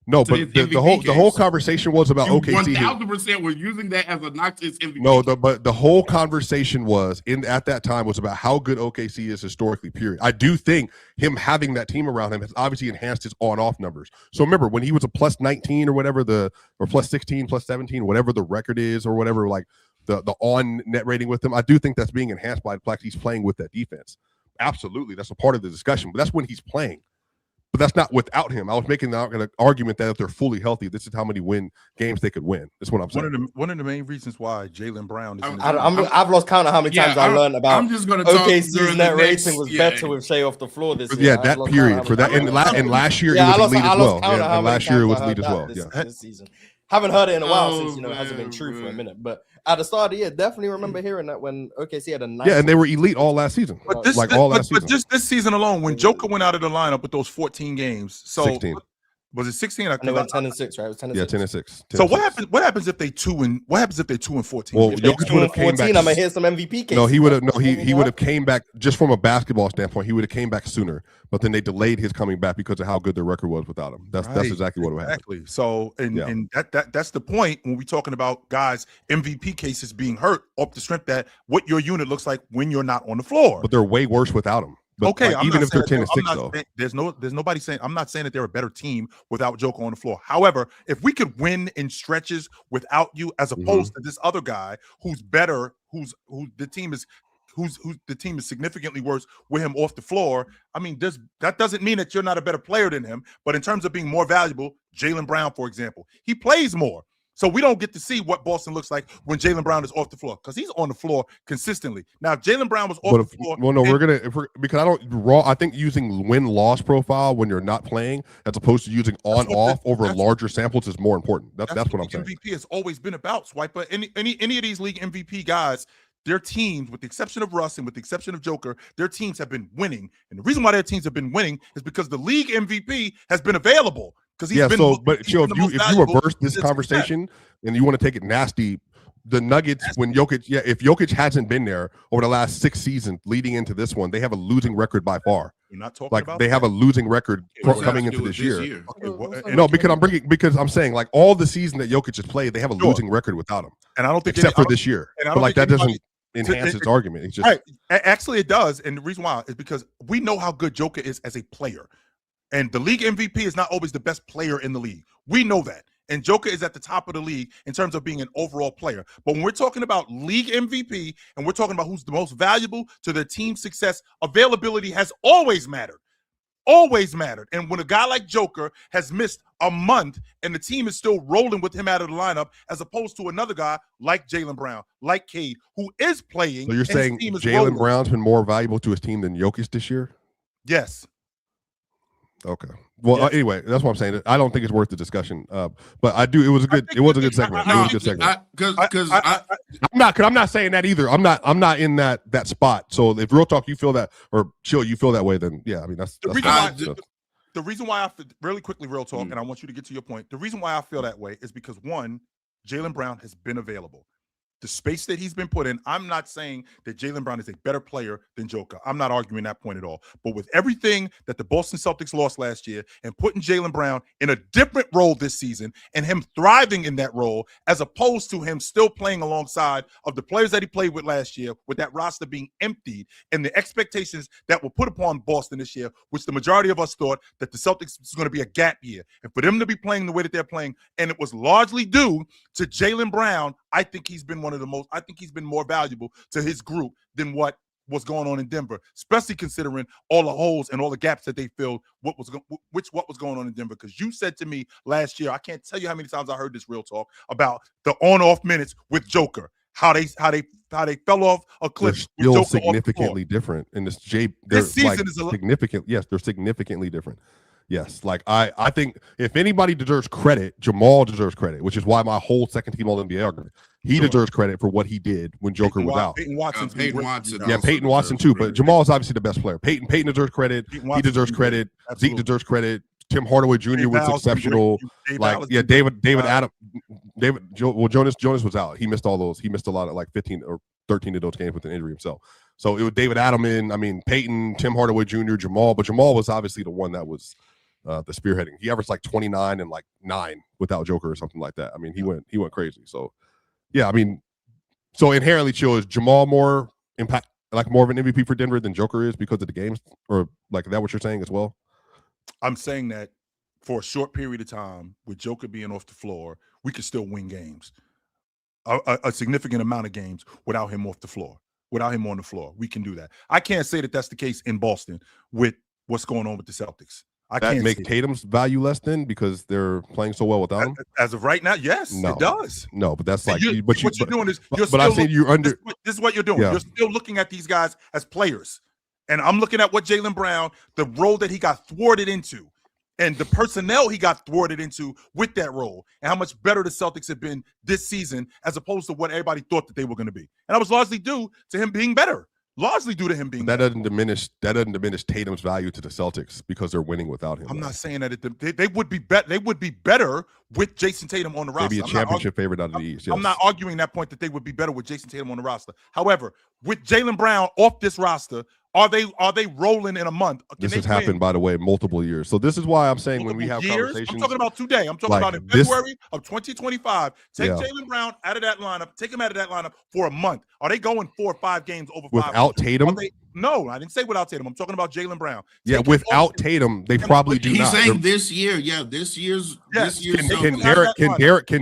No, but the whole conversation was about OKC. 1,000% were using that as a knock to his MVP. No, but the whole conversation was at that time was about how good OKC is historically. Period. I do think him having that team around him has obviously enhanced his on-off numbers. So remember when he was a plus 19 or whatever or plus 16, plus 17, whatever the record is or whatever, like the on net rating with him. I do think that's being enhanced by the fact he's playing with that defense. Absolutely, that's a part of the discussion. But that's when he's playing. But that's not without him. I was making the argument that if they're fully healthy, this is how many games they could win. That's what I'm saying. One of the main reasons why Jaylen Brown is I've lost count of how many times I learned about I'm just gonna OKC's net rating was better with Shea off the floor this year. Yeah, that period. For that, and last year he was elite as well. Yeah, and last year it was elite as well. This season. Haven't heard it in a while since it hasn't been true for a minute. But at the start of the year, definitely remember hearing that when OKC had a nice. Yeah, and they were elite all last season. But just this season alone, when Joker went out of the lineup with those 14 games, so 16. Was it 16? And they went 10-6, right? It was 10-6. Yeah, 10-6. So what happens? What happens if they 2-14? Well, If they Jokic would have came 14, back. I'm gonna hit some MVP cases. No, he would have. No, he would have came back just from a basketball standpoint. He would have came back sooner, but then they delayed his coming back because of how good their record was without him. That's exactly what would happen. Exactly. So, and that's the point when we're talking about guys MVP cases being hurt off the strength that what your unit looks like when you're not on the floor. But they're way worse without him. But okay, like, even if they're 10-6, though, there's nobody saying. I'm not saying that they're a better team without Joker on the floor. However, if we could win in stretches without you, as opposed to this other guy who's better, who the team is significantly worse with him off the floor. I mean, that doesn't mean that you're not a better player than him. But in terms of being more valuable, Jaylen Brown, for example, he plays more. So we don't get to see what Boston looks like when Jaylen Brown is off the floor because he's on the floor consistently. Now, if Jaylen Brown was off the floor, well, no, I think using win-loss profile when you're not playing as opposed to using on-off over larger samples is more important. That's what I'm saying. MVP has always been about, Swiper. Any of these league MVP guys, their teams, with the exception of Russ and with the exception of Joker, their teams have been winning. And the reason why their teams have been winning is because the league MVP has been available. But Chill, if you reverse this conversation and you want to take it nasty, the Nuggets, when Jokic, if Jokic hasn't been there over the last 6 seasons leading into this one, they have a losing record by far. You're not talking about they have a losing record coming into this year. No, because I'm saying like all the season that Jokic has played, they have a losing record without him. And I don't think except for this year. But like that doesn't enhance its argument. It's just right. Actually, it does, and the reason why is because we know how good Joker is as a player. And the league MVP is not always the best player in the league. We know that. And Joker is at the top of the league in terms of being an overall player. But when we're talking about league MVP and we're talking about who's the most valuable to their team's success, availability has always mattered. Always mattered. And when a guy like Joker has missed a month and the team is still rolling with him out of the lineup, as opposed to another guy like Jaylen Brown, like Cade, who is playing. So you're saying Jaylen Brown's been more valuable to his team than Jokic this year? Yes. Okay. Well, anyway, that's what I'm saying. I don't think it's worth the discussion. But I do. It was a good segment. It was a good segment. I'm not saying that either. I'm not in that spot. So if real talk, you feel that, or Chill, you feel that way, then yeah. I mean, that's the reason why I feel, really quickly, real talk, and I want you to get to your point. The reason why I feel that way is because one, Jaylen Brown has been available. The space that he's been put in, I'm not saying that Jaylen Brown is a better player than Joker. I'm not arguing that point at all. But with everything that the Boston Celtics lost last year and putting Jaylen Brown in a different role this season and him thriving in that role, as opposed to him still playing alongside of the players that he played with last year, with that roster being emptied and the expectations that were put upon Boston this year, which the majority of us thought that the Celtics was going to be a gap year. And for them to be playing the way that they're playing, and it was largely due to Jaylen Brown, I think he's been more valuable to his group than what was going on in Denver, especially considering all the holes and all the gaps that they filled. What was going on in Denver? Because you said to me last year, I can't tell you how many times I heard this real talk about the on-off minutes with Joker, how they fell off a cliff. They're still significantly different in this. This season is significant. Yes, they're significantly different. Yes, like I think if anybody deserves credit, Jamal deserves credit, which is why my whole second team All-NBA argument. He deserves credit for what he did when Joker was out. Peyton Watson too. But Jamal is obviously the best player. Peyton deserves credit. He deserves credit. Absolutely. Zeke deserves credit. Tim Hardaway Jr. was exceptional. David Adams. Jonas was out. He missed all those. He missed a lot of like 15 or 13 of those games with an injury himself. So it was David Adams. I mean, Peyton, Tim Hardaway Jr., Jamal. But Jamal was obviously the one that was the spearheading. He averaged like 29 and like 9 without Joker or something like that. I mean, he went crazy. So yeah, I mean, so inherently, Chill, is Jamal more impact, like more of an MVP for Denver than Joker is because of the games, or like is that what you're saying as well? I'm saying that for a short period of time, with Joker being off the floor, we could still win games, a significant amount of games without him off the floor, without him on the floor. We can do that. I can't say that that's the case in Boston with what's going on with the Celtics. That make Tatum's value less then because they're playing so well without him? As of right now, yes, it does. No, but that's like what you're doing is this is what you're doing. Yeah. You're still looking at these guys as players. And I'm looking at what Jaylen Brown, the role that he got thwarted into, and the personnel he got thwarted into with that role, and how much better the Celtics have been this season as opposed to what everybody thought that they were going to be. And that was largely due to him being better. largely due to him being. That doesn't diminish Tatum's value to the Celtics because they're winning without him. I'm not saying that they would be better. They would be better with Jason Tatum on the roster. Maybe a championship favorite out of the East. Yes. I'm not arguing that point that they would be better with Jason Tatum on the roster. However, with Jaylen Brown off this roster, are they rolling in a month? This has happened, by the way, multiple years. So this is why I'm saying when we have conversations. I'm talking about today. I'm talking about in February of 2025. Take Jaylen Brown out of that lineup. Take him out of that lineup for a month. Are they going 4 or 5 games over 5? Without Tatum? No, I didn't say without Tatum. I'm talking about Jaylen Brown. Without Tatum, they probably do not. He's saying this year. Yeah, this year's. Can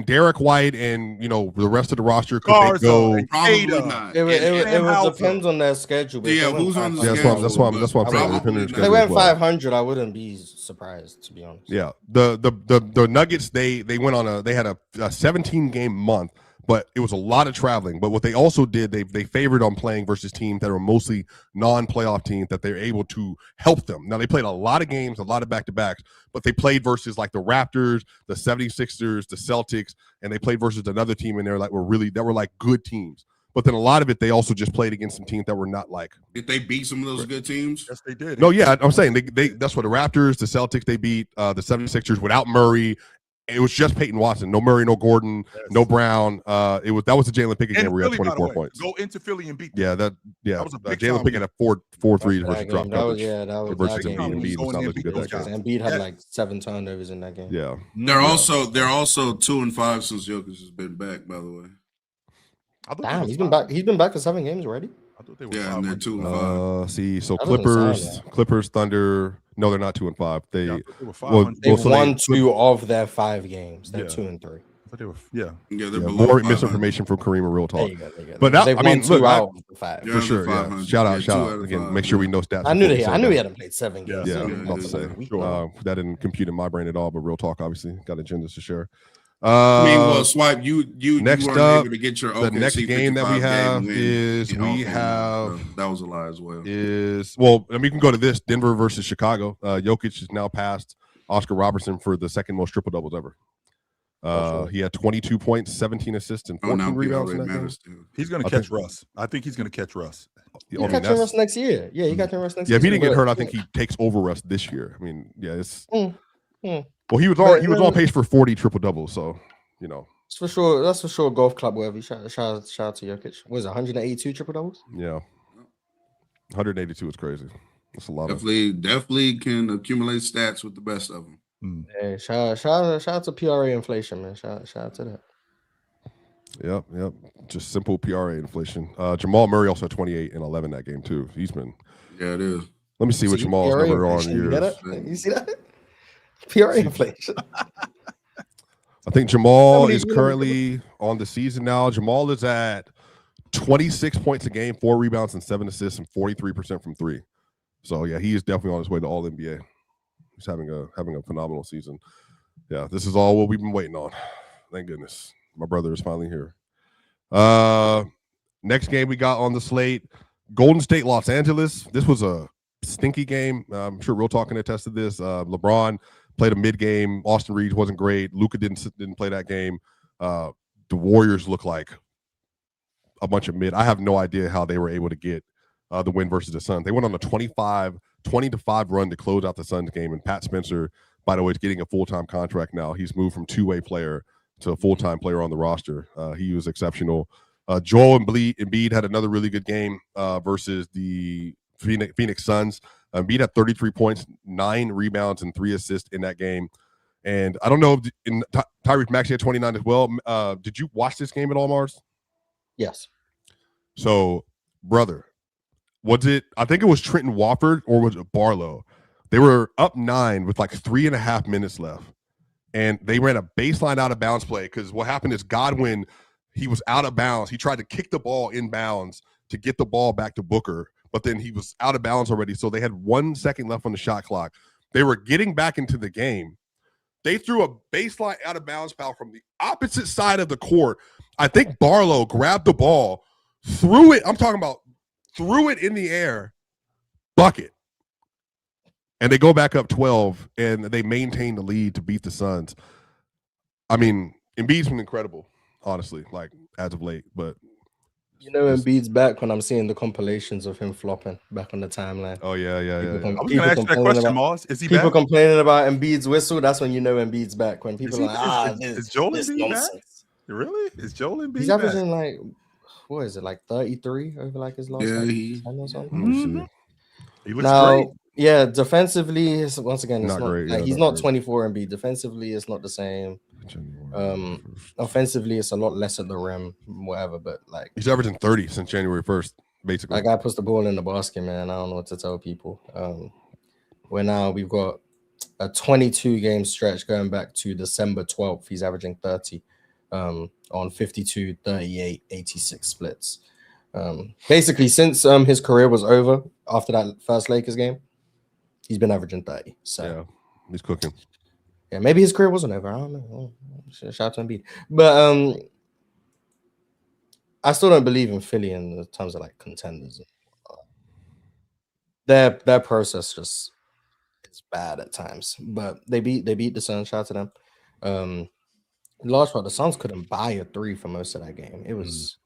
Derek White and the rest of the roster could they go? Probably not. It depends on their schedule. Yeah, who's on the schedule? That's what I'm saying. If they went 500, I wouldn't be surprised, to be honest. Yeah, the Nuggets they had a 17-game month. But it was a lot of traveling. But what they also did, they favored on playing versus teams that are mostly non-playoff teams that they're able to help them. Now, they played a lot of games, a lot of back-to-backs, but they played versus like the Raptors, the 76ers, the Celtics, and they played versus another team in there that were like good teams. But then a lot of it, they also just played against some teams that were not like. Did they beat some of those good teams? Yes, they did. No, yeah, I'm saying they that's what the Raptors, the Celtics, they beat the 76ers without Murray. It was just Peyton Watson. No Murray, no Gordon, no Brown. That was the Jalen Pickett game where he had 24 points. Go into Philly and beat them. That was a Jalen Pickett had 4 threes versus drop coverage. That was versus that game. Embiid was not looking good that game. Embiid had like 7 turnovers in that game. Yeah. They're also 2-5 since Jokic has been back, by the way. Damn, he's been back. He's been back for 7 games already. I thought they were and they're 2-5. See, so Clippers, Thunder. No, they're not 2-5. They've won 2 of their 5 games. They're 2-3. But they were, they're more misinformation from Kareem and Real Talk. There you go. But they've won 2 out of the 5. For sure. Yeah. Shout out again. Make sure we know stats. I knew he hadn't played 7 games. Yeah, I'm about to say that didn't compute in my brain at all. But Real Talk obviously got agendas to share. Swipe. You next weren't up, able to get your the next game that we have that was a lie as well. And we can go to this Denver versus Chicago. Jokic is now passed Oscar Robertson for the second most triple doubles ever. He had 22 points, 17 assists, and 14 rebounds in that game. He's going to catch Russ. I think he's going to catch Russ. He's catching Russ next year. Yeah, he catching Russ next year. Yeah, if he didn't get hurt, I think he takes over Russ this year. I mean, it's. Well, he was on pace for 40 triple doubles, so It's for sure. That's for sure. Golf club, wherever. Shout out to Jokic. What is it? 182 triple doubles? Yeah, 182 is crazy. That's a lot. Definitely can accumulate stats with the best of them. Yeah, shout out to PRA inflation, man. Shout out to that. Yep. Just simple PRA inflation. Jamal Murray also had 28 and 11 that game too. He's been. Yeah, it is. Let me see what Jamal's number on years. You see that? PRA inflation. I think Jamal is currently on the season now. Jamal is at 26 points a game, 4 rebounds and 7 assists, and 43% from 3. So yeah, he is definitely on his way to All NBA. He's having a phenomenal season. Yeah, this is all what we've been waiting on. Thank goodness. My brother is finally here. Next game we got on the slate, Golden State, Los Angeles. This was a stinky game. I'm sure Real Talk can attest to this. LeBron played a mid-game. Austin Reeves wasn't great. Luka didn't play that game. The Warriors look like a bunch of mid. I have no idea how they were able to get the win versus the Suns. They went on a 20-5 run to close out the Suns game. And Pat Spencer, by the way, is getting a full-time contract now. He's moved from two-way player to a full-time player on the roster. He was exceptional. Joel Embiid had another really good game versus the Phoenix Suns. Embiid had 33 points, 9 rebounds, and 3 assists in that game. And I don't know if Tyrese Maxey had 29 as well. Did you watch this game at all, Mars? Yes. So, brother, was it? I think it was Trenton Wofford or was it Barlow? They were up 9 with like 3.5 minutes left, and they ran a baseline out of bounds play because what happened is Godwin, he was out of bounds. He tried to kick the ball in bounds to get the ball back to Booker. But then he was out of bounds already, so they had 1 second left on the shot clock. They were getting back into the game. They threw a baseline out of bounds foul from the opposite side of the court. I think Barlow grabbed the ball, threw it. I'm talking about threw it in the air, bucket. And they go back up 12, and they maintain the lead to beat the Suns. I mean, Embiid's been incredible, honestly, like as of late. But You know, Embiid's back when I'm seeing the compilations of him flopping back on the timeline. Oh yeah. I was going to ask you that question, Mars. Is he people back? complaining about Embiid's whistle. That's when you know Embiid's back. When people Is are like, is Joel this Embiid back? nonsense. Really? Is Joel Embiid He's back? averaging like, what is it, like 33 over like his last like 10 or something. Mm-hmm. He looks now, great. yeah, defensively, once again, it's Not not great, like yeah, he's not not great. 24 Embiid. Defensively, it's not the same. Offensively, it's a lot less at the rim, whatever. But like, he's averaging 30 since January 1st, basically. that guy puts the ball in the basket, man. I don't know what to tell people. Where now we've got a 22 game stretch going back to December 12th. He's averaging 30 on 52, 38, 86 splits. Basically, since his career was over after that first Lakers game, he's been averaging 30. So yeah, he's cooking. Yeah, maybe his career wasn't over. I don't know. Shout out to Embiid. But I still don't believe in Philly in terms of like contenders. Their process just it's bad at times. But they beat the Suns. Shout out to them. In large part, the Suns couldn't buy a three for most of that game. It was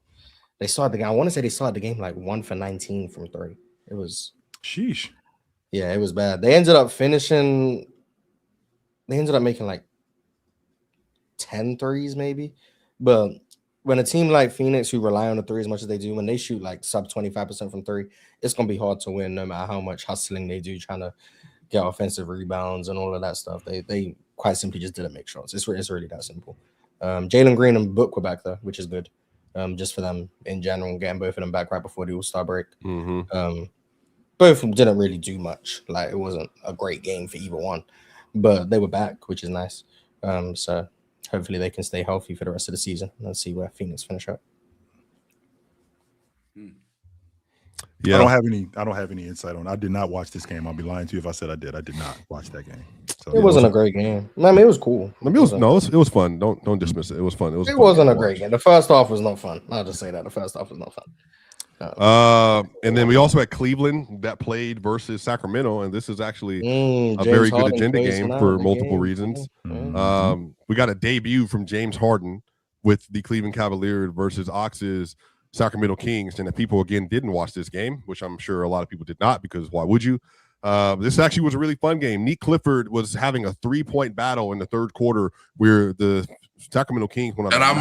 they started the game. I want to say they started the game like 1 for 19 from three. It was sheesh. Yeah, it was bad. They ended up finishing. They ended up making like 10 threes, maybe. But when a team like Phoenix, who rely on the three as much as they do, when they shoot like sub 25% from three, it's going to be hard to win no matter how much hustling they do trying to get offensive rebounds and all of that stuff. They quite simply just didn't make shots. It's really that simple. Jalen Green and Book were back there, which is good. Just for them in general, getting both of them back right before the All-Star break. Both of them didn't really do much. Like, it wasn't a great game for either one. But they were back, which is nice. So hopefully they can stay healthy for the rest of the season and see where Phoenix finish up. Yeah. I don't have any insight on it. I did not watch this game. I'll be lying to you if I said I did. I did not watch that game. So it wasn't a great game. I mean, it was cool. I mean, it was fun. Don't dismiss it. It was fun. It wasn't a great game. The first half was not fun. I'll just say that the first half was not fun. And then we also had Cleveland that played versus Sacramento, and this is actually a very good agenda game for multiple reasons. We got a debut from James Harden with the Cleveland Cavaliers versus Ox's Sacramento Kings, and if people again didn't watch this game, which I'm sure a lot of people did not, because why would you? This actually was a really fun game. Nick Clifford was having a 3-point battle in the third quarter where the Sacramento Kings went on a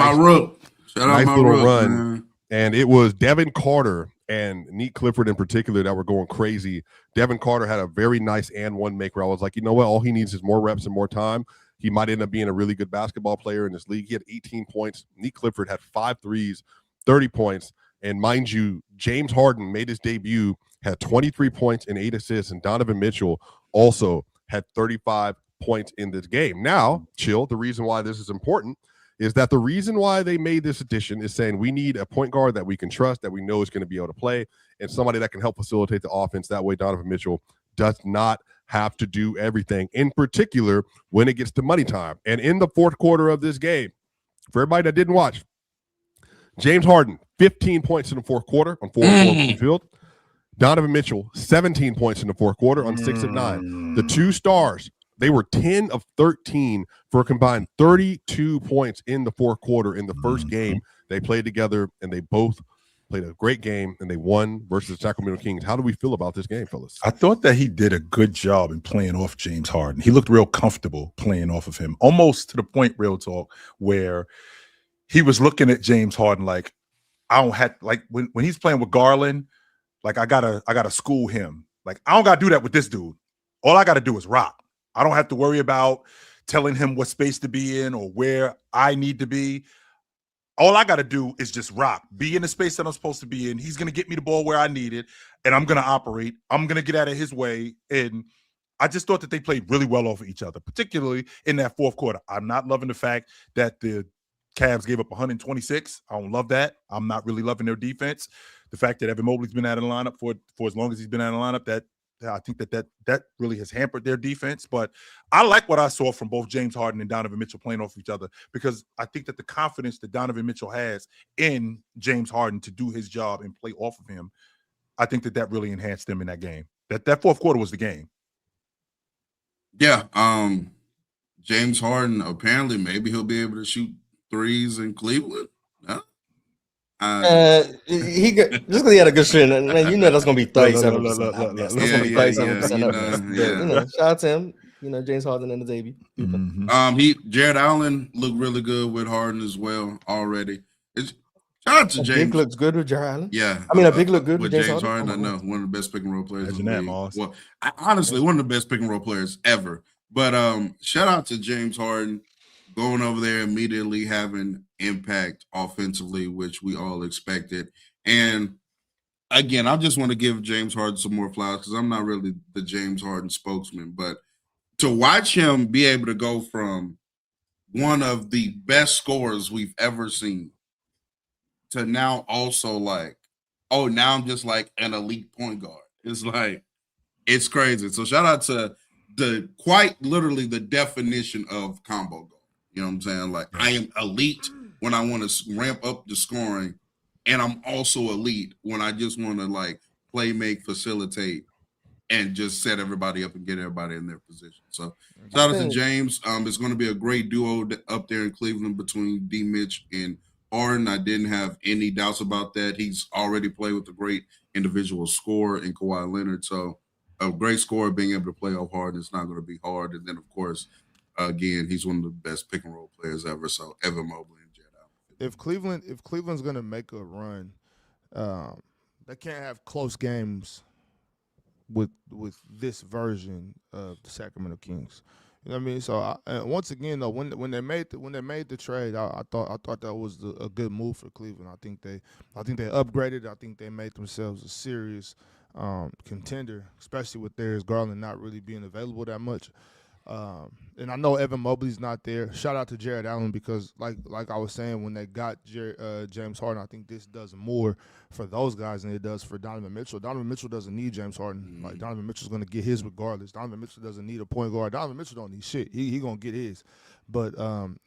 nice little run. Man. And it was Devin Carter and Nick Clifford in particular that were going crazy. Devin Carter had a very nice and one maker. I was like, you know what? All he needs is more reps and more time. He might end up being a really good basketball player in this league. He had 18 points. Nick Clifford had 5 threes, 30 points. And mind you, James Harden made his debut, had 23 points and 8 assists. And Donovan Mitchell also had 35 points in this game. Now, Chill, the reason why this is important is that the reason why they made this addition is saying we need a point guard that we can trust, that we know is going to be able to play, and somebody that can help facilitate the offense. That way Donovan Mitchell does not have to do everything, in particular when it gets to money time. And in the fourth quarter of this game, for everybody that didn't watch, James Harden, 15 points in the fourth quarter on 4 of 4 from the field. Donovan Mitchell, 17 points in the fourth quarter on 6 of 9. The two stars, they were 10 of 13 for a combined 32 points in the fourth quarter in the first game they played together, and they both played a great game, and they won versus the Sacramento Kings. How do we feel about this game, fellas? I thought that he did a good job in playing off James Harden. He looked real comfortable playing off of him, almost to the point, real talk, where he was looking at James Harden like, I don't have, like when he's playing with Garland, like I gotta school him. Like, I don't gotta do that with this dude. All I gotta do is rock. I don't have to worry about telling him what space to be in or where I need to be. All I got to do is just rock, be in the space that I'm supposed to be in. He's going to get me the ball where I need it, and I'm going to operate. I'm going to get out of his way. And I just thought that they played really well off of each other, particularly in that fourth quarter. I'm not loving the fact that the Cavs gave up 126. I don't love that. I'm not really loving their defense. The fact that Evan Mobley's been out of the lineup for as long as he's been out of the lineup, that I think that really has hampered their defense. But I like what I saw from both James Harden and Donovan Mitchell playing off each other, because I think that the confidence that Donovan Mitchell has in James Harden to do his job and play off of him, I think that really enhanced them in that game. That fourth quarter was the game. Yeah. James Harden, apparently maybe he'll be able to shoot threes in Cleveland. Huh? just because he had a good string, man, you know that's gonna be 37%. That's gonna be 37%. You know, shout out to him. You know, James Harden and his baby. Jared Allen looked really good with Harden as well already. Shout out to James. Big looks good with Jared Allen. Yeah, I mean, a big look good with James Harden. I know, one of the best pick and roll players in the league. Well, honestly, one of the best pick and roll players ever. But shout out to James Harden going over there immediately having impact offensively, which we all expected. And again, I just want to give James Harden some more flowers because I'm not really the James Harden spokesman, but to watch him be able to go from one of the best scorers we've ever seen to now also like, oh, now I'm just like an elite point guard. It's like, it's crazy. So shout out to quite literally the definition of combo guard. You know what I'm saying? Like, I am elite when I want to ramp up the scoring, and I'm also elite when I just want to like play, make, facilitate, and just set everybody up and get everybody in their position. So shout out to James. It's going to be a great duo up there in Cleveland between D. Mitch and Harden. I didn't have any doubts about that. He's already played with a great individual scorer in Kawhi Leonard. So a great scorer being able to play off Harden is not going to be hard. And then, of course, again, he's one of the best pick and roll players ever. So Evan Mobley and Jared Allen. If Cleveland's going to make a run, they can't have close games with this version of the Sacramento Kings. You know what I mean? So once again, though, when they made the trade, I thought that was a good move for Cleveland. I think they upgraded. I think they made themselves a serious contender, especially with Darius Garland not really being available that much. And I know Evan Mobley's not there. Shout out to Jared Allen because, like I was saying, when they got James Harden, I think this does more for those guys than it does for Donovan Mitchell. Donovan Mitchell doesn't need James Harden. Like, Donovan Mitchell's going to get his regardless. Donovan Mitchell doesn't need a point guard. Donovan Mitchell don't need shit. He going to get his. But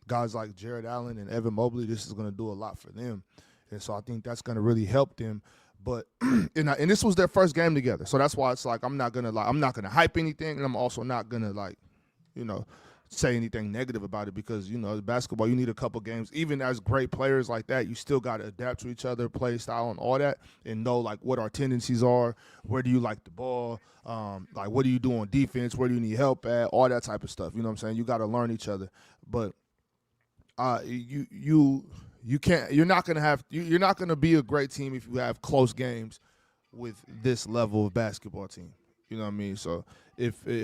guys like Jared Allen and Evan Mobley, this is going to do a lot for them. And so I think that's going to really help them. But and this was their first game together, so that's why it's like I'm not gonna hype anything, and I'm also not gonna say anything negative about it because basketball, you need a couple games. Even as great players like that, you still got to adapt to each other, play style, and all that, and know like what our tendencies are. Where do you like the ball? Like what do you do on defense? Where do you need help at? All that type of stuff. You know what I'm saying? You got to learn each other, but you can't. You're not gonna be a great team if you have close games with this level of basketball team. You know what I mean? So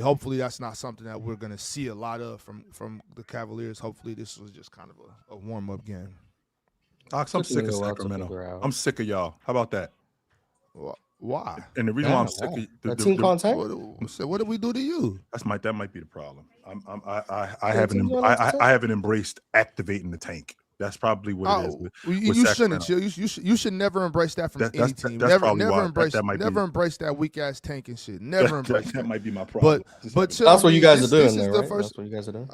hopefully that's not something that we're gonna see a lot of from the Cavaliers. Hopefully this was just kind of a warm up game. Ox, I'm sick of Sacramento. I'm sick of y'all. How about that? Why? And the reason why I'm sick of the team contact. What did we do to you? That might be the problem. I haven't embraced activating the tank. That's probably what it is. You shouldn't. You should never embrace that from any team. Never embrace that weak ass tank and shit. Never embrace that. That might be my problem. But that's what you guys are doing, right? That's what you guys are doing.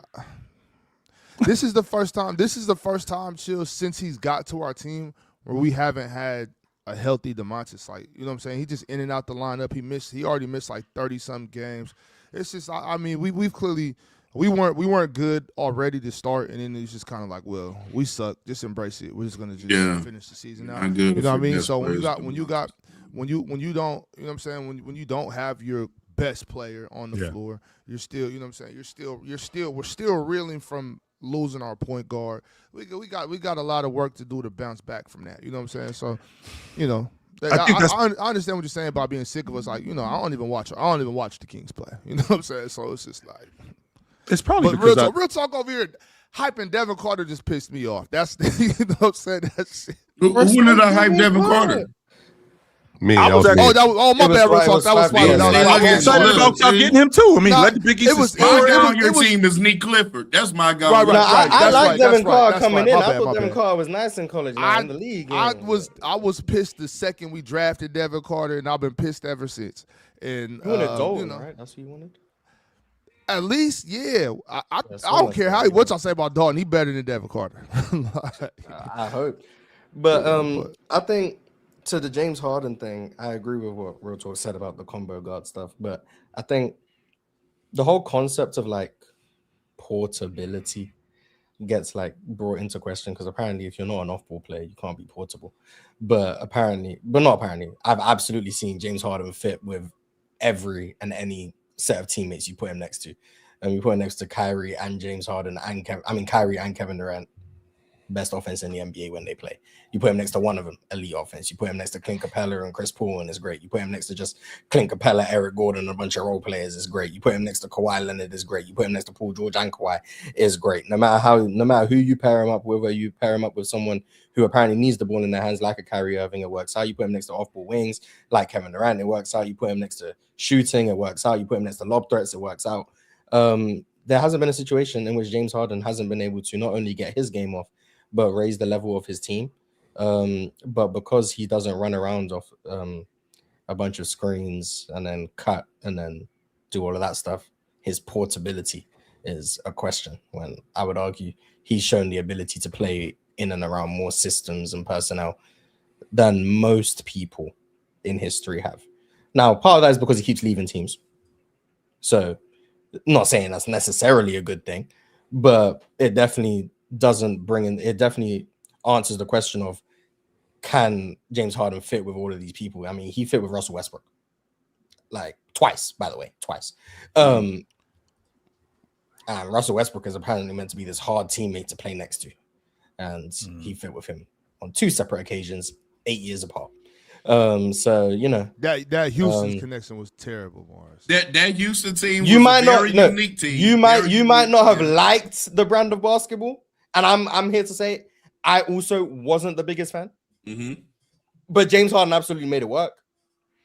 This is the first time. This is the first time, Chill, since he's got to our team where we haven't had a healthy DeMontis. Like, you know what I'm saying? He just in and out the lineup. He already missed like 30-some games. It's just, I mean, we've clearly. We weren't good already to start, and then it's just kind of like, well, we suck. Just embrace it. We're just gonna just finish the season out. You know what I mean? So when you don't, you know what I'm saying? When you don't have your best player on the floor, you're still, you know what I'm saying? We're still reeling from losing our point guard. We got a lot of work to do to bounce back from that. You know what I'm saying? So, I understand what you're saying about being sick of us. Like, I don't even watch the Kings play. You know what I'm saying? So it's just like. It's probably but real talk over here, hyping Devin Carter just pissed me off. That's you know what I'm saying? That shit. Who did I hype Devin Carter? Me. My bad. Real talk. That was funny. I'm excited about getting him too. I mean, let the Big East. My guy on your team is Nick Clifford. That's my guy. I like Devin Carter coming in. I thought Devin Carter was nice in college. In the league. I was pissed the second we drafted Devin Carter, and I've been pissed ever since. And you wanted Dolan, right? That's what you wanted. At least, yeah. I don't care what y'all say about Dalton. He better than Devin Carter. I hope. But I think to the James Harden thing, I agree with what Real Talk said about the combo guard stuff. But I think the whole concept of like portability, gets like brought into question because apparently if you're not an off-ball player, you can't be portable. But not apparently, I've absolutely seen James Harden fit with every and any set of teammates you put him next to. And you put him next to Kyrie and James Harden and Kyrie and Kevin Durant. Best offense in the NBA when they play. You put him next to one of them, elite offense. You put him next to Clint Capella and Chris Paul, and it's great. You put him next to just Clint Capella, Eric Gordon, and a bunch of role players, is great. You put him next to Kawhi Leonard, is great. You put him next to Paul George and Kawhi, is great. No matter who you pair him up with, or you pair him up with someone who apparently needs the ball in their hands, like a Kyrie Irving, it works out. You put him next to off-ball wings, like Kevin Durant, it works out. You put him next to shooting, it works out. You put him next to lob threats, it works out. There hasn't been a situation in which James Harden hasn't been able to not only get his game off, but raise the level of his team. But because he doesn't run around off a bunch of screens and then cut and then do all of that stuff, his portability is a question, when I would argue he's shown the ability to play in and around more systems and personnel than most people in history have. Now, part of that is because he keeps leaving teams. So, not saying that's necessarily a good thing, but it definitely answers the question of, can James Harden fit with all of these people? I mean, he fit with Russell Westbrook like twice, by the way. And Russell Westbrook is apparently meant to be this hard teammate to play next to, and he fit with him on 2 separate occasions, 8 years apart. So you know that Houston connection was terrible, Morris. That Houston team was a very unique team. You might not have liked the brand of basketball, and I'm here to say I also wasn't the biggest fan. Mm-hmm. But James Harden absolutely made it work.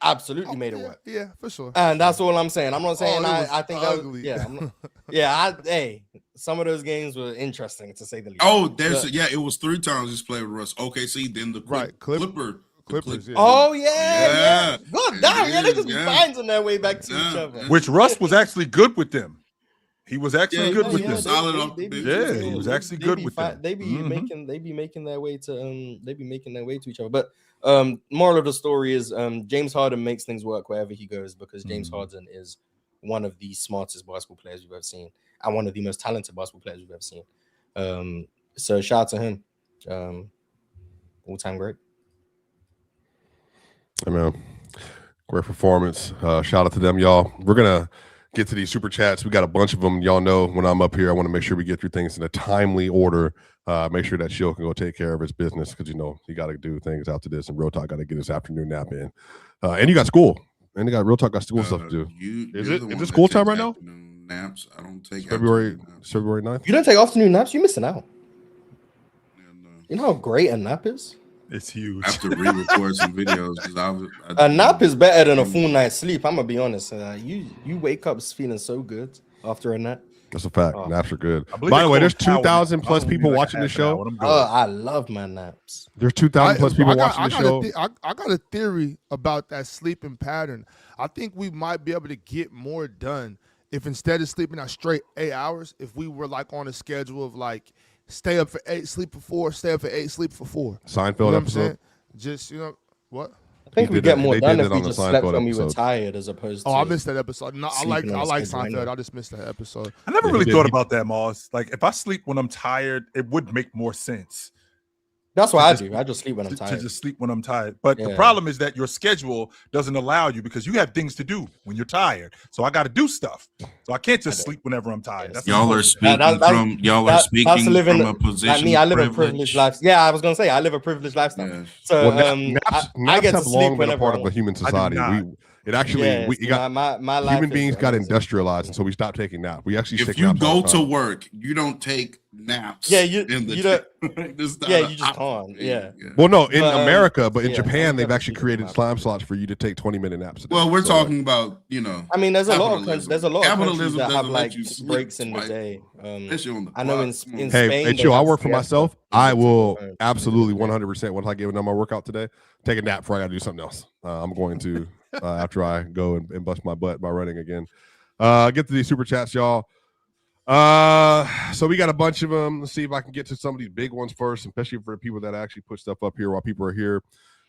Made it work. Yeah, for sure. And that's all I'm saying. I'm not saying I think ugly. Some of those games were interesting to say the least. Oh, it was 3 times he's played with Russ. OKC, then the Clippers. Yeah. Oh yeah. God damn, they just be finding their way back to each other. Which Russ was actually good with them. He was actually good with them. He was actually good with them. They be making their way to each other. But moral of the story is James Harden makes things work wherever he goes, because James Harden is one of the smartest basketball players we've ever seen and one of the most talented basketball players we've ever seen. So shout out to him. All-time great. Hey man, great performance. Shout out to them, y'all. We're gonna get to these super chats. We got a bunch of them. Y'all know when I'm up here, I want to make sure we get through things in a timely order. Make sure that Shield can go take care of his business, because you know he got to do things after this, and Real Talk got to get his afternoon nap in. And you got school, and Real Talk got school stuff to do. Is it school time right now? Naps. I don't take February 9th. You don't take afternoon naps? You're missing out. You know how great a nap is? It's huge. I have to re-record some videos because a nap is better than a full night's sleep. I'm gonna be honest. You wake up feeling so good after a nap. That's a fact. Naps are good. By the way, there's 2,000 plus people watching the show. I love my naps. There's 2,000 plus people watching the show. I got a theory about that sleeping pattern. I think we might be able to get more done if, instead of sleeping a straight 8 hours, if we were like on a schedule of like, stay up for 8, sleep for 4, stay up for 8, sleep for 4. Seinfeld episode. Just, what? I think we get more done if we just slept when we were tired, as opposed to. I missed that episode. No, I like Seinfeld. I just missed that episode. I never really thought about that, Moss. Like, if I sleep when I'm tired, it would make more sense. That's what I do. I just sleep when I'm tired. To just sleep when I'm tired. But the problem is that your schedule doesn't allow you, because you have things to do when you're tired. So I got to do stuff. So I can't just sleep whenever I'm tired. Y'all are speaking from a position. Like me, I live a privileged life. Yeah, I was gonna say I live a privileged lifestyle. Yeah. So naps I get to have sleep long been a whenever part of a human society. my human beings got industrialized, and so we stopped taking naps. We actually if you go to work, you don't take naps. Yeah, you just can't. Yeah. Well, no, in America, but in Japan, they've actually created time slots for you to take 20-minute naps. Well, we're talking about, I mean, there's a lot of countries that have like breaks in the day. I know in Spain. Hey, chill. I work for myself. I will absolutely 100%. Once I get done my workout today, take a nap before I got to do something else. I'm going to after I go and bust my butt by running again. Get to these super chats, y'all. So we got a bunch of them. Let's see if I can get to some of these big ones first, especially for the people that actually put stuff up here while people are here.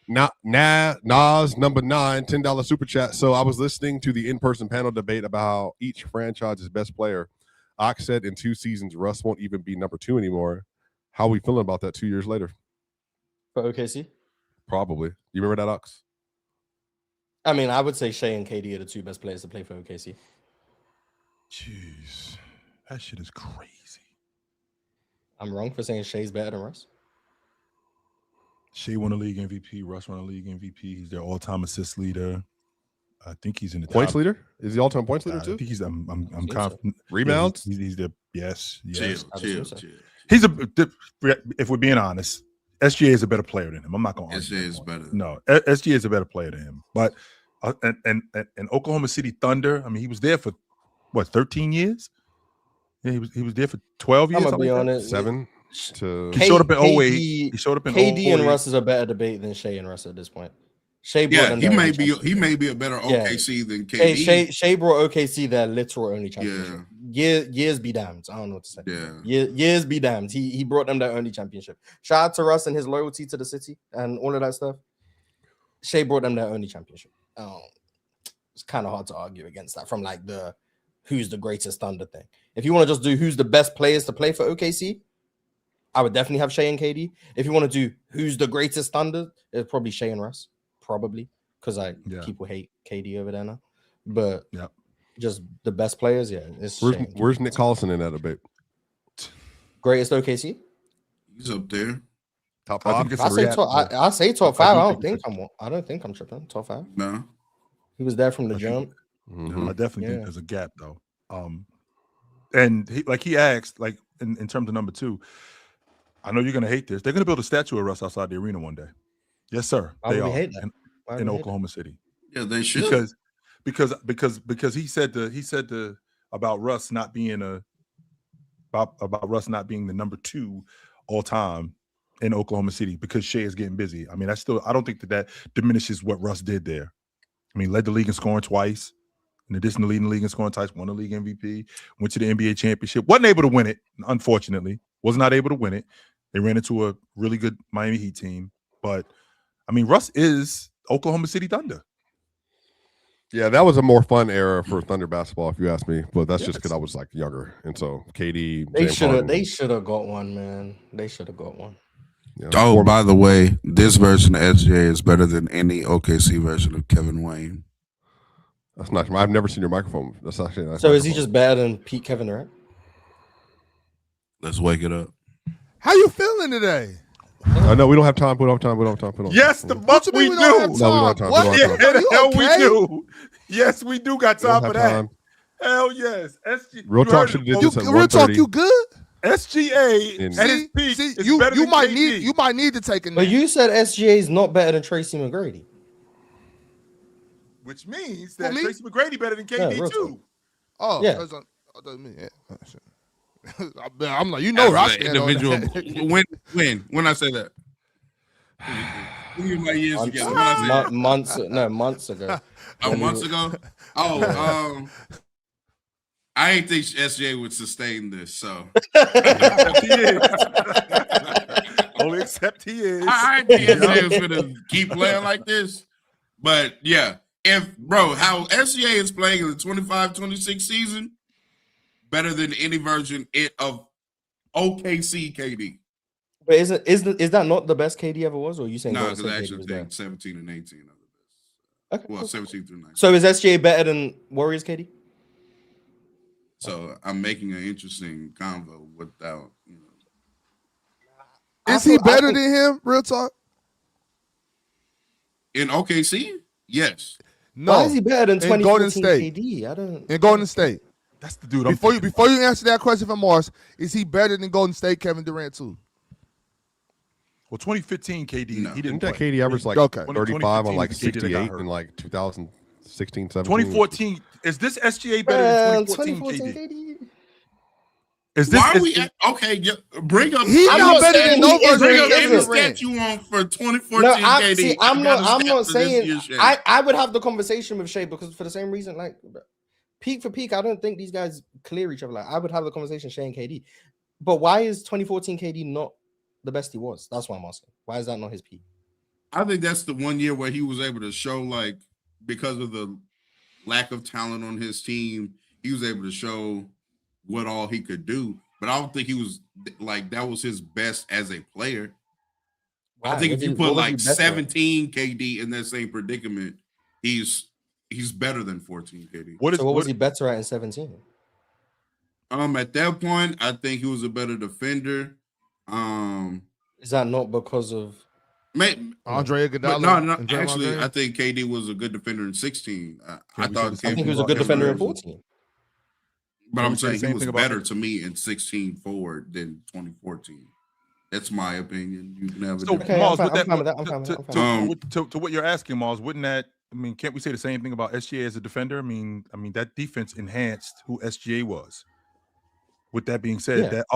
Nas number 9, $10 super chat. So I was listening to the in-person panel debate about how each franchise's best player Ox said in 2 seasons, Russ won't even be number 2 anymore. How are we feeling about that 2 years later? For OKC? Probably. You remember that, Ox? I mean, I would say Shea and KD are the 2 best players to play for OKC. Jeez, that shit is crazy. I'm wrong for saying Shea's better than Russ. Shea won a league MVP. Russ won a league MVP. He's their all-time assist leader. I think he's in the Points top. leader? Is he all-time points leader too? I think he's. I'm confident. Rebounds? Yeah, he's the yes. Chill. He's if we're being honest, SGA is a better player than him. I'm not going to argue. SGA is better. No, SGA is a better player than him. But and Oklahoma City Thunder, I mean, he was there for what, 13 years? Yeah, he was there for 12 years. I'm gonna be like honest. 7 to He showed up in 08. He showed up in KD 08. and Russ is a better debate than Shea and Russ at this point. Shea brought Yeah, them he their may only be championship. a better Yeah. OKC than KD. Shea brought OKC their literal only championship. Years be damned. I don't know what to say. Years be damned. He brought them their only championship. Shout out to Russ and his loyalty to the city and all of that stuff. Shea brought them their only championship. It's kind of hard to argue against that from like the who's the greatest Thunder thing. If you want to just do who's the best players to play for OKC, I would definitely have Shea and KD. If you want to do who's the greatest Thunder, it's probably Shea and Russ. Probably because people hate KD over there now, but just the best players. Yeah, it's where's Nick Collison in that debate? Greatest OKC. He's up there. Top 5. I say top 5. I don't think I'm tripping. Top 5. No, he was there from the jump. I definitely think there's a gap though. And he asked, like in terms of number 2, I know you're gonna hate this. They're gonna build a statue of Russ outside the arena one day. Yes, sir. Why would we hate that? In Oklahoma City. Yeah, they should. Because he said about Russ not being about Russ not being the number 2 all time in Oklahoma City because Shea is getting busy. I mean, I don't think that diminishes what Russ did there. I mean, led the league in scoring twice. In addition to leading the league in scoring twice, won the league MVP, went to the NBA championship, wasn't able to win it, unfortunately. Was not able to win it. They ran into a really good Miami Heat team. But I mean, Russ is Oklahoma City Thunder. Yeah, that was a more fun era for Thunder basketball, if you ask me. But that's just because I was like younger, and so KD. They should have got one, man. They should have got one. Yeah. By the way, this version of SJ is better than any OKC version of Kevin Wayne. That's not. I've never seen your microphone. That's actually. So is he just better than Pete Kevin Durant? Let's wake it up. How you feeling today? No, we don't have time. We don't have time. Yes, the fuck we do. No, we don't have time. What? The hell we do. Yes, we do got time for that. Time. Hell yes. Real talk should have did this at Real talk, you good? SGA at his peak is better you than might KD. you might need to take a nap. But you said SGA is not better than Tracy McGrady. Which means that Tracy McGrady better than KD too. Oh, yeah. That's I'm like, Ross individual. When I say that, my years together. When I say that? Months ago. Months ago. I ain't think SJ would sustain this. So only except he is. I think SJ was gonna keep playing like this. But yeah, how SGA is playing in the 25-26 season. Better than any version of OKC KD. But is that not the best KD ever was, or are you saying? No, because I actually think 17 and 18 are the best. Okay, well, 17 through 19. So is SGA better than Warriors KD? So I'm making an interesting convo without, Is he better than him? Real talk. In OKC, yes. No. Why is he better than 2014 Golden State? KD? I don't. In Golden State. That's the dude. Before you answer that question from Mars, is he better than Golden State Kevin Durant too? Well, 2015 KD, he didn't play. KD averaged like 35 on like 68 in like 2016, 17. 2014, is this SGA better than 2014 KD? Is this? Why are we okay? Bring up. He's not better than no version. Bring up any stat you want for 2014 KD. I'm not saying. I would have the conversation with Shea because for the same reason, like peak for peak, I don't think these guys clear each other. Like I would have the conversation Shea and KD, but why is 2014 KD not the best he was? That's what I'm asking. Why is that not his peak? I think that's the one year where he was able to show, like, because of the lack of talent on his team, he was able to show what all he could do, but I don't think he was like that was his best as a player. I think if you put like 17 KD in that same predicament, he's better than 14 KD. What was he better at in 17? At that point, I think he was a better defender. Is that not because of Andre Iguodala? No. Actually, I think KD was a good defender in 16. I think he was a good defender in 14. But I'm saying he was better to me in 16 forward than 2014. That's my opinion. You can have a Mars, to what you're asking, Mars, wouldn't that? I mean, can't we say the same thing about SGA as a defender? I mean, that defense enhanced who SGA was. With that being said, that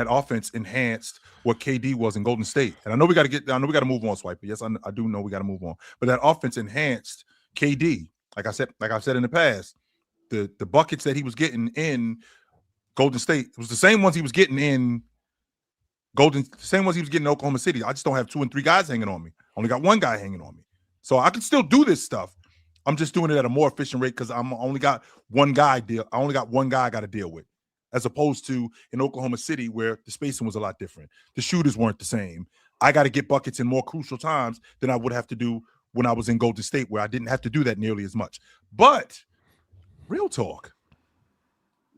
offense enhanced what KD was in Golden State. And I know we got to move on, Swiper. Yes, I do know we got to move on. But that offense enhanced KD. Like I've said in the past, the buckets that he was getting in Golden State was the same ones he was getting in Oklahoma City. I just don't have 2 and 3 guys hanging on me. I only got one guy hanging on me. So I can still do this stuff. I'm just doing it at a more efficient rate because I only got one guy I got to deal with. As opposed to in Oklahoma City where the spacing was a lot different. The shooters weren't the same. I got to get buckets in more crucial times than I would have to do when I was in Golden State where I didn't have to do that nearly as much. But real talk.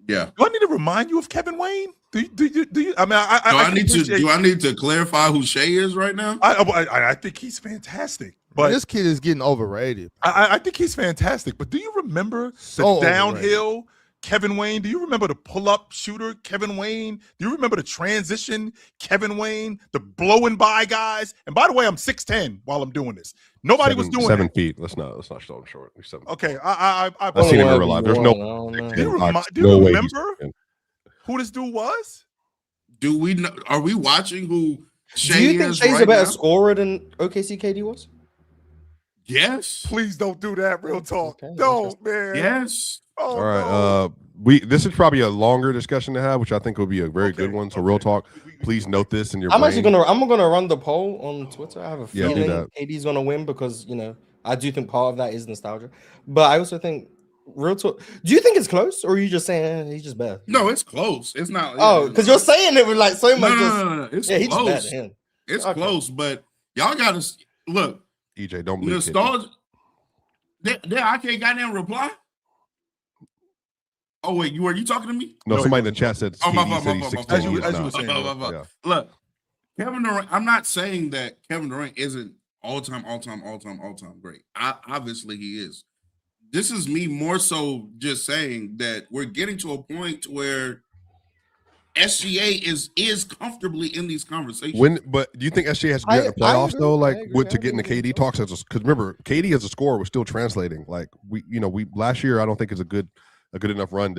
Yeah. Do I need to remind you of Kevin Wayne? Do you? I mean, do I need to clarify who Shea is right now? I think he's fantastic. But this kid is getting overrated. I think he's fantastic. But do you remember the downhill Kevin Wayne? Do you remember the pull-up shooter Kevin Wayne? Do you remember the transition Kevin Wayne? The blowing by guys? And by the way, I'm 6'10" while I'm doing this. Nobody was doing 7 that. feet. Let's not show him short. Okay, I've seen him in real life. There's no. Do you remember who this dude was? Do we know? Are we watching who Shea is? Do you think Shea's a better scorer than OKC KD was? Yes. Please don't do that. Real talk. Don't, man. Yes. Oh, all right. This is probably a longer discussion to have, which I think will be a very good one. So real talk. Please note this in your. I'm gonna run the poll on Twitter. I have a feeling KD's gonna win because I do think part of that is nostalgia, but I also think real talk. Do you think it's close, or are you just saying he's just bad? No, it's close. It's not. Oh, because you're saying it with like so much. No. It's close. He's just bad than him. It's close, but y'all gotta look. EJ, don't believe nostalgia. I can't goddamn reply. Oh wait, were you talking to me? No, somebody in the chat said. As you were saying. Look, Kevin Durant. I'm not saying that Kevin Durant isn't all time great. Obviously he is. This is me more so just saying that we're getting to a point where SGA is comfortably in these conversations. But do you think SGA has to get in the playoffs though? Like to get in the KD talks? Because remember, KD as a scorer was still translating. Like we last year, I don't think is a good enough run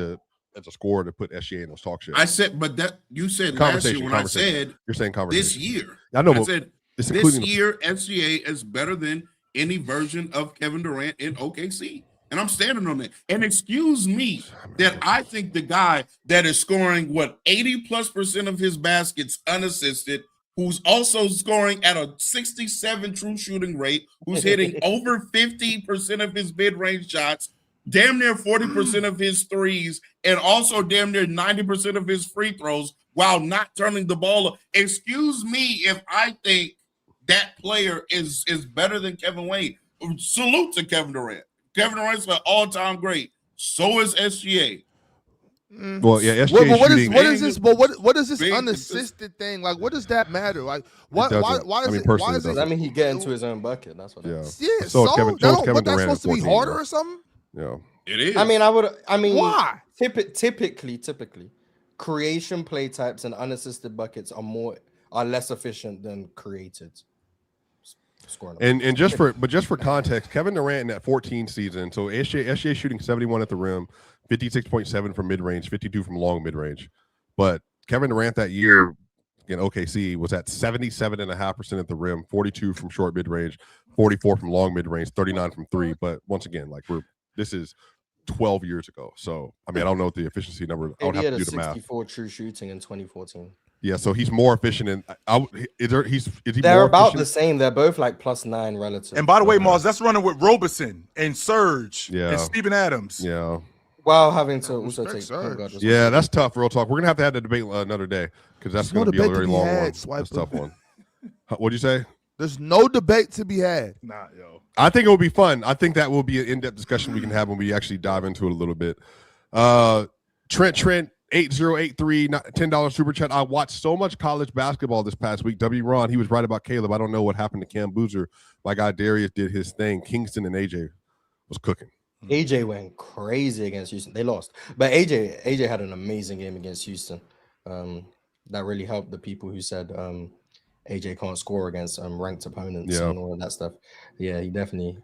as a scorer to put SGA in those talk shit. I said, but that you said last year when I said you're saying conversation this year. I know. I said this year SGA is better than any version of Kevin Durant in OKC. And I'm standing on that. And excuse me that I think the guy that is scoring 80+% of his baskets unassisted, who's also scoring at a 67 true shooting rate, who's hitting over 50% of his mid-range shots, damn near 40% of his threes, and also damn near 90% of his free throws while not turning the ball up. Excuse me if I think that player is better than Kevin Wayne. Salute to Kevin Durant. Kevin Durant's an all-time great. So is SGA. Well, yeah, SGA shooting. What is this? But what is this unassisted thing? Like, what does that matter? Like, why does it? Why is it? I mean, he get into his own bucket. That's what. Yeah. Yeah. So Kevin Durant supposed to be harder or something? Yeah. It is. I mean, why? Typically, creation play types and unassisted buckets are less efficient than created. And just for context, Kevin Durant in that 14 season, so SGA shooting 71 at the rim, 56.7 from mid-range, 52 from long mid-range. But Kevin Durant that year in OKC was at 77.5% at the rim, 42 from short mid-range, 44 from long mid-range, 39 from three. But once again, this is 12 years ago. So I mean, I don't know what the efficiency number. I would have to do the math. 64 true shooting in 2014. Yeah, so he's more efficient, and They're more about efficient? the same. They're both like +9 relative. And by the way, Mars, that's running with Robeson and Serge and Steven Adams. Yeah. While having to also Respect take Serge. point guard Yeah, responsibility. that's tough. Real talk. We're gonna have to have the debate another day because that's There's no gonna be a debate to very be long had, one. That's a Swiper. tough one. What'd you say? There's no debate to be had. Nah, yo. I think it will be fun. I think that will be an in-depth discussion we can have when we actually dive into it a little bit. Trent 8083 $10 super chat. I watched so much college basketball this past week. W. Ron, he was right about Caleb. I don't know what happened to Cam Boozer. My guy Darius did his thing. Kingston and AJ was cooking. AJ went crazy against Houston. They lost, but AJ had an amazing game against Houston. That really helped the people who said AJ can't score against ranked opponents and all of that stuff. Yeah, he definitely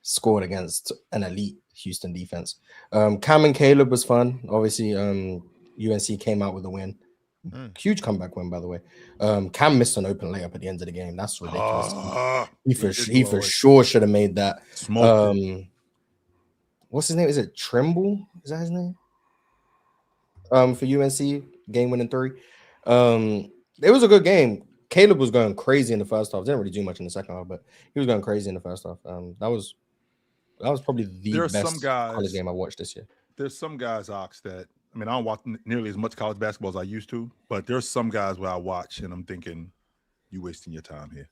scored against an elite Houston defense. Cam and Caleb was fun. Obviously, UNC came out with a win. Huge comeback win, by the way. Cam missed an open layup at the end of the game. That's ridiculous. He for sure should have made that. What's his name? Is it Trimble? Is that his name? For UNC, game winning 3. It was a good game. Caleb was going crazy in the first half. Didn't really do much in the second half, but he was going crazy in the first half. That was probably the best college game I watched this year. There's some guys, Ox, that I mean, I don't watch nearly as much college basketball as I used to, but there's some guys where I watch and I'm thinking, you wasting your time here.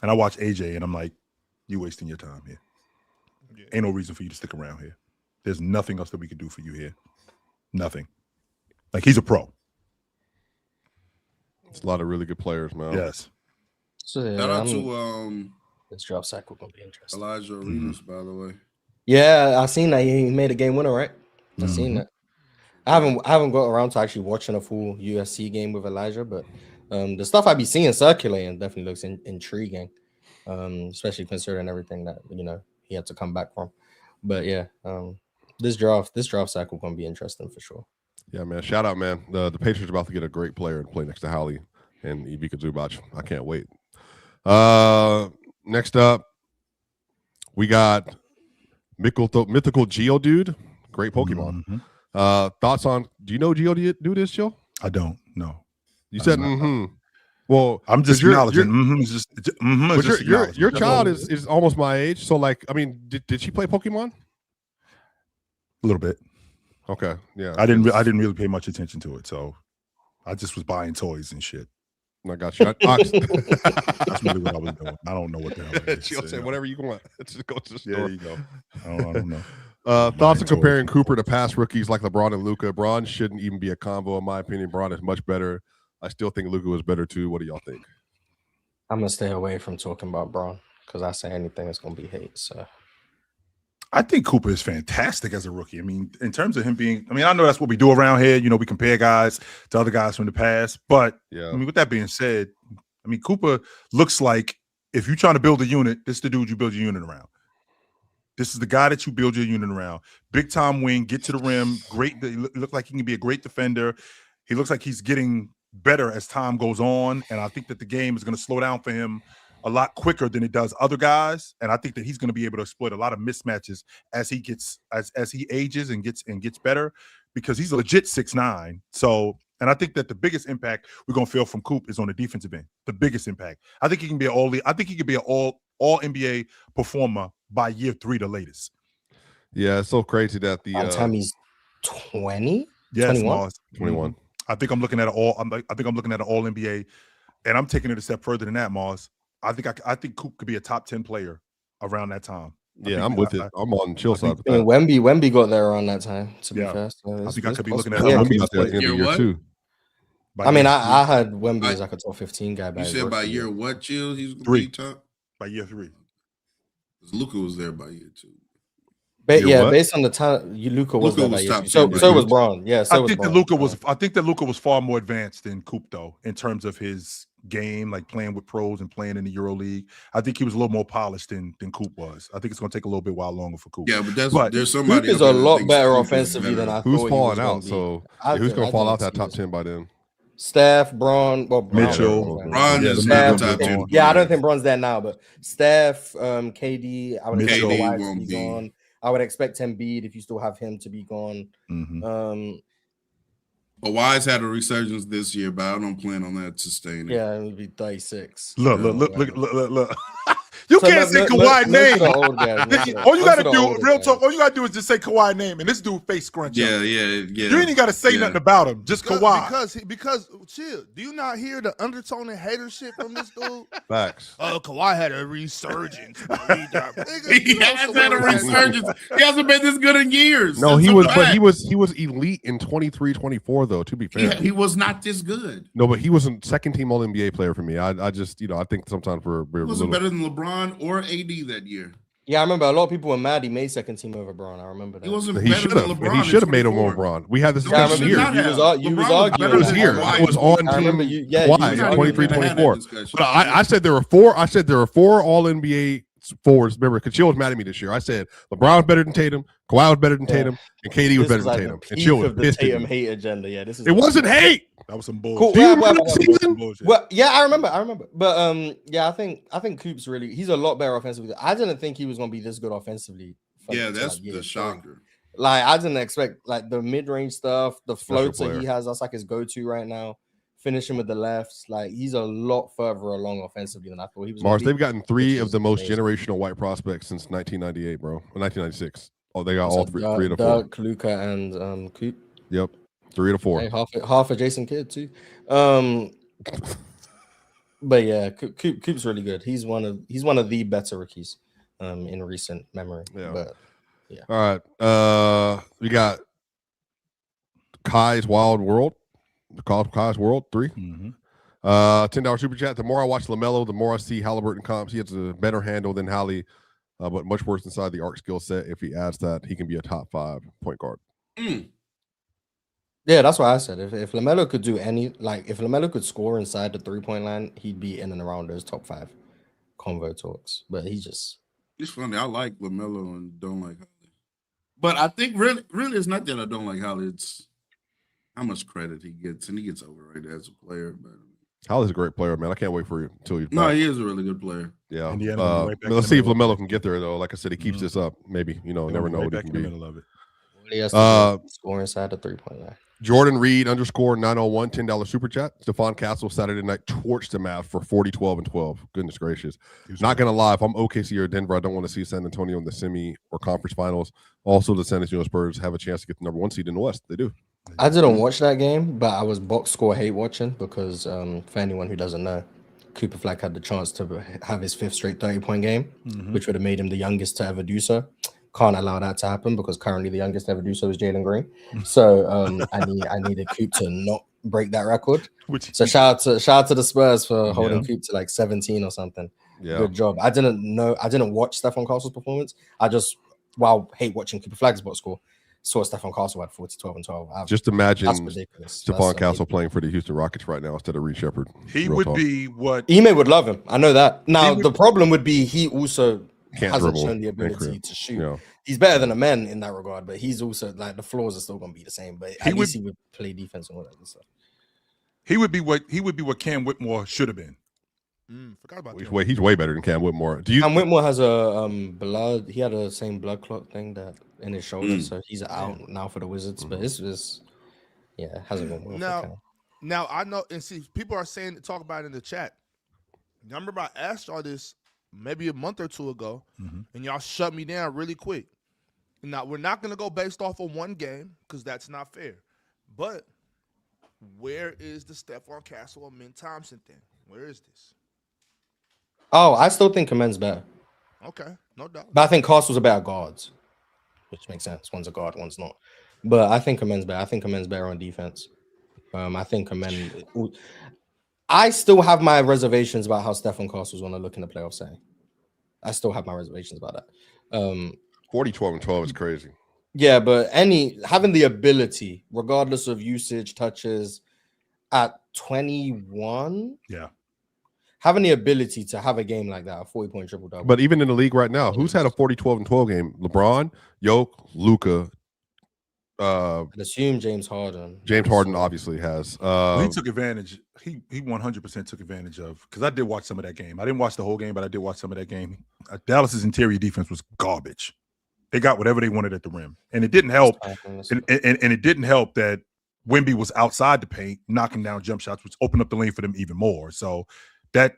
And I watch AJ and I'm like, you wasting your time here. Yeah. Ain't no reason for you to stick around here. There's nothing else that we can do for you here. Nothing. Like, he's a pro. It's a lot of really good players, man. Yes. So yeah, Shout out to this draft cycle gonna be interesting. Elijah Arenas, by the way. Yeah, I seen that he made a game winner, right? I seen that. I haven't got around to actually watching a full USC game with Elijah, but the stuff I be seeing circulating definitely looks intriguing, especially considering everything that he had to come back from. But yeah, this draft cycle gonna be interesting for sure. Yeah, man. Shout out, man. The Patriots are about to get a great player and play next to Howley and Ivica Zubac. I can't wait. Next up, we got Mythical Geodude. Great Pokemon. Thoughts on, do you know Geodude is, Joe? I don't know. You said Well, I'm just acknowledging. Your child is almost my age. So, like, I mean, did she play Pokemon? A little bit. Okay, yeah. I didn't really pay much attention to it, so I just was buying toys and shit. I got you. That's really what I was doing. I don't know what the hell it is. She'll say whatever you want. Just go to the store. There you go. I don't know. Thoughts on comparing Cooper to past rookies like LeBron and Luka? Bron shouldn't even be a combo, in my opinion. Bron is much better. I still think Luka was better too. What do y'all think? I'm gonna stay away from talking about Bron because I say anything it's gonna be hate. So I think Cooper is fantastic as a rookie. I mean, in terms of him being, I mean, I know that's what we do around here. We compare guys to other guys from the past. But yeah, I mean, with that being said, I mean, Cooper looks like if you're trying to build a unit, this is the dude you build your unit around. This is the guy that you build your unit around. Big time wing, get to the rim. Great. Look like he can be a great defender. He looks like he's getting better as time goes on. And I think that the game is going to slow down for him a lot quicker than it does other guys, and I think that he's going to be able to exploit a lot of mismatches as he gets as he ages and gets better, because he's a legit 6'9". So, and I think that the biggest impact we're going to feel from Coop is on the defensive end. The biggest impact. I think he can be an all NBA performer by year 3, the latest. Yeah, it's so crazy that by the time he's 20, yes, 21. I think I'm looking at an all NBA, and I'm taking it a step further than that, Mars. I think Coop could be a top 10 player around that time. Yeah, I'm with it. I'm on chill side. I mean, Wemby got there around that time. To be fair, so I think I could be looking at Wemby out there at the end of year 2. I mean, I had Wemby as like a top 15 guy. You said by year what, Chill? He's going to be top? By year 3. Luka was there by year 2. Based on the time, Luka was there by year 2. So was Bron. Yeah, so I think that Luka was far more advanced than Coop, though, in terms of his game, like playing with pros and playing in the Euro League. I think he was a little more polished than Coop was. I think it's going to take a little bit while longer for Coop. Yeah, but there's somebody. Coop is a lot better offensively than I thought. Who's falling out? So who's going to fall out that top 10 by then? Steph, Bron, Mitchell. Bron is not top 10. Yeah, I don't think Bron's there now, but Steph, KD, I would expect Kawhi to be gone. I would expect Embiid, if you still have him, to be gone. Kawhi's had a resurgence this year, but I don't plan on that sustaining. Yeah, it would be 36. Look. You can't say Kawhi name. All you gotta do, real talk. All you gotta do is just say Kawhi name, and this dude face scrunch. Yeah. You ain't even gotta say nothing about him. Just Kawhi. Because chill. Do you not hear the undertone of hater shit from this dude? Facts. Oh, Kawhi had a resurgence. He has had a resurgence. He hasn't been this good in years. No, he was elite in 23-24 though. To be fair, he was not this good. No, but he was a second team All NBA player for me. I just I think sometimes he wasn't better than LeBron or AD that year. Yeah, I remember a lot of people were mad he made second team over LeBron. I remember that. He wasn't better than LeBron. He should have made him over LeBron. We had this discussion here. You was arguing. It was here. It was on team Kawhi 23-24. But I said there were four. I said there were 4 All NBA forwards. Remember, Chill was mad at me this year. I said LeBron was better than Tatum, Kawhi was better than Tatum, and KD was better than Tatum. And Chill was pissed. Tatum hate agenda. Yeah, this is. It wasn't hate. That was some bullshit. Cool. Well, yeah, I remember. But yeah, I think Coop's really he's a lot better offensively. I didn't think he was gonna be this good offensively. Yeah, that's the shocker. Like I didn't expect like the mid-range stuff, the floats that he has. That's like his go-to right now. Finishing with the lefts, like he's a lot further along offensively than I thought he was. Mars, they've gotten 3 of the most generational white prospects since 1998, bro. 1996. Oh, they got all 3 of the 4. Doug, Luka, and Coop. Yep. 3 of the 4. Hey, half a Jason Kidd too. But yeah, Coop's really good. He's one of the better rookies in recent memory. Yeah. But yeah. All right. We got Kai's Wild World. Kai's World 3. Mm-hmm. $10 super chat. The more I watch LaMelo, the more I see Halliburton comps. He has a better handle than Hallie, but much worse inside the arc skill set. If he adds that, he can be a top 5 point guard. Yeah, that's what I said. If LaMelo could do if LaMelo could score inside the 3-point line, he'd be in and around those top 5 convo talks. But it's funny. I like LaMelo and don't like Holly. But I think really it's not that I don't like Holly. It's how much credit he gets, and he gets overrated as a player. But Hallie's a great player, man. I can't wait for you until he's back. No, he is a really good player. Yeah. Let's see if LaMelo can get there, though. Like I said, he keeps this up. Maybe, never know what he can be. He has to score inside the 3-point line. Jordan Reed _ 901 $10 super chat. Stephon Castle Saturday night torched the Mavs for 40, 12, and 12. Goodness gracious. Not gonna lie, if I'm OKC or Denver, I don't want to see San Antonio in the semi or conference finals. Also, the San Antonio Spurs have a chance to get the number 1 seed in the West. They do. I didn't watch that game, but I was box score hate watching because for anyone who doesn't know, Cooper Flag had the chance to have his 5th straight 30-point game, which would have made him the youngest to ever do so. Can't allow that to happen because currently the youngest to ever do so is Jalen Green. So I needed Coop to not break that record. So shout out to the Spurs for holding Coop to like 17 or something. Yeah. Good job. I didn't watch Stephon Castle's performance. I just hate watching Cooper Flag's box score. Saw Stephon Castle had 40, 12, and 12. Just imagine ridiculous. Stephon Castle playing for the Houston Rockets right now instead of Reed Shepherd. He would be what Ime would love him. I know that. Now the problem would be he also hasn't shown the ability to shoot. Yeah. He's better than a man in that regard, but he's also like the flaws are still going to be the same. But at least he would play defense and all that stuff. He would be what Cam Whitmore should have been. Forgot about that. He's way better than Cam Whitmore. Cam Whitmore has a blood. He had the same blood clot thing that in his shoulder, so he's out now for the Wizards. But it's it hasn't been well. Now I know, and see, people are talk about it in the chat. I remember I asked y'all this maybe a month or 2 ago, and y'all shut me down really quick. Now we're not going to go based off of one game because that's not fair. But where is the Stephon Castle and Min Thompson thing? Where is this? Oh, I still think Kamen's better. Okay, no doubt. But I think Castle's a better guards, which makes sense. One's a guard, one's not. But I think Kamen's better. I think Kamen's better on defense. I think Kamen. I still have my reservations about how Stephon Castle's going to look in the playoff setting. I still have my reservations about that. 40, 12, and 12 is crazy. Yeah, but having the ability, regardless of usage, touches, at 21, having the ability to have a game like that, a 40-point triple-double. But even in the league right now, who's had a 40, 12, and 12 game? LeBron, Jokic, Luka. I'd assume James Harden. James Harden obviously has. He took advantage. He 100% took advantage of, because I did watch some of that game. I didn't watch the whole game, but I did watch some of that game. Dallas's interior defense was garbage. They got whatever they wanted at the rim, and it didn't help. And it didn't help that Wemby was outside the paint, knocking down jump shots, which opened up the lane for them even more. So that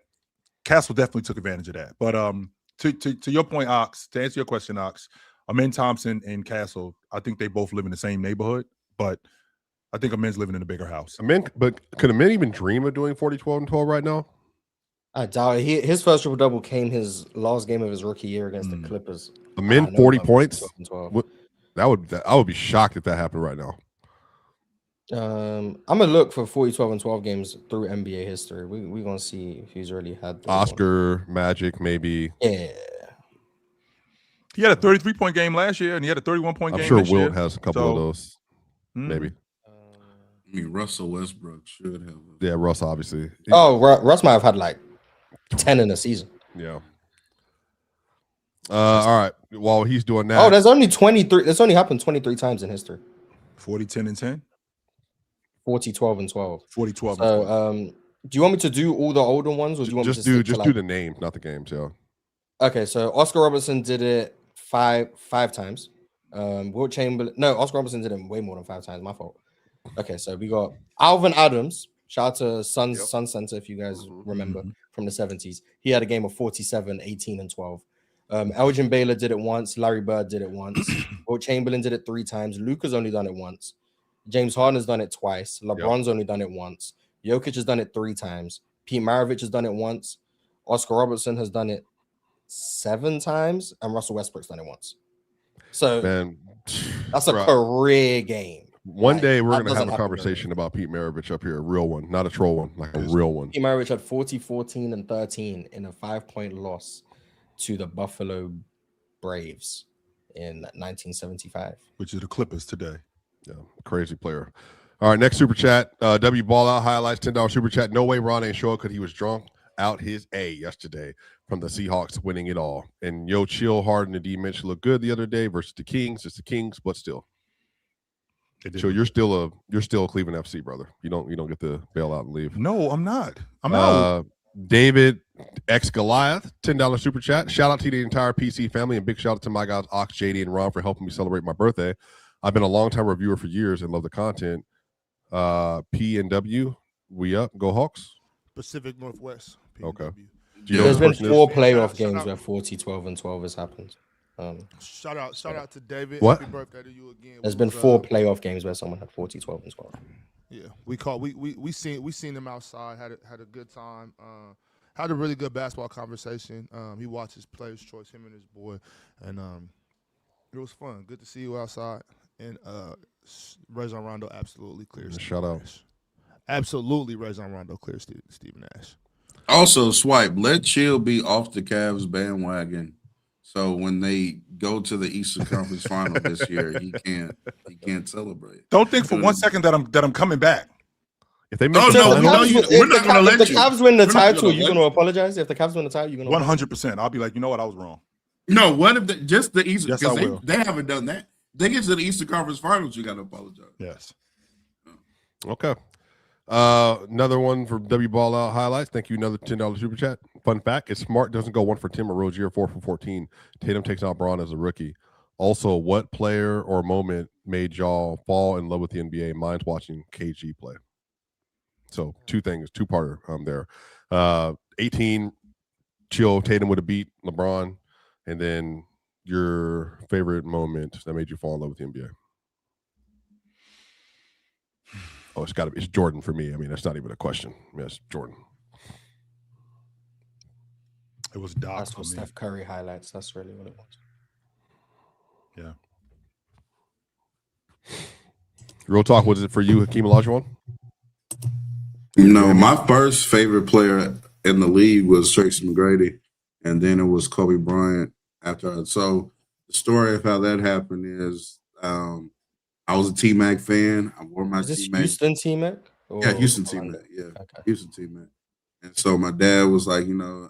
Castle definitely took advantage of that. But To your point, Ox, to answer your question, Ox, Amin Thompson and Castle, I think they both live in the same neighborhood, but I think Amin's living in a bigger house. But could Amin even dream of doing 40, 12, and 12 right now? I doubt it. His first triple double came his last game of his rookie year against the Clippers. Amin 40 points. I would be shocked if that happened right now. I'm gonna look for 40, 12, and 12 games through NBA history. We're gonna see if he's really had Oscar, Magic, maybe. Yeah. He had a 33-point game last year, and he had a 31-point game. I'm sure this year. Wilt has a couple of those. Maybe. I mean, Russell Westbrook should have. Yeah, Russ obviously. Oh, Russ might have had like 10 in a season. Yeah. All right. While he's doing that. Oh, there's only 23. That's only happened 23 times in history. 40, 10, and 10? 40, 12, and 12. 40, 12, so, and 12. Do you want me to do all the older ones, or do you want me to do the names, not the games? Yeah. Okay, so Oscar Robertson did it five times. Wilt Chamberlain. No, Oscar Robertson did it way more than 5 times. My fault. Okay, so we got Alvin Adams. Shout out to Sun Center, if you guys remember from the 70s. He had a game of 47, 18, and 12. Elgin Baylor did it once. Larry Bird did it once. Wilt Chamberlain did it 3 times. Luka's only done it once. James Harden has done it twice. LeBron's only done it once. Jokic has done it 3 times. Pete Maravich has done it once. Oscar Robertson has done it 7 times. And Russell Westbrook's done it once. So that's a career game. One day we're going to have a conversation about Pete Maravich up here, a real one, not a troll one, like a real one. Pete Maravich had 40, 14, and 13 in a 5-point loss to the Buffalo Braves in 1975. Which is the Clippers today. Yeah, crazy player. All right, next super chat. W Ball Out highlights, $10 super chat. No way Ron ain't show up because he was drunk out his A yesterday from the Seahawks winning it all. And yo, chill, Harden and D Mitch looked good the other day versus the Kings. It's the Kings, but still. So you're still a Cleveland FC brother. You don't get to bail out and leave. No, I'm not. I'm out. David X Goliath, $10 super chat. Shout out to the entire PC family and big shout out to my guys Ox, JD, and Ron for helping me celebrate my birthday. I've been a long-time reviewer for years and love the content. P and W, we up. Go Hawks. Pacific Northwest. PNW. Okay. There's been 4 playoff games where 40, 12, and 12 has happened. Shout out to David. What? Happy birthday to you again. There's been 4 playoff games where someone had 40, 12, and 12. Yeah, we seen them outside. Had a good time. Had a really good basketball conversation. He watched his players' choice, him and his boy, and it was fun. Good to see you outside. And Rajon Rondo absolutely clears. Shout out. Absolutely, Rajon Rondo clears Stephen Nash. Also, Swipe, let Chill be off the Cavs bandwagon. So when they go to the Eastern Conference Final this year, he can't celebrate. Don't think for 1 second that I'm coming back. If they we're not going to let you. If the Cavs win the title, you're going to apologize? If the Cavs win the title, you're going to 100%. I'll be like, you know what? I was wrong. No, what if just the Eastern? Yes, I will. They haven't done that. They get to the Eastern Conference Finals, you got to apologize. Yes. Okay. Another one for W Ball Out highlights. Thank you. Another $10 super chat. Fun fact: if Smart doesn't go 1 for 10 or Rozier 4 for 14, Tatum takes out Braun as a rookie. Also, what player or moment made y'all fall in love with the NBA? Mine's watching KG play. So 2 things, 2-parter there. 18, chill. Tatum would have beat LeBron, and then your favorite moment that made you fall in love with the NBA. Oh, it's Jordan for me. I mean, that's not even a question. Yes, Jordan. It was Doc. That's what Steph Curry highlights. That's really what it was. Yeah. Real talk, was it for you, Hakeem Olajuwon? No, my first favorite player in the league was Tracy McGrady, and then it was Kobe Bryant after. So the story of how that happened is I was a T-Mac fan. I wore my T-Mac. Houston T-Mac? Yeah, Houston T-Mac. Yeah, okay. Houston T-Mac. And so my dad was like,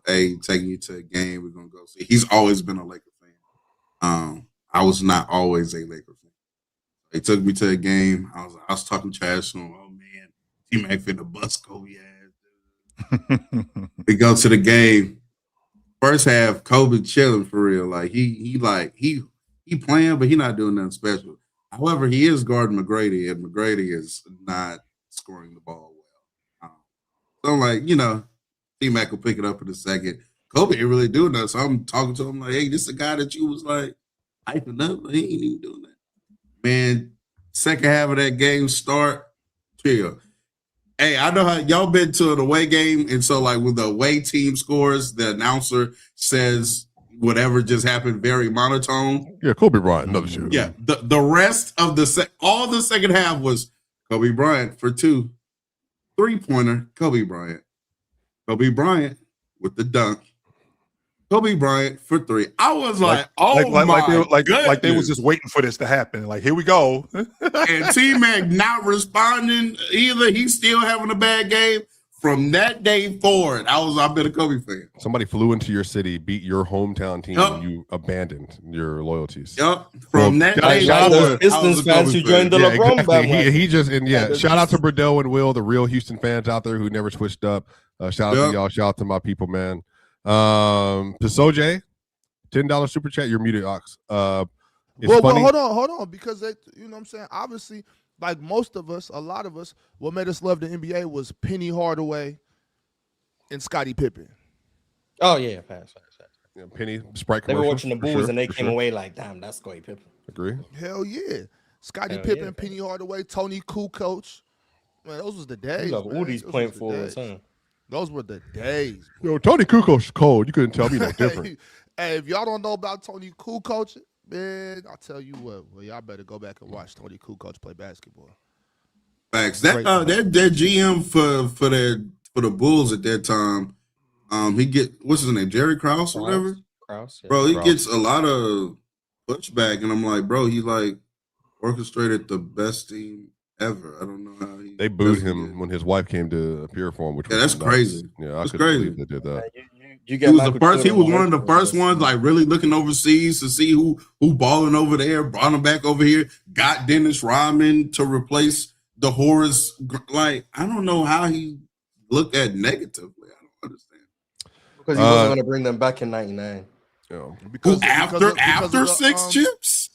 hey, taking you to a game, we're going to go see. He's always been a Laker fan. I was not always a Laker fan. He took me to a game. I was talking trash to him. Oh, man, T-Mac finna bust Kobe ass. We go to the game. First half, Kobe chilling for real. Like, he playing, but he not doing nothing special. However, he is guarding McGrady, and McGrady is not scoring the ball well. So I'm like, T-Mac will pick it up in a second. Kobe ain't really doing that. So I'm talking to him like, hey, this is the guy that you was like hyping up. He ain't even doing that. Man, second half of that game start, chill. Hey, I know how y'all been to an away game, and so like when the away team scores, the announcer says whatever just happened very monotone. Yeah, Kobe Bryant, another shooter. Yeah, the rest of all the second half was Kobe Bryant for 2, 3-pointer, Kobe Bryant with the dunk, Kobe Bryant for 3. I was like they was just waiting for this to happen. Like, here we go. And T-Mac not responding either. He's still having a bad game. From that day forward, I've been a Kobe fan. Somebody flew into your city, beat your hometown team, and you abandoned your loyalties. Yep. From that day shout out forward, to Pistons fans who joined the Yeah, LeBron exactly. bandwagon. He just shout out to Bordeaux and Will, the real Houston fans out there who never switched up. Shout out to y'all. Shout out to my people, man. Pasoj, $10 super chat. You're muted, Ox. Well, hold on, because they, you know what I'm saying. Obviously, like most of us, a lot of us, what made us love the NBA was Penny Hardaway and Scottie Pippen. Oh yeah, pass. Yeah, Penny Sprite. They were watching the Bulls and they came away like, damn, that's Scottie Pippen. Agree. Hell yeah, Scottie Pippen, Penny Hardaway, Tony Kukoc. Man, those was the days. You love all these point forwards, huh? Those were the days. Yo, Tony Kukoc's cold. You couldn't tell me no different. Hey, if y'all don't know about Tony Kukoc, man, I'll tell you what. Well, y'all better go back and watch Tony Kukoc play basketball. Facts. That GM for the Bulls at that time, he what's his name, Jerry Krause or whatever. Krause, yeah. Bro, he gets a lot of pushback, and I'm like, bro, he like orchestrated the best team ever. I don't know how they booed him when his wife came to appear for him, which was that's crazy. Yeah, I couldn't believe they did that. He was one of the first ones, like really looking overseas to see who balling over there, brought him back over here, got Dennis Rodman to replace the Horace. Like, I don't know how he looked at negatively. I don't understand. Because he wasn't going to bring them back in '99. Yeah. Because after 6 chips.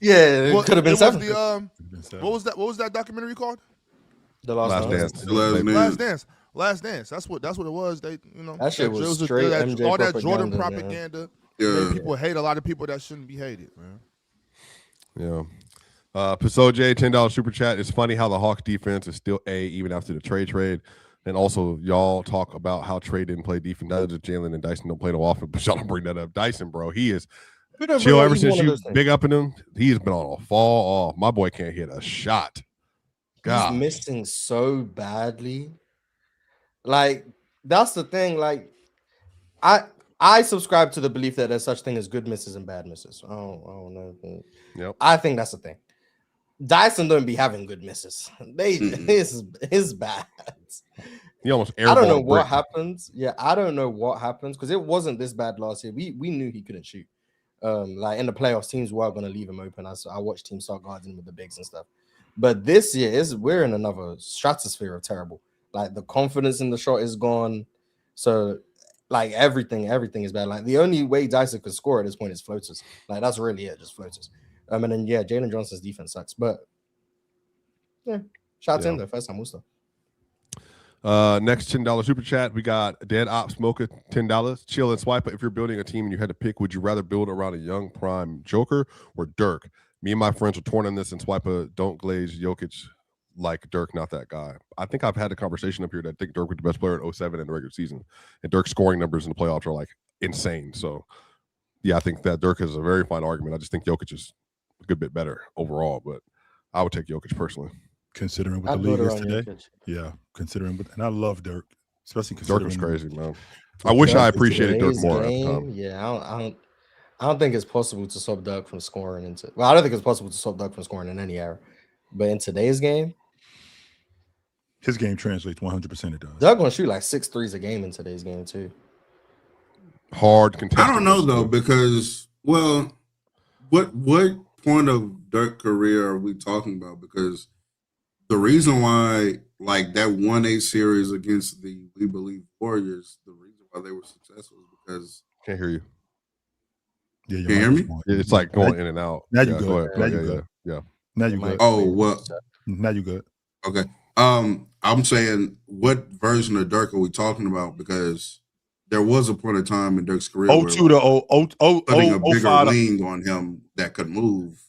Yeah, it could have been 7. What was that documentary called? The Last Dance. Last Dance. That's what it was. They, you know, that shit was straight MJ all that propaganda, Jordan propaganda. Made people hate a lot of people that shouldn't be hated, man. Yeah. Pasoj, $10 super chat. It's funny how the Hawks defense is still A even after the trade. And also, y'all talk about how Trey didn't play defense. That is Jalen and Dyson don't play no offense, but y'all don't bring that up. Dyson, bro, he is chill ever since you big up in him. He has been on a fall off. My boy can't hit a shot. God. He's missing so badly. Like, that's the thing. Like, I subscribe to the belief that there's such thing as good misses and bad misses. I don't know. Yep. I think that's the thing. Dyson don't be having good misses. His bad. He almost I don't know what happens. Yeah, I don't know what happens because it wasn't this bad last year. We knew he couldn't shoot. Like in the playoffs, teams were going to leave him open. I watched teams start guarding him with the bigs and stuff. But this year, we're in another stratosphere of terrible. Like the confidence in the shot is gone. So like everything is bad. Like the only way Dyson could score at this point is floaters. Like that's really it, just floaters. And then Jalen Johnson's defense sucks. But yeah, shout out to him though. First time Worcester. Next $10 super chat. We got Dead Ops Mocha, $10. Chill and swipe. If you're building a team and you had to pick, would you rather build around a young prime Joker or Dirk? Me and my friends are torn on this, and Swiper don't glaze Jokic like Dirk, not that guy. I think I've had a conversation up here that I think Dirk was the best player at 07 in the regular season, and Dirk's scoring numbers in the playoffs are like insane. So yeah, I think that Dirk is a very fine argument. I just think Jokic is a good bit better overall, but I would take Jokic personally. Considering what the league is today. Yeah, considering, and I love Dirk, especially considering Dirk was crazy, man. I wish I appreciated Dirk more. Yeah, I don't think it's possible to stop Dirk from scoring into. Well, I don't think it's possible to stop Dirk from scoring in any era, but in today's game, his game translates 100%. It does. Dirk gonna shoot like 6 threes a game in today's game too. Hard contested. I don't know though because what point of Dirk career are we talking about? Because the reason why, like that 1-8 series against the We Believe Warriors, the reason why they were successful is because can't hear you. Yeah, you can you hear me? It's like going in and out. Now you good. Now you good. Yeah. Now you good. Oh, well. Now you good. Okay. I'm saying, what version of Dirk are we talking about? Because there was a point of time in Dirk's career 02 to putting a bigger 05 to wing on him that could move.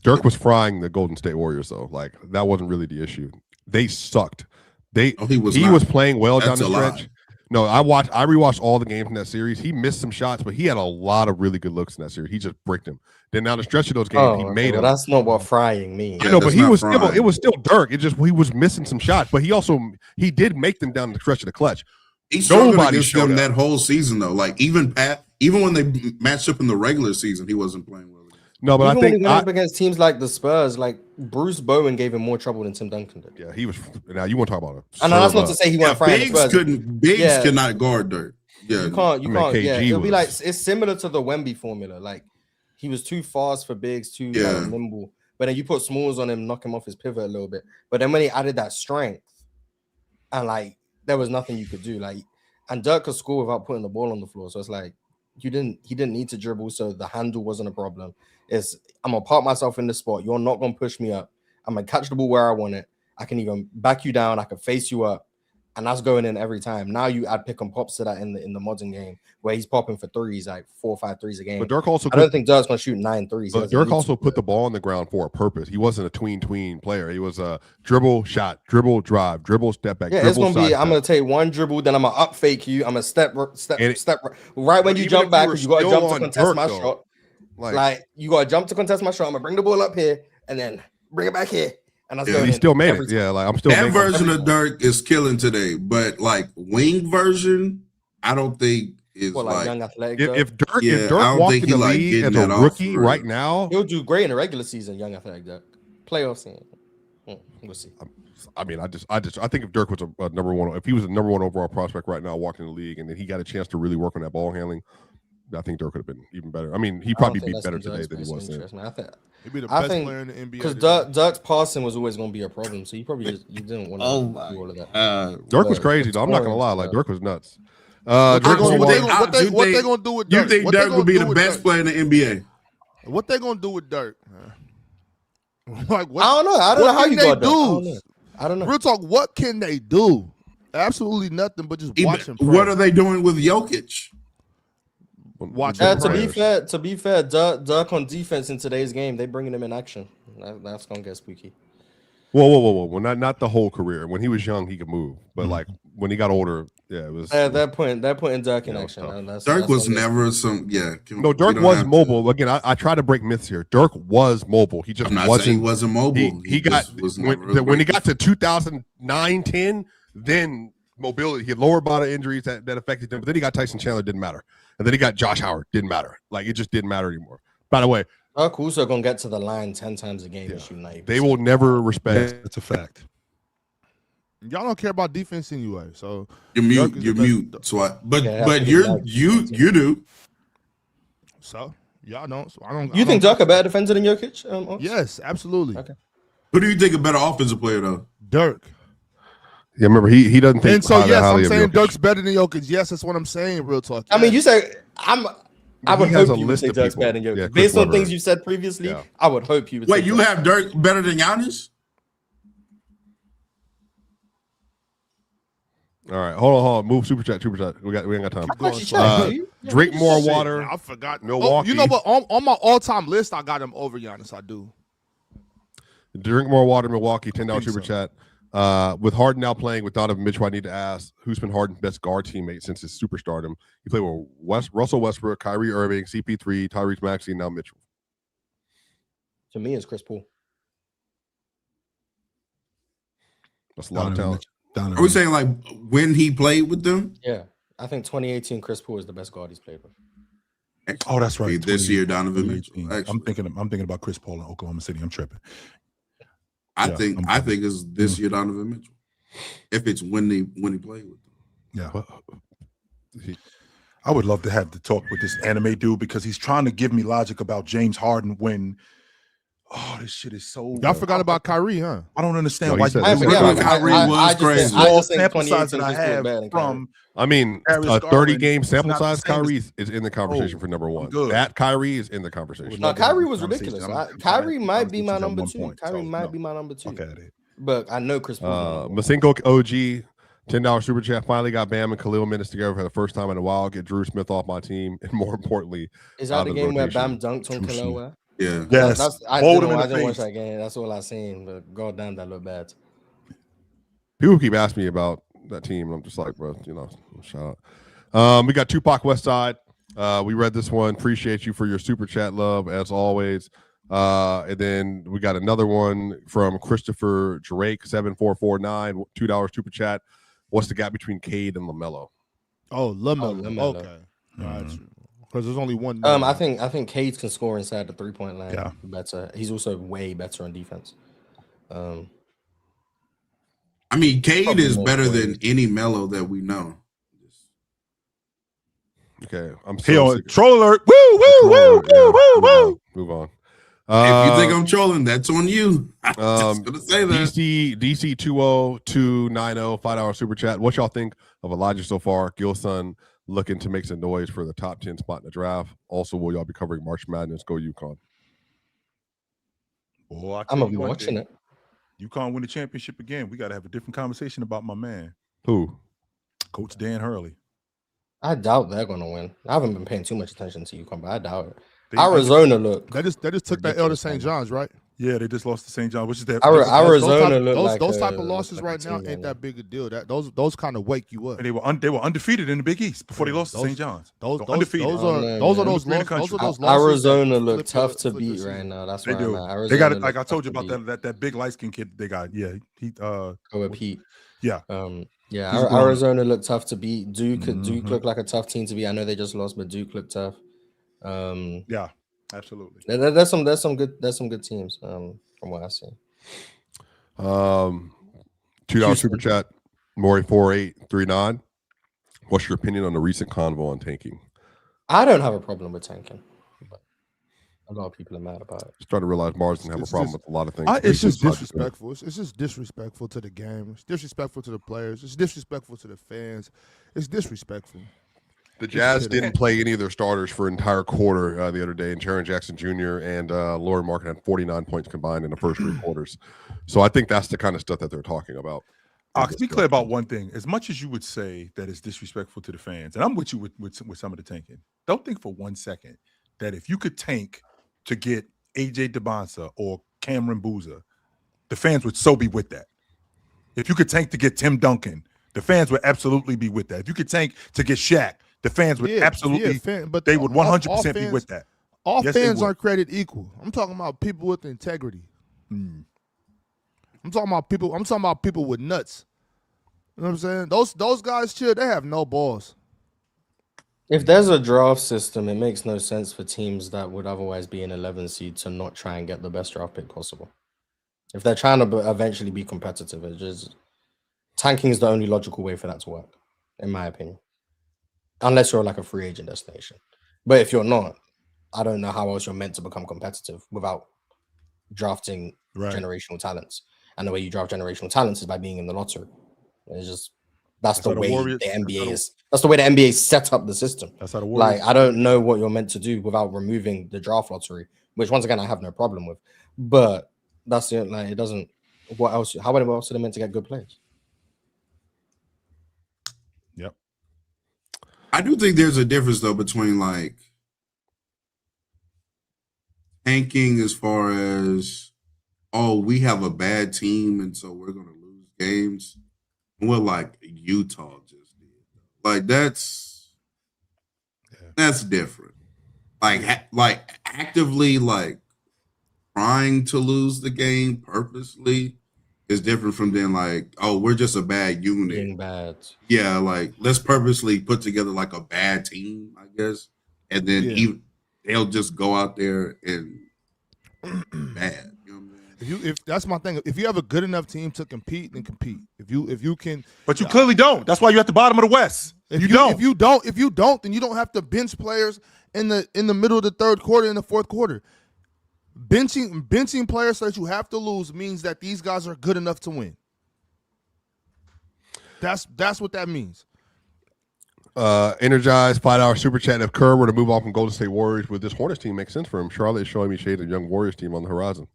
Dirk was frying the Golden State Warriors, though. Like that wasn't really the issue. They sucked. He was playing well down the stretch. No, I rewatched all the games in that series. He missed some shots, but he had a lot of really good looks in that series. He just bricked him. Then down the stretch of those games, he made them. That's not what frying means. I know, but it was still Dirk. It just he was missing some shots, but he did make them down the stretch of the clutch. He struggled against them that whole season, though. Like even when they matched up in the regular season, he wasn't playing well. No, but even I think when he went up against teams like the Spurs, like Bruce Bowen gave him more trouble than Tim Duncan did. Yeah, he was. Now you want to talk about it? I know that's not to say he went frying the Spurs. Bigs cannot guard Dirk. Yeah, you can't. Yeah, it'll be like it's similar to the Wemby formula. Like he was too fast for bigs, too nimble. But then you put smalls on him, knock him off his pivot a little bit. But then when he added that strength, and like there was nothing you could do. Like and Dirk could score without putting the ball on the floor. So it's like he didn't need to dribble, so the handle wasn't a problem. I'm gonna park myself in the spot. You're not gonna push me up. I'm gonna catch the ball where I want it. I can even back you down. I can face you up, and that's going in every time. Now you add pick and pops to that in the modern game where he's popping for threes, like 4 or 5 threes a game. But Dirk also, I don't think Dirk's gonna shoot 9 threes. But Dirk also put the ball on the ground for a purpose. He wasn't a tween player. He was a dribble, shot, dribble, drive, dribble, step back. Yeah, it's gonna be. I'm gonna take one dribble, then I'm gonna up fake you. I'm gonna step right when you jump back because you got to jump to contest my shot. Like you got to jump to contest my shot. I'm gonna bring the ball up here and then bring it back here. And that's he still made it. Yeah, like I'm still. That version of Dirk is killing today, but like wing version, I don't think is like young athletic. If Dirk walked in the league as a rookie right now, he'll do great in the regular season. Young athletic Dirk, playoffs. We'll see. I mean, I think if Dirk was a number one, if he was a number one overall prospect right now, walking in the league, and then he got a chance to really work on that ball handling, I think Dirk could have been even better. I mean, he'd probably be better today than he was then. He'd be the best player in the NBA. Because Dirk's passing was always going to be a problem, so you didn't want to do all of that. Dirk was crazy, though. I'm not going to lie. Like, Dirk was nuts. What they going to do with Dirk? You think Dirk would be the best player in the NBA? What they going to do with Dirk? Like, what, I don't know. I don't know how you got Dirk. I don't know. Real talk, what can they do? Absolutely nothing but just watch him. What are they doing with Jokic? To be fair, Dirk on defense in today's game, they bringing him in action. That's gonna get spooky. Whoa! Well, not the whole career. When he was young, he could move, but like when he got older, it was. They're putting Dirk in action. Dirk was never some. Yeah. No, Dirk was mobile. Again, I try to break myths here. Dirk was mobile. He just wasn't mobile. He got when he got to 2009, 10, then mobility. He had lower body injuries that affected him. But then he got Tyson Chandler. Didn't matter. And then he got Josh Howard. Didn't matter. Like it just didn't matter anymore. By the way, Dirk also gonna get to the line 10 times a game and shoot 90%. They will never respect. That's a fact. Y'all don't care about defense anyway, so you're mute. So but you do. So y'all don't. So I don't. You think Dirk a better defender than Jokic? Yes, absolutely. Okay. Who do you think a better offensive player though? Dirk. Yeah, remember he doesn't think. And so yes, I'm saying Dirk's better than Jokic. Yes, that's what I'm saying. Real talk. I mean, you say I would hope you would say Dirk's better than Jokic. Yeah, based on things you said previously, I would hope you would. Wait, you have Dirk better than Giannis? All right, hold on. Move super chat. We ain't got time. Drink more water. I forgot Milwaukee. You know what? On my all-time list, I got him over Giannis. I do. Drink more water. Milwaukee. $10 super chat. With Harden now playing with Donovan Mitchell, I need to ask who's been Harden's best guard teammate since his superstardom. He played with Russell Westbrook, Kyrie Irving, CP3, Tyrese Maxey, now Mitchell. To me, it's Chris Paul. That's a lot of talent. Are we saying like when he played with them? Yeah, I think 2018 Chris Paul is the best guard he's played with. Oh, that's right. This year, Donovan Mitchell. I'm thinking about Chris Paul in Oklahoma City. I'm tripping. I think it's this year Donovan Mitchell. If it's when he played with them. Yeah. I would love to have the talk with this anime dude because he's trying to give me logic about James Harden when this shit is so. Y'all forgot about Kyrie, huh? I don't understand why. Kyrie was crazy. Small sample size that I have from. I mean, a 30-game sample size Kyrie is in the conversation for number one. Good. That Kyrie is in the conversation. No, Kyrie was ridiculous. Kyrie might be my number two. Kyrie might be my number two. Okay. But I know Chris Paul. Masinko OG $10 super chat. Finally got Bam and Khalil minutes together for the first time in a while. Get Drew Smith off my team, and more importantly, Is that the game where Bam dunked on Drew Khalil? Smith. Yeah. Yes. I Hold him in the didn't watch face. that game. That's all I seen. But goddamn, that looked bad. People keep asking me about that team. And I'm just like, bro, shout out. We got Tupac Westside. We read this one. Appreciate you for your super chat, love, as always. And then we got another one from Christopher Drake, 7449, $2 super chat. What's the gap between Cade and LaMelo? Oh, LaMelo. LaMelo. Okay. Because there's only one. I think Cade can score inside the 3-point line. Yeah. Better. He's also way better on defense. I mean, Cade Probably is more better players. than any Melo that we know. Okay, I'm Hey, so on sick of troll alert. Woo, woo, troll woo, alert. woo, Yeah, woo, woo. Move on. If you think I'm trolling, that's on you. I'm just gonna say that. DC 20290, $5 super chat. What y'all think of Elijah so far? Gilson looking to make some noise for the top 10 spot in the draft. Also, will y'all be covering March Madness? Go UConn. Boy, I'm gonna be watching it. UConn win the championship again. We got to have a different conversation about my man, Who? Coach Dan Hurley. I doubt they're gonna win. I haven't been paying too much attention to UConn, but I doubt it. They Arizona look. They just took that L to St. John's, right? Yeah, they just lost to St. John, which is that. Arizona look those like type of losses right now ain't that big a deal. That those kind of wake you up. And they were undefeated in the Big East before they lost to St. John's. Those undefeated. are those Undefeated losses. Arizona that look flip tough the- to flip the beat season. right now. That's They why do. I'm at. They got it. Arizona Like I look told you tough about to that big light skinned kid they got. Yeah, he Go with Pete. yeah. Yeah, He's grown. Arizona looked tough to beat. Duke Mhm. looked like a tough team to beat. I know they just lost, but Duke looked tough. Yeah, absolutely. There's some good teams. From what I see. $2 Houston. super chat. Maury4839. What's your opinion on the recent convo on tanking? I don't have a problem with tanking, but a lot of people are mad about it. Starting to realize Mars doesn't have a It's problem just- with a lot of things. It's just not disrespectful. It's just disrespectful to the game. It's disrespectful to the players. It's disrespectful to the fans. It's disrespectful. The Jazz didn't play any of their starters for an entire quarter the other day, and Jaren Jackson Jr. and Lauren Markin had 49 points combined in the first three quarters. So I think that's the kind of stuff that they're talking about. To be clear about one thing, as much as you would say that it's disrespectful to the fans, and I'm with you with some of the tanking, don't think for 1 second that if you could tank to get AJ DeBonsa or Cameron Boozer, the fans would so be with that. If you could tank to get Tim Duncan, the fans would absolutely be with that. If you could tank to get Shaq, the fans would absolutely, but they would 100% all be fans- with that. All Yes, they fans would. aren't created equal. I'm talking about people with integrity. I'm talking about people with nuts. You know what I'm saying? Those guys chill. They have no balls. If there's a draft system, it makes no sense for teams that would otherwise be an 11 seed to not try and get the best draft pick possible. If they're trying to eventually be competitive, it's just tanking is the only logical way for that to work, in my opinion. Unless you're like a free agent destination. But if you're not, I don't know how else you're meant to become competitive without drafting generational talents. And the way you draft generational talents is by being in the lottery. It's just that's the way the NBA is. That's the way the NBA set up the system. That's how the Warriors. Like I don't know what you're meant to do without removing the draft lottery, which once again I have no problem with. But that's it. Like it doesn't. What else? How else are they meant to get good players? Yep. I do think there's a difference though between like tanking as far as we have a bad team and so we're gonna lose games. And what like Utah just did. Like that's different. Like actively like trying to lose the game purposely is different from then like, we're just a bad unit. Being bad. Yeah, like let's purposely put together like a bad team, I guess, and then they'll just go out there and bad. You know what I'm saying? If that's my thing, if you have a good enough team to compete, then compete. If you can, but you clearly don't. That's why you're at the bottom of the West. If you don't, then you don't have to bench players in the middle of the third quarter and the fourth quarter. Benching players so that you have to lose means that these guys are good enough to win. That's what that means. Energized $5 super chat. If Kerr were to move on from Golden State Warriors, would this Hornets team make sense for him? Charlotte is showing me shades of young Warriors team on the horizon.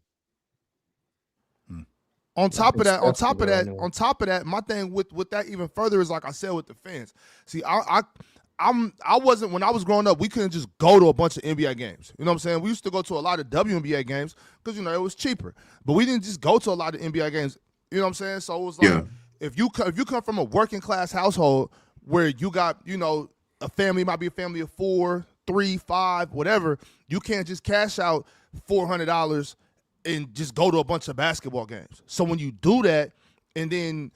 on top of that, Anyway. my thing with that even further is like I said with the fans. See, I wasn't when I was growing up. We couldn't just go to a bunch of NBA games. You know what I'm saying? We used to go to a lot of WNBA games because it was cheaper. But we didn't just go to a lot of NBA games. You know what I'm saying? So it was like if you come from a working class household where you got a family, might be a family of 4, 3, 5, whatever. You can't just cash out $400 and just go to a bunch of basketball games. So when you do that, and then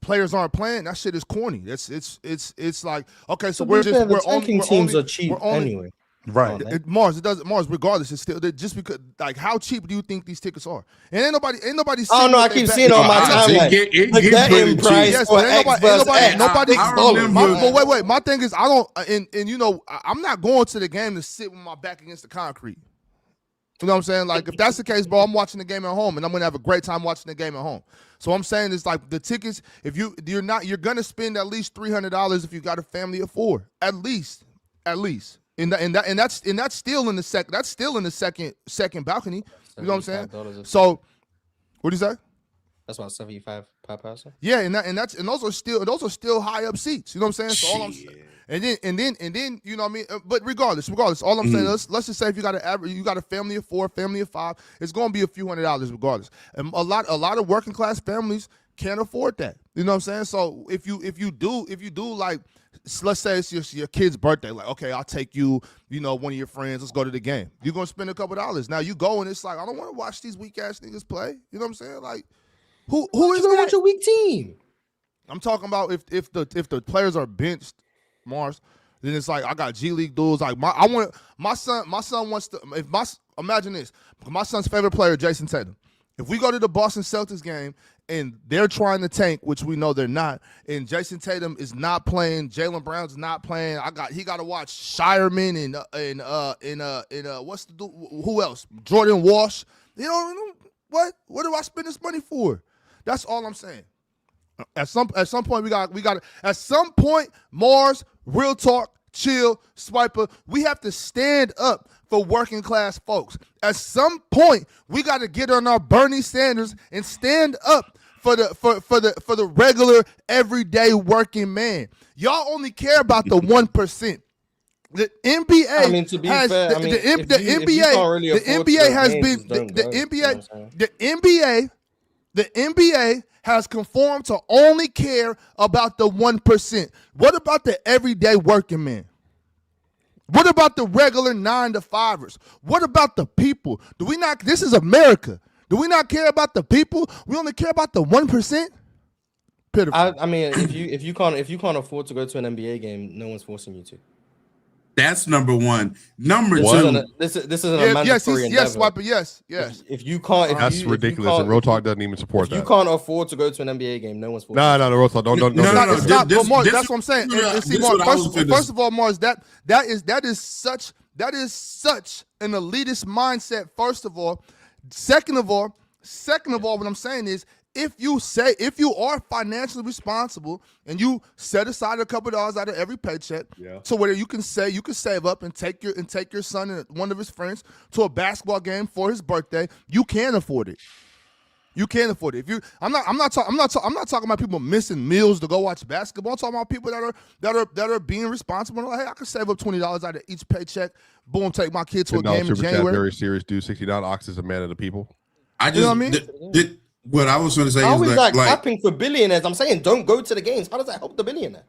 players aren't playing, that shit is corny. It's like, okay, so we're teams are cheap anyway. Right. Mars, regardless, it's still just because like how cheap do you think these tickets are? And ain't nobody Oh no, I keep seeing on my timeline. Wait. My thing is I'm not going to the game to sit with my back against the concrete. You know what I'm saying? Like if that's the case, bro, I'm watching the game at home and I'm gonna have a great time watching the game at home. So I'm saying is like the tickets, if you're gonna spend at least $300 if you got a family of 4. At least. And that's still in the second balcony. You know what I'm saying? So what do you say? That's about $75 per person. Yeah, and those are still high up seats. You know what I'm saying? So all I'm saying, and then you know what I mean. But regardless, all I'm saying is let's just say if you got a family of 4, family of 5, it's gonna be a few $100s regardless. And a lot of working class families can't afford that. You know what I'm saying? So if you do like, let's say it's your kid's birthday, like okay, I'll take you, one of your friends, let's go to the game. You're gonna spend a couple dollars. Now you go and it's like I don't want to watch these weak ass niggas play. You know what I'm saying? Like who is gonna that? watch a weak team? I'm talking about if the players are benched, Mars, then it's like I got G League dudes. Like my son wants to. Imagine this, my son's favorite player, Jason Tatum. If we go to the Boston Celtics game and they're trying to tank, which we know they're not, and Jason Tatum is not playing, Jaylen Brown's not playing, he got to watch Shireman and what's the who else? Jordan Walsh. What do I spend this money for? That's all I'm saying. At some point we got at some point, Mars, real talk, chill, swiper, we have to stand up for working class folks. At some point, we got to get on our Bernie Sanders and stand up for the regular everyday working man. Y'all only care about the 1%. The NBA. I mean, to be fair, the NBA has conformed to only care about the 1%. What about the everyday working man? What about the regular 9-to-5ers? What about the people? Do we not? This is America. Do we not care about the people? We only care about the 1%. Pitiful. I mean, if you can't afford to go to an NBA game, no one's forcing you to. That's number one. Number two. This isn't a mandatory endeavor. Yes, Swiper. Yes. If you can't, that's ridiculous. And Real Talk doesn't even support that. If you can't afford to go to an NBA game, no one's forcing. No, Real Talk. Don't. It's not. But Mars, that's what I'm saying. And see, Mars, first of all, Mars, that is such an elitist mindset. First of all, second of all, what I'm saying is, if you are financially responsible and you set aside a couple of dollars out of every paycheck, so whether you can save up and take your son and one of his friends to a basketball game for his birthday, you can afford it. You can afford it. I'm not talking about people missing meals to go watch basketball. I'm talking about people that are being responsible. Like, hey, I can save up $20 out of each paycheck. Boom, take my kid to a game in January. Very serious, dude. $69 Ox is a man of the people. You know what I mean? What I was going to say I is always like clapping for billionaires. I'm saying don't go to the games. How does that help the billionaire?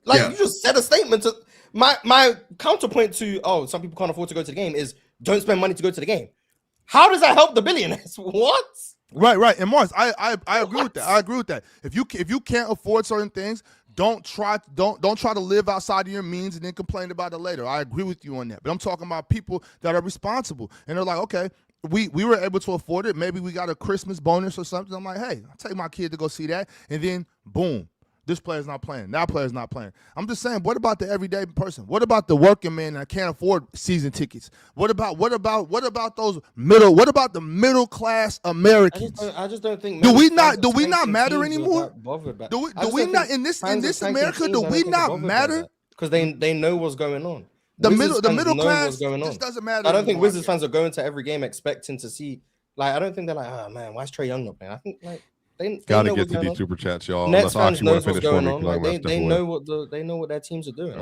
You just said a statement to my counterpoint to some people can't afford to go to the game is don't spend money to go to the game. How does that help the billionaires? What? Right. And Mars, I agree with that. I agree with that. If you can't afford certain things, don't try to live outside of your means and then complain about it later. I agree with you on that. But I'm talking about people that are responsible and they're like, okay, we were able to afford it. Maybe we got a Christmas bonus or something. I'm like, hey, I'll take my kid to go see that. And then boom, this player's not playing. That player's not playing. I'm just saying, what about the everyday person? What about the working man that can't afford season tickets? What about those the middle class Americans? I just don't think. Do we not matter anymore? Do we not in this America? Do we not matter? Because they know what's going on. The middle class just doesn't matter. I don't think Wizards fans are going to every game expecting to see Like, I don't think they're like, oh man, why is Trae Young not playing? I think like they Gotta know get what's to going these on. super chats, y'all. Nets Unless fans Aki want knows to what's finish for going me. on. Like, Like, they know what their teams are doing.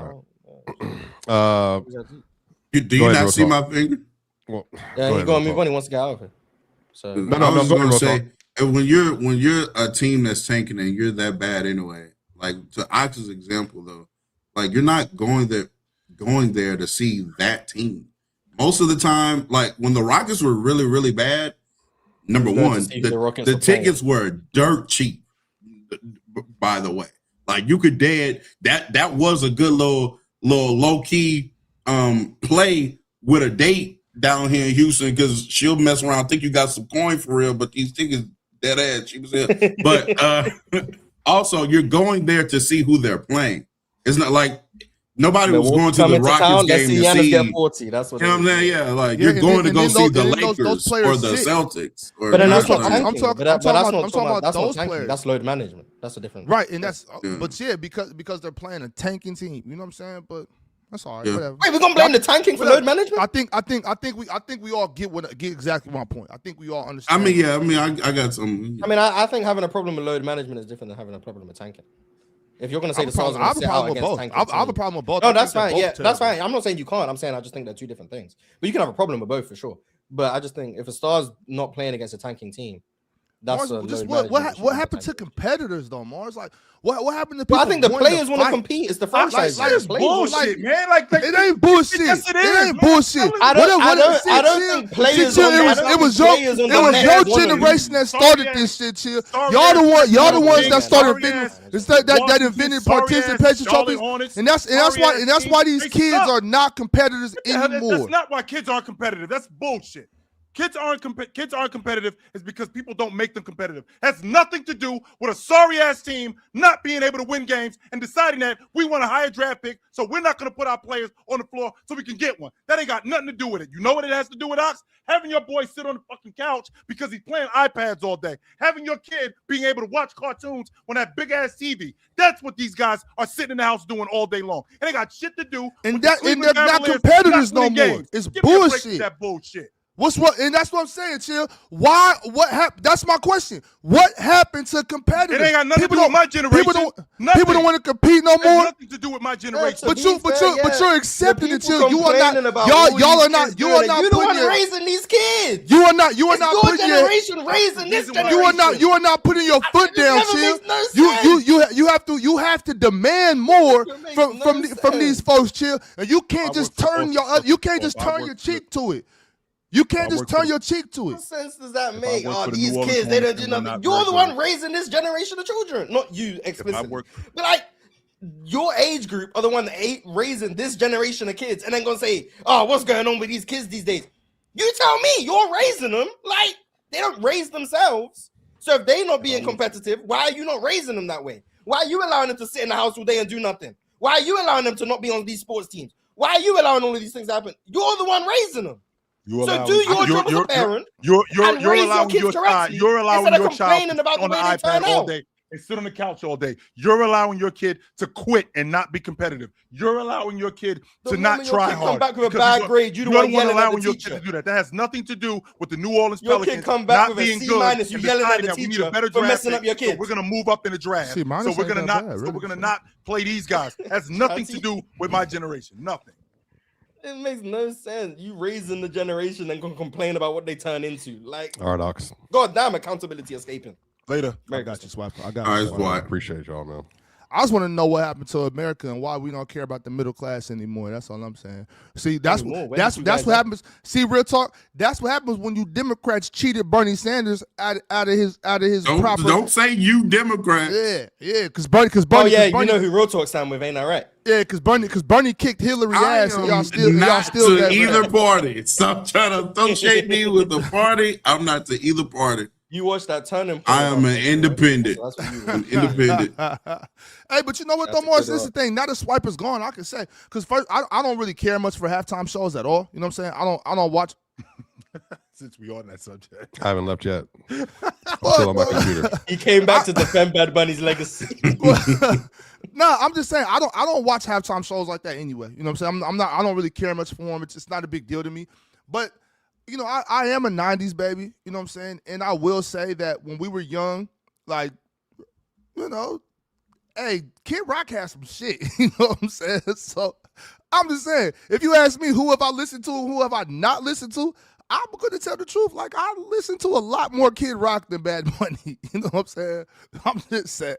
Do you ahead, not Real see talk. my finger? Well, Yeah, go he's ahead, going to Real move on. He wants to get out of it. So No, I was go going to ahead, say, when you're a team that's tanking and you're that bad anyway, like to Ox's example though, like you're not going there to see that team. Most of the time, like when the Rockets were really, really bad, number one, the tickets were dirt cheap. By the way, like you could that was a good little low key play with a date down here in Houston because she'll mess around, think you got some coin for real, but these tickets dead ass. She was there, but also you're going there to see who they're playing. It's not like nobody was going to the Rockets game to see. Get 40. That's what you know what I'm saying. Yeah, like you're going to go see the Lakers or the Celtics. But then that's not tanking. I'm talking about those players. That's load management. That's a different. Right, and that's but because they're playing a tanking team. You know what I'm saying? But that's all right. Yeah. Whatever. Wait, we're gonna blame the tanking for load management? I think we all get exactly my point. I think we all understand. I got some. I mean, I think having a problem with load management is different than having a problem with tanking. If you're going to say the Stars are going to sit out against tanking, I have a problem with both. No, that's fine. Yeah, that's fine. I'm not saying you can't. I'm saying I just think they're two different things. But you can have a problem with both for sure. But I just think if a Stars not playing against a tanking team, that's Mars, what happened to competitors though, Mars? Like what happened to people? Well, I think the players want to compete. It's the franchise. It's bullshit, man. Like it ain't bullshit. Yes, it ain't bullshit. I don't think players. It was your generation that started this shit, chill. Y'all the ones that started that invented participation trophies, and that's why these kids are not competitors anymore. That's not why kids aren't competitive. That's bullshit. Kids aren't competitive is because people don't make them competitive. Has nothing to do with a sorry ass team not being able to win games and deciding that we want a higher draft pick, so we're not going to put our players on the floor so we can get one. That ain't got nothing to do with it. You know what it has to do with, Ox? Having your boy sit on the fucking couch because he's playing iPads all day. Having your kid being able to watch cartoons on that big ass TV. That's what these guys are sitting in the house doing all day long. And they got shit to do. And they're not competitors no more. It's bullshit. That bullshit. And that's what I'm saying, chill. What happened? That's my question. What happened to competitors? It ain't got nothing to do with my generation. People don't want to compete no more. Nothing to do with my generation. But you're accepting it, chill. You are not. Y'all are not. You are not. You're the one raising these kids. You are not. You are it's not your putting generation raising this generation. You are not putting your foot down, chill. You have to demand more from these folks, chill. And you can't just turn your cheek to it. You can't just turn your cheek to it. What sense does that make? Oh, these kids, they don't do nothing. You're the one raising this generation of children. Not you explicitly. But like, your age group are the one raising this generation of kids and then gonna say, oh, what's going on with these kids these days? You tell me, you're raising them. Like, they don't raise themselves. So if they not being competitive, why are you not raising them that way? Why are you allowing them to sit in the house all day and do nothing? Why are you allowing them to not be on these sports teams? Why are you allowing all of these things to happen? You're the one raising them. So do your job as a parent. You're allowing your child. You're allowing your child to sit on the iPad all day and sit on the couch all day. You're allowing your kid to quit and not be competitive. You're allowing your kid to not try hard. Come back with a bad grade. You're the one yelling at the teacher. Your kid to do that. That has nothing to do with the New Orleans Pelicans. Your kid come back with a C-. You yelling at the teacher for messing up your kid. So we're gonna move up in the draft. So we're gonna not play these guys. It has nothing to do with my generation. Nothing. It makes no sense. You raising the generation and gonna complain about what they turn into. Like, all right, Ox. God damn, accountability escaping. Later. I got you, Swiper. I got you. All right, I appreciate y'all, man. I just want to know what happened to America and why we don't care about the middle class anymore. That's all I'm saying. See, that's what happens. See, real talk. That's what happens when you Democrats cheated Bernie Sanders out of his proper. Don't say you Democrats. Yeah, because Bernie. Oh yeah, you know who real talk stand with, ain't that right? Yeah, because Bernie kicked Hillary ass, and y'all still to either party. Stop trying to associate me with the party. I'm not to either party. You watch that Turning Point. I am an independent. I'm independent. Hey, but you know what, though, Morris? This is the thing. Now the Swiper's gone, I can say. Because first, I don't really care much for halftime shows at all. You know what I'm saying? I don't watch. Since we on that subject. I haven't left yet. I'm still on my computer. He came back to defend Bad Bunny's legacy. No, I'm just saying I don't watch halftime shows like that anyway. You know what I'm saying? I don't really care much for them. It's not a big deal to me. But you know, I am a 90s baby, you know what I'm saying? And I will say that when we were young, like, you know, hey, Kid Rock has some shit, you know what I'm saying? So I'm just saying, if you ask me who have I listened to and who have I not listened to, I'm going to tell the truth. Like, I listen to a lot more Kid Rock than Bad Bunny, you know what I'm saying? I'm just saying.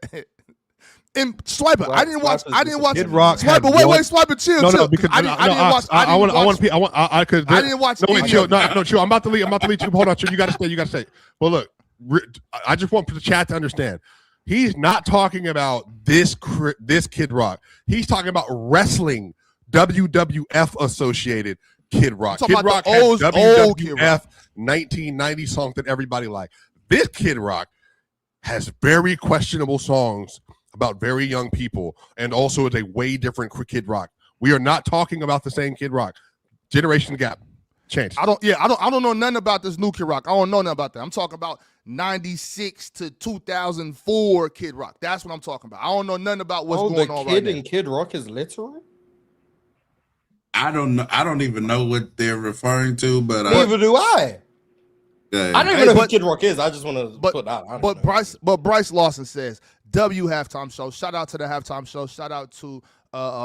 And Swiper, I didn't watch Kid Rock. Swiper, wait, Swiper, chill. No, because I didn't watch. No, wait, chill. No, chill. I'm about to leave. Hold on, chill. You got to stay. Well, look, I just want the chat to understand. He's not talking about this Kid Rock. He's talking about wrestling, WWF associated Kid Rock. Kid Rock has WWF 1990 songs that everybody liked. This Kid Rock has very questionable songs about very young people, and also is a way different Kid Rock. We are not talking about the same Kid Rock. Generation gap changed. I don't know nothing about this new Kid Rock. I don't know nothing about that. I'm talking about 96 to 2004 Kid Rock. That's what I'm talking about. I don't know nothing about what's going on right now. Kid in Kid Rock is literal? I don't know. I don't even know what they're referring to, but neither do I. I don't even know who Kid Rock is. I just want to put that out. But Bryce Lawson says, W halftime show. Shout out to the halftime show. Shout out to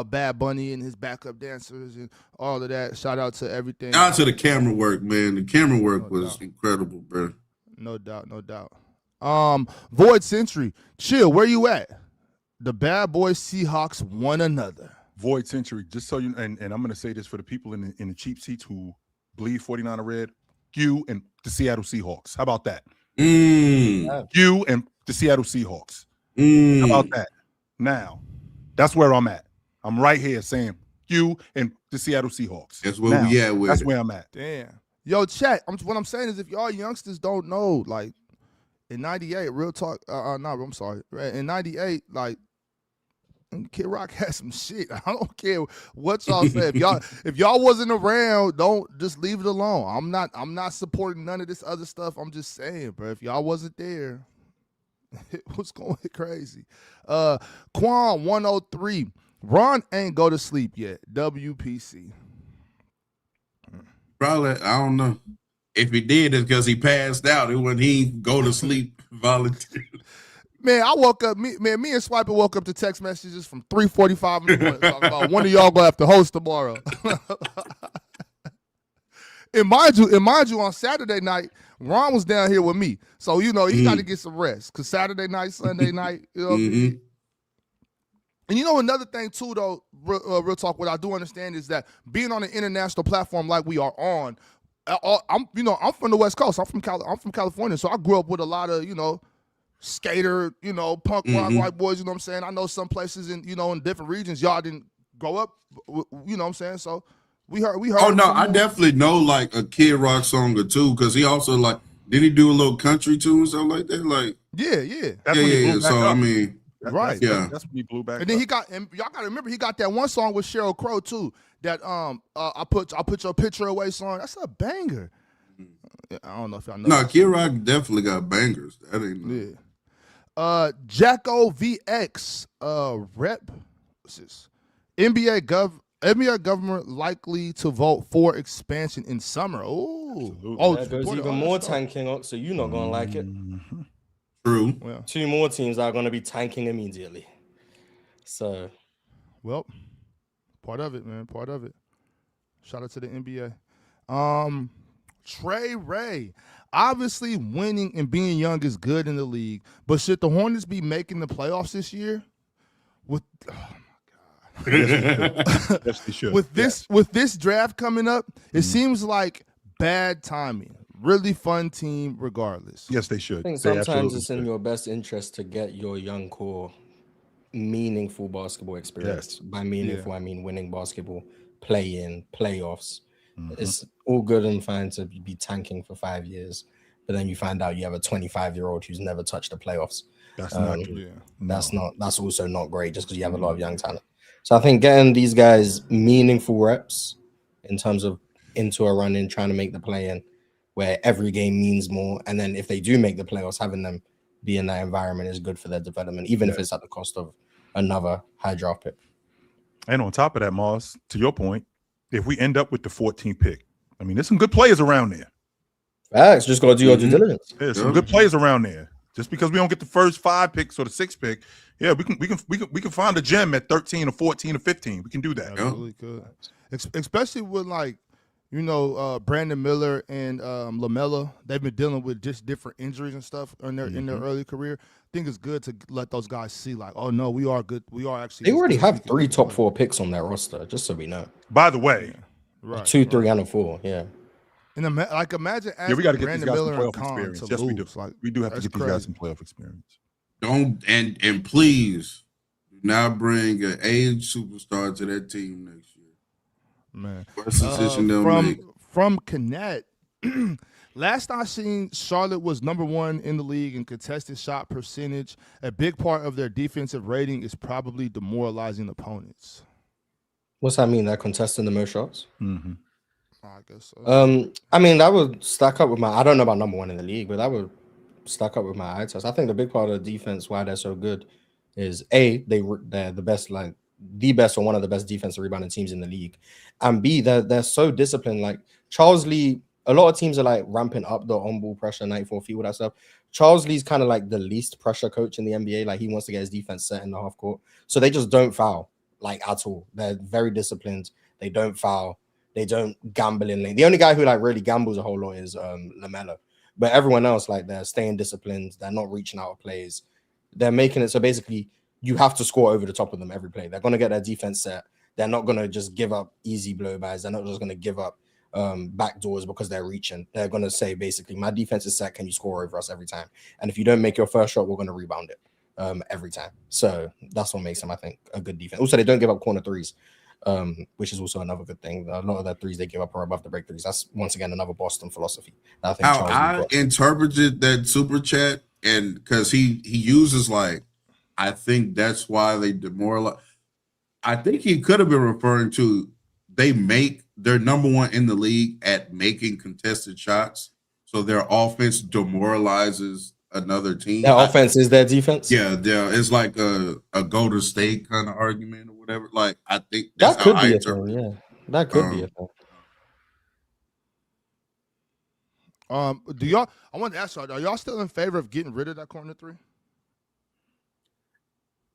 Bad Bunny and his backup dancers and all of that. Shout out to everything. Shout out to the camera work, man. The camera work was incredible, bro. No doubt. Void Century. Chill, where you at? The Bad Boys Seahawks won another. Void Century, just so you, and I'm going to say this for the people in the cheap seats who bleed 49er red, you and the Seattle Seahawks. How about that? You and the Seattle Seahawks. How about that? Now, that's where I'm at. I'm right here saying you and the Seattle Seahawks. That's where we at with That's it. where I'm at. Damn. Yo, chat. What I'm saying is, if y'all youngsters don't know, like in '98, real talk. I'm sorry. In '98, like Kid Rock had some shit. I don't care what y'all say. If y'all wasn't around, don't just leave it alone. I'm not supporting none of this other stuff. I'm just saying, bro. If y'all wasn't there, it was going crazy. Quan 103. Ron ain't go to sleep yet. WPC. Probably, I don't know. If he did, it's because he passed out. It when he go to sleep voluntarily. Man, I woke up. Me and Swiper woke up to text messages from 3:45 in the morning talking about one of y'all gonna have to host tomorrow. and mind you, on Saturday night, Ron was down here with me, so you know he got to get some rest because Saturday night, Sunday night, you know. What I mean? And you know another thing too, though, real talk. What I do understand is that being on an international platform like we are on, I'm from the West Coast. I'm from California, so I grew up with a lot of skater, punk rock white boys. You know what I'm saying? I know some places in different regions y'all didn't grow up. You know what I'm saying? So we heard. Oh no, I definitely know like a Kid Rock song or two because he also did he do a little country too and stuff like that? Like yeah. So I mean. Right. That's when he blew back. And then y'all gotta remember he got that one song with Sheryl Crow too. That I put your picture away song. That's a banger. I don't know if y'all know. No, Kid Rock definitely got bangers. That ain't Jacko VX rep. What's this? NBA government likely to vote for expansion in summer. That goes even more tanking, so you're not gonna like it. True. Well, 2 more teams are going to be tanking immediately. So, well, part of it, man. Part of it. Shout out to the NBA. Trey Ray. Obviously, winning and being young is good in the league, but should the Hornets be making the playoffs this year? Oh my God. Yes, they should. With this draft coming up, it seems like bad timing. Really fun team regardless. Yes, they should. I think sometimes it's in your best interest to get your young core meaningful basketball experience. Yes. By meaningful, I mean winning basketball, play-in, playoffs. It's all good and fine to be tanking for 5 years, but then you find out you have a 25-year-old who's never touched the playoffs. That's not true. That's also not great just because you have a lot of young talent. So I think getting these guys meaningful reps in terms of into a run-in, trying to make the play-in, where every game means more. And then if they do make the playoffs, having them be in that environment is good for their development, even if it's at the cost of another high draft pick. And on top of that, Mars, to your point, if we end up with the 14th pick, I mean, there's some good players around there. Facts. Just gotta do your due diligence. There's some good players around there. Just because we don't get the first 5 picks or the 6th pick, yeah, we can find a gem at 13 or 14 or 15. We can do that. Absolutely could. Especially with Brandon Miller and LaMelo, they've been dealing with just different injuries and stuff in their early career. I think it's good to let those guys see, like, oh no, we are good. We are actually. They already have 3 top 4 picks on their roster, just so we know. By the way, right, 2, 3, and a 4. Yeah. And imagine asking we got to get Brandon these guys Miller some and playoff Khan experience. to Yes, we do. lose. Like, We do have to get these guys crazy. some playoff experience. Don't and please do not bring an age superstar to that team next year. Man, First decision they'll make. from Connect. Last I seen, Charlotte was number 1 in the league in contested shot percentage. A big part of their defensive rating is probably demoralizing opponents. What's that mean? They're contesting the most shots? Mm-hmm. I guess so. I mean, that would stack up with I don't know about number 1 in the league, but that would stack up with my eye test. I think the big part of the defense, why they're so good, is they're the best, like the best or one of the best defensive rebounding teams in the league, and B, they're so disciplined. Like Charles Lee, a lot of teams are like ramping up the on-ball pressure, 94 feet, all that stuff. Charles Lee's kind of like the least pressure coach in the NBA. Like he wants to get his defense set in the half court, so they just don't foul like at all. They're very disciplined. They don't foul. They don't gamble in lane. The only guy who like really gambles a whole lot is LaMelo. But everyone else, like, they're staying disciplined. They're not reaching out of plays. They're making it so basically you have to score over the top of them every play. They're going to get their defense set. They're not going to just give up easy blow-bys. They're not just going to give up back doors because they're reaching. They're going to say, basically, my defense is set. Can you score over us every time? And if you don't make your first shot, we're going to rebound it every time. So that's what makes them, I think, a good defense. Also, they don't give up corner threes, which is also another good thing. A lot of their threes they give up are above the break threes. That's, once again, another Boston philosophy. I think How I interpreted that super chat, and because he uses, like, I think that's why they demoralize. I think he could have been referring to they're number 1 in the league at making contested shots, so their offense demoralizes another team. Their offense is their defense. Yeah, it's like a Golden State kind of argument or whatever. Like, I think that's that could how be I a interpret thing. it. Yeah, that could be a thing. Do y'all? I want to ask y'all: are y'all still in favor of getting rid of that corner 3?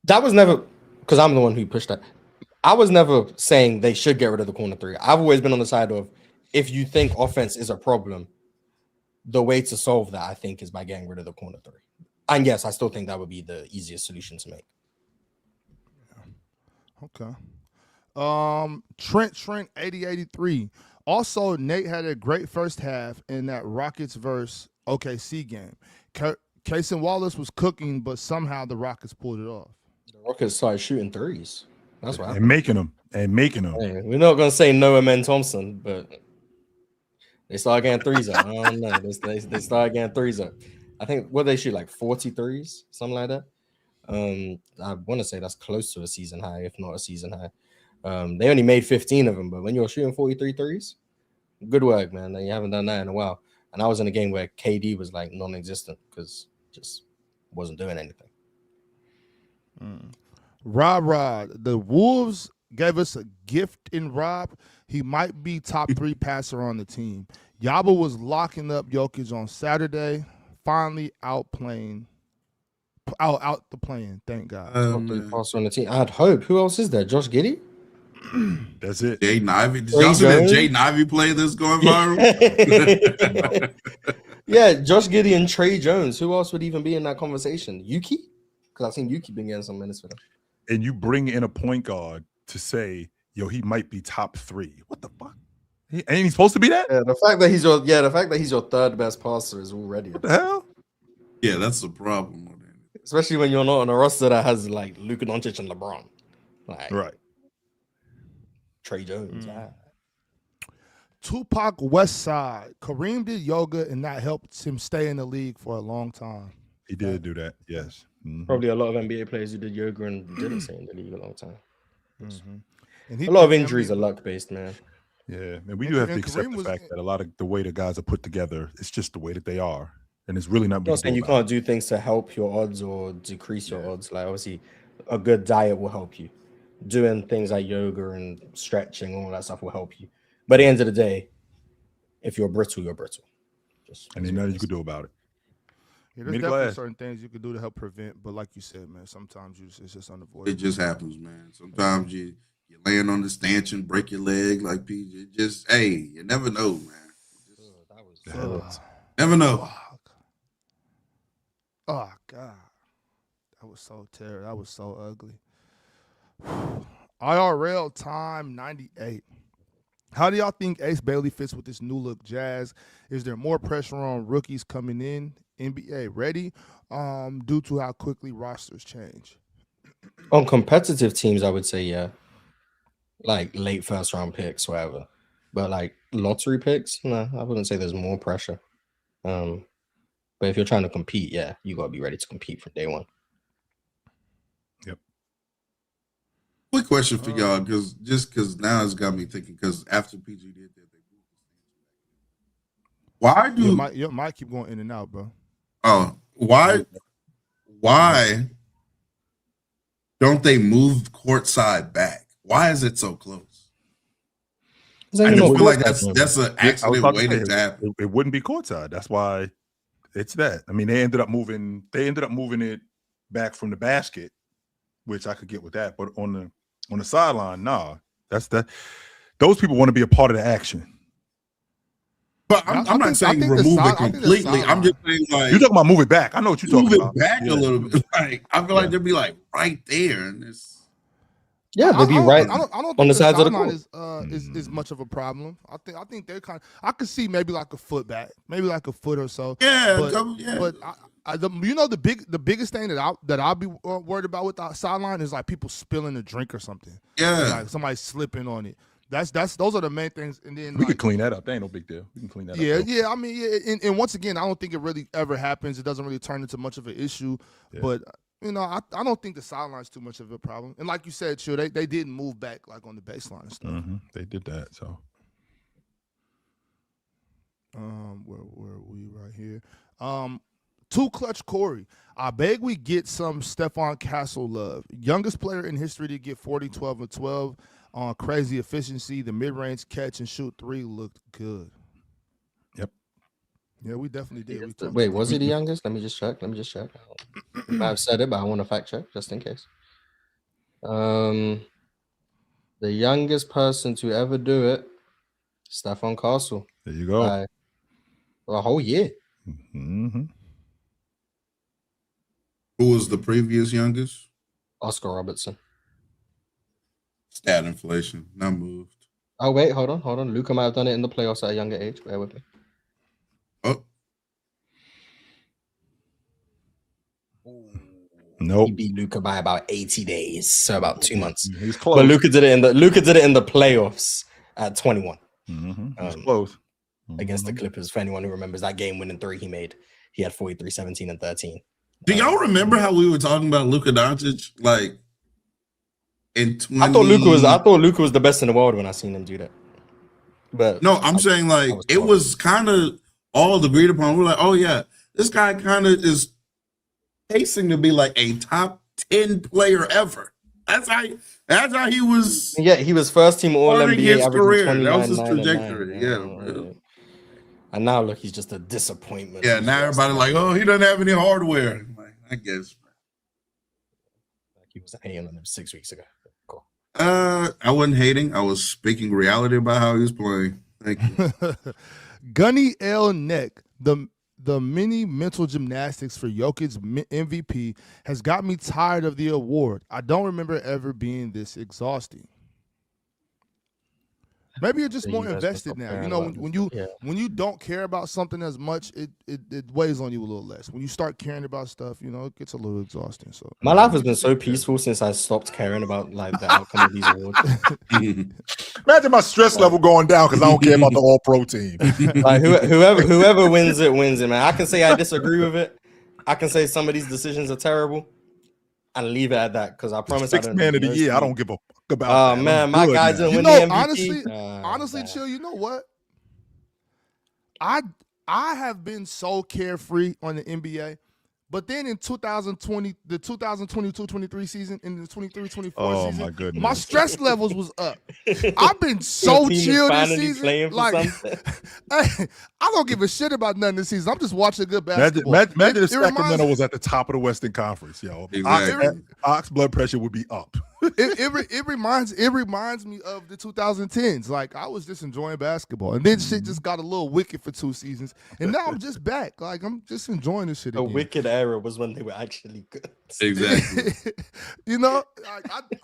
That was never, because I'm the one who pushed that. I was never saying they should get rid of the corner 3. I've always been on the side of, if you think offense is a problem, the way to solve that, I think, is by getting rid of the corner 3. And yes, I still think that would be the easiest solution to make. Okay. Trent 8083. Also, Nate had a great first half in that Rockets versus OKC game. Cason Wallace was cooking, but somehow the Rockets pulled it off. The Rockets started shooting threes. That's right. And making them. Hey, we're not going to say Noah Men Thompson, but they started getting threes up. I don't know. They started getting threes up. I think, what they shoot, like 40 threes, something like that. I want to say that's close to a season high, if not a season high. They only made 15 of them, but when you're shooting 43 threes, good work, man. You haven't done that in a while. And I was in a game where KD was like non-existent because just wasn't doing anything. Rob, the Wolves gave us a gift in Rob. He might be top 3 passer on the team. Yaba was locking up Jokic on Saturday, finally out the playing. Thank God. Top 3 passer on the team. I'd hope. Who else is there? Josh Giddey? That's it. Jay Ivey. Did y'all see that Jay Ivey play that's going viral? Yeah, Josh Giddey and Trey Jones. Who else would even be in that conversation? Yuki? Because I've seen Yuki been getting some minutes for them. And you bring in a point guard to say, yo, he might be top 3. What the fuck? Ain't he supposed to be that? Yeah, the fact that he's your third best passer is already what the hell? Yeah, that's the problem. Especially when you're not on a roster that has like Luka Doncic and LeBron. Like, right. Trey Jones. Tupac West Side. Kareem did yoga, and that helped him stay in the league for a long time. He did do that, yes. Mm-hmm. Probably a lot of NBA players who did yoga and didn't stay in the league a long time. Mm-hmm. And a lot of injuries are luck-based, man. Yeah, and we do have to accept the fact that a lot of the way the guys are put together, it's just the way that they are. And it's really not. I'm not saying you can't do things to help your odds or decrease your odds. Like, obviously, a good diet will help you. Doing things like yoga and stretching, all that stuff will help you. But at the end of the day, if you're brittle, you're brittle. And ain't nothing you could do about it. Yeah, there's definitely certain things you can do to help prevent, but like you said, man, sometimes it's just unavoidable. It just happens, man. Sometimes you're laying on the stanchion, break your leg like PJ. Just you never know, man. Never know. Oh God, that was so terrible. That was so ugly. IRL time 98. How do y'all think Ace Bailey fits with this new look Jazz? Is there more pressure on rookies coming in? NBA ready? Due to how quickly rosters change. On competitive teams, I would say yeah, like late first round picks, whatever. But like lottery picks, no, I wouldn't say there's more pressure. But if you're trying to compete, yeah, you gotta be ready to compete from day one. Yep. Quick question for y'all, because now it's got me thinking. Because after PG did that, why do your mic keep going in and out, bro? Oh, why don't they move courtside back? Why is it so close? I just feel like that's an accident waiting to happen. It wouldn't be courtside. That's why it's that. I mean, they ended up moving it back from the basket, which I could get with that. But on the sideline, nah. That's that. Those people want to be a part of the action. But I'm not saying remove it completely. I'm just saying like you're talking about move it back. I know what you're talking about. Move it back a little bit. Like I feel like they'd be like right there, and it's they'd be right. I don't think on the sides of the court is much of a problem. I think they're kind of. I could see maybe like a foot back, maybe like a foot or so. Yeah, but the biggest thing that I'll be worried about with the sideline is like people spilling a drink or something. Yeah, like somebody slipping on it. Those are the main things, and then we could clean that up. That ain't no big deal. We can clean that up. Yeah. I mean, and once again, I don't think it really ever happens. It doesn't really turn into much of an issue. Yeah. But I don't think the sideline's too much of a problem. And like you said, Chill, they didn't move back like on the baseline and stuff. Mm-hmm. They did that. So, where are we right here? Too Clutch Corey. I beg we get some Stephon Castle love. Youngest player in history to get 40, 12, and 12. On crazy efficiency, the mid-range catch and shoot three looked good. Yep. Yeah, we definitely did. Wait, was he the youngest? Let me just check. I've said it, but I want to fact check just in case. The youngest person to ever do it, Stephon Castle. There you go. A whole year. Mm-hmm. Who was the previous youngest? Oscar Robertson. Stat inflation, not moved. Oh, wait, hold on. Luka might have done it in the playoffs at a younger age. Bear with me. Oh. Nope. He beat Luka by about 80 days, so about 2 months. He's close. But Luka did it in the playoffs at 21. Mm-hmm. He's close. Against the Clippers, for anyone who remembers that game-winning three he made. He had 43, 17, and 13. Do y'all remember how we were talking about Luka Doncic? Like, in 20... I thought Luka was the best in the world when I seen him do that. But no, I'm saying like it was kind of all agreed upon. We're like, oh yeah, this guy kind of is pacing to be like a top 10 player ever. That's how he was. Yeah, he was first team All NBA. His career. That was his trajectory. Yeah. And now look, he's just a disappointment. Yeah, now everybody like, oh, he doesn't have any hardware. I'm like, I guess. Like he was hating on him 6 weeks ago. Cool. I wasn't hating. I was speaking reality about how he was playing. Thank you. Gunny L. Neck, the mini mental gymnastics for Jokic's MVP has got me tired of the award. I don't remember ever being this exhausting. Maybe you're just more invested now. You know, when you don't care about something as much, it weighs on you a little less. When you start caring about stuff, you know, it gets a little exhausting. So my life has been so peaceful since I stopped caring about like the outcome of these awards. Imagine my stress level going down because I don't care about the All-Pro team. Like whoever wins it, man. I can say I disagree with it. I can say some of these decisions are terrible, and leave it at that because I promise. Sixth man of the year. I don't give a fuck about. Oh man, my guy didn't win the MVP. Honestly, Chill. You know what? I have been so carefree on the NBA, But then in 2020, the 2022-23 season, in the 23-24 season, my goodness, my stress levels was up. I've been so chill this season. Like, I don't give a shit about nothing this season. I'm just watching good basketball. Imagine if Sacramento was at the top of the Western Conference, yo. Exactly. Ox blood pressure would be up. It reminds me of the 2010s. Like, I was just enjoying basketball, and then shit just got a little wicked for 2 seasons, and now I'm just back. Like, I'm just enjoying this shit The again. wicked era was when they were actually good. Exactly. You know,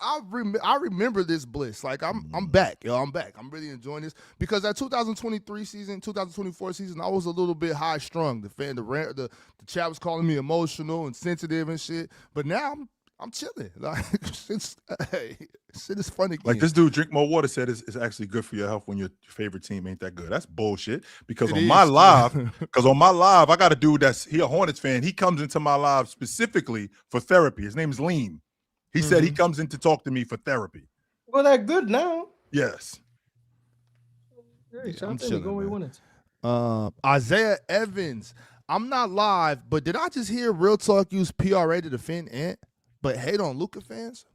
I remember this bliss. Like, I'm back, yo. I'm back. I'm really enjoying this because that 2023 season, 2024 season, I was a little bit high strung. The chat was calling me emotional and sensitive and shit, but now I'm chilling. Like, shit is funny. Like this dude, Drink More Water, said it's actually good for your health when your favorite team ain't that good. That's bullshit. Because on my live, I got a dude he a Hornets fan. He comes into my live specifically for therapy. His name is Lean. He said he comes in to talk to me for therapy. Well, they're good now. Yes. Hey, I'm chilling, Isaiah Evans. I'm not live, but did I just hear Real Talk use PRA to defend Ant, but hate on Luka fans?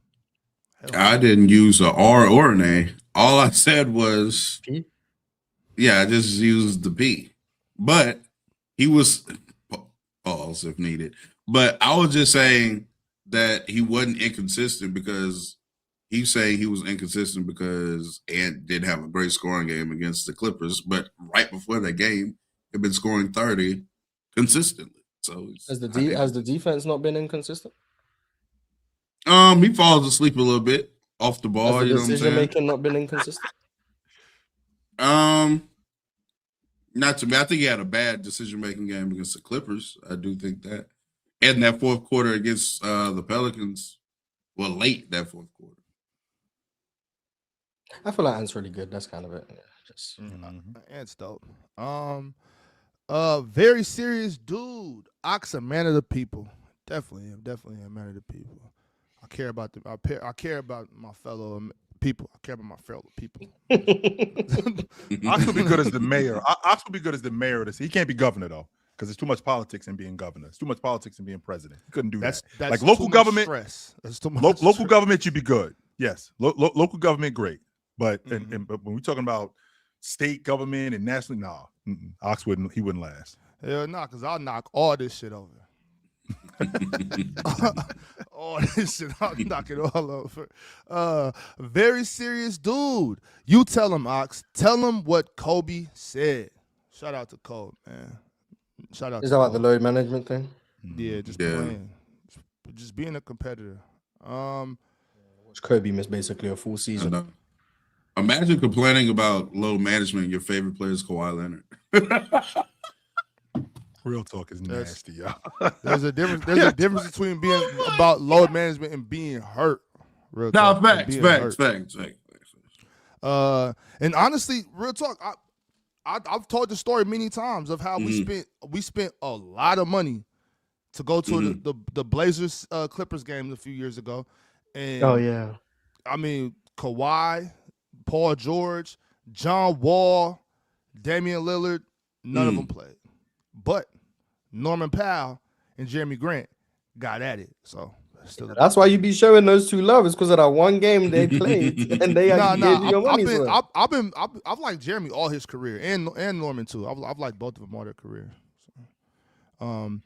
I didn't use an R or an A. All I said was P? Yeah, I just used the P. But he was pause if needed. But I was just saying that he wasn't inconsistent because he's saying he was inconsistent because Ant didn't have a great scoring game against the Clippers, but right before that game, he'd been scoring 30 consistently. So has the defense not been inconsistent? He falls asleep a little bit off the ball. Has the you know what I'm saying? decision making not been inconsistent? Not to me. I think he had a bad decision making game against the Clippers. I do think that, and that fourth quarter against the Pelicans. Well, late that fourth quarter. I feel like Ant's really good. That's kind of it. Yeah, just Ant's dope. Very serious dude. Ox, a man of the people. Definitely a man of the people. I care about them. I care about my fellow people. I care about my fellow people. Ox would be good as the mayor. Ox would be good as the mayor of this. He can't be governor though, because there's too much politics in being governor. It's too much politics in being president. He couldn't do that. Like local government, stress. That's too much local stress. government, you'd be good. Yes, local government, great. But but when we're talking about state government and national, Ox wouldn't last. Hell no, because I'll knock all this shit over. All this shit, I'll knock it all over. Very serious dude. You tell him, Ox. Tell him what Kobe said. Shout out to Kobe, man. Shout out. Is that about the load management thing? Yeah, just playing, just being a competitor. Which Kobe missed basically a full season. Imagine complaining about load management. And your favorite player is Kawhi Leonard. Real talk is nasty, y'all. There's a difference. There's a difference between being about load management and being hurt. Real talk. Facts. And honestly, real talk. I've told the story many times of how we spent a lot of money to go to the Blazers Clippers game a few years ago. And I mean, Kawhi, Paul George, John Wall, Damian Lillard, none of them played. But Norman Powell and Jeremy Grant got at it. So that's why you be showing those two love, is because of that one game they played and they gave you your money. I've liked Jeremy all his career and Norman too. I've liked both of them all their career. So,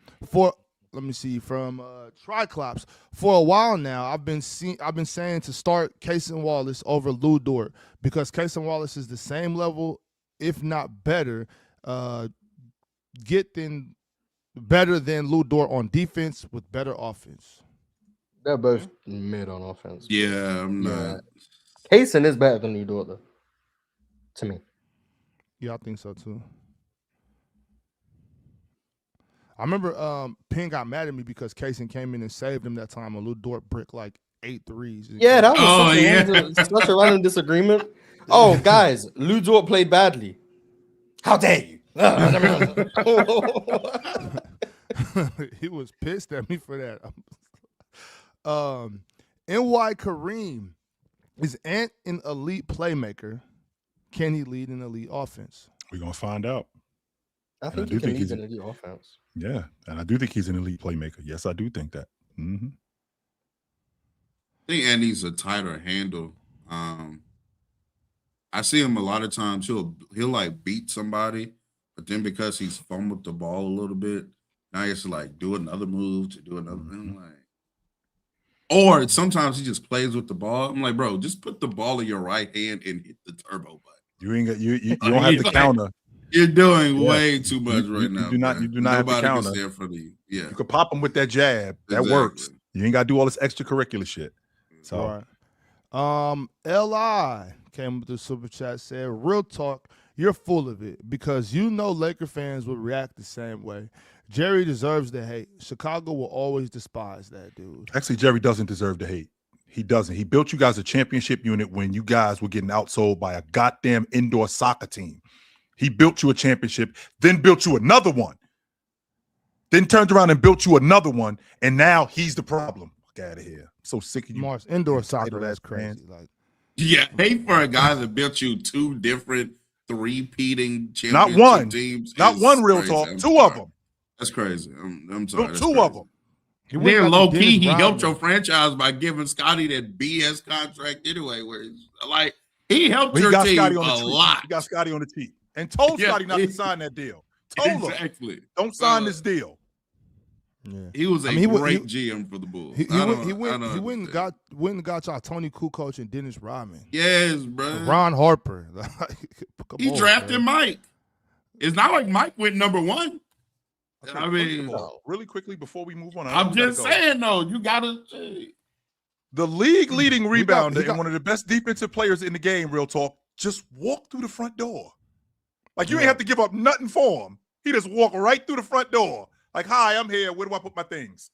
let me see, from Triclops. For a while now, I've been saying to start Cason Wallace over Lou Dort because Cason Wallace is the same level, if not better, better than Lou Dort on defense with better offense. They're both mid on offense. Yeah, I'm not. Cason is better than Lou Dort though, to me. Yeah, I think so too. I remember Penn got mad at me because Cason came in and saved him that time and Lou Dort bricked like 8 threes. Yeah, that was such a random disagreement. Oh, guys, Lou Dort played badly. How dare you? He was pissed at me for that. NY Kareem, is Ant an elite playmaker? Can he lead an elite offense? We're gonna find out. I think he can lead an elite offense. Yeah, and I do think he's an elite playmaker. Yes, I do think that. Mm-hmm. I think Andy's a tighter handle. I see him a lot of times. He'll like beat somebody, but then because he's fumbled the ball a little bit, now he has to like do another move to do another thing. Like, or sometimes he just plays with the ball. I'm like, bro, just put the ball in your right hand and hit the turbo button. You ain't got you don't have to counter. You're doing way too much right now. You do not have to counter. Can stand for the, You could pop them with that jab. That works. You ain't got to do all this extracurricular shit. So, Li came with the super chat, said, "Real talk, you're full of it because you know Laker fans would react the same way. Jerry deserves the hate. Chicago will always despise that dude." Actually, Jerry doesn't deserve the hate. He doesn't. He built you guys a championship unit when you guys were getting outsold by a goddamn indoor soccer team. He built you a championship, then built you another one, then turned around and built you another one, and now he's the problem. Get out of here. I'm so sick of you. Mars, indoor soccer, that's crazy. Like, yeah, hate for a guy that built you two different three-peating championship not one teams. Not one real talk. Two of them. That's crazy. I'm sorry. Built two of them. Then low-key, he helped your franchise by giving Scotty that BS contract anyway, where he's like, he helped your team a lot. He got Scotty on the cheap. And told Scotty not to sign that deal. Told him, don't sign this deal. Yeah. He was a great GM for the Bulls. He went and got y'all Tony Kukoc and Dennis Rodman. Yes, bro. Ron Harper. He drafted Mike. It's not like Mike went number one. Okay, I mean, really quickly before we move on, I'm just saying though, you gotta say. The league leading rebounder and one of the best defensive players in the game, real talk, just walk through the front door. Like you ain't have to give up nothing for him. He just walk right through the front door. Like, hi, I'm here. Where do I put my things?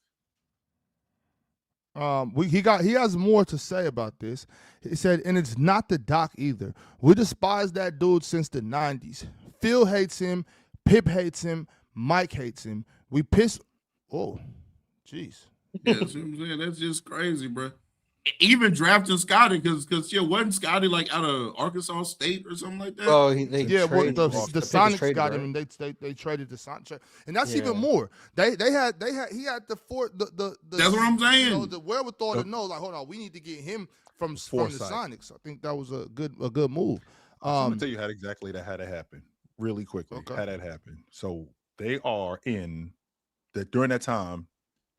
He has more to say about this. He said, and it's not the Doc either. We despise that dude since the 90s. Phil hates him. Pip hates him. Mike hates him. We piss. Oh, jeez. Yeah, that's what I'm saying. That's just crazy, bro. Even drafting Scotty, because wasn't Scotty like out of Arkansas State or something like that? Oh, the Sonics got him, and they traded the Sonics, and that's even more. He had the that's what I'm saying. You know, the wherewithal to know, like, hold on, we need to get him from the Sonics. I think that was a good move. I'm gonna tell you how exactly that had to happen really quickly. Okay. How that happened. So they are in that during that time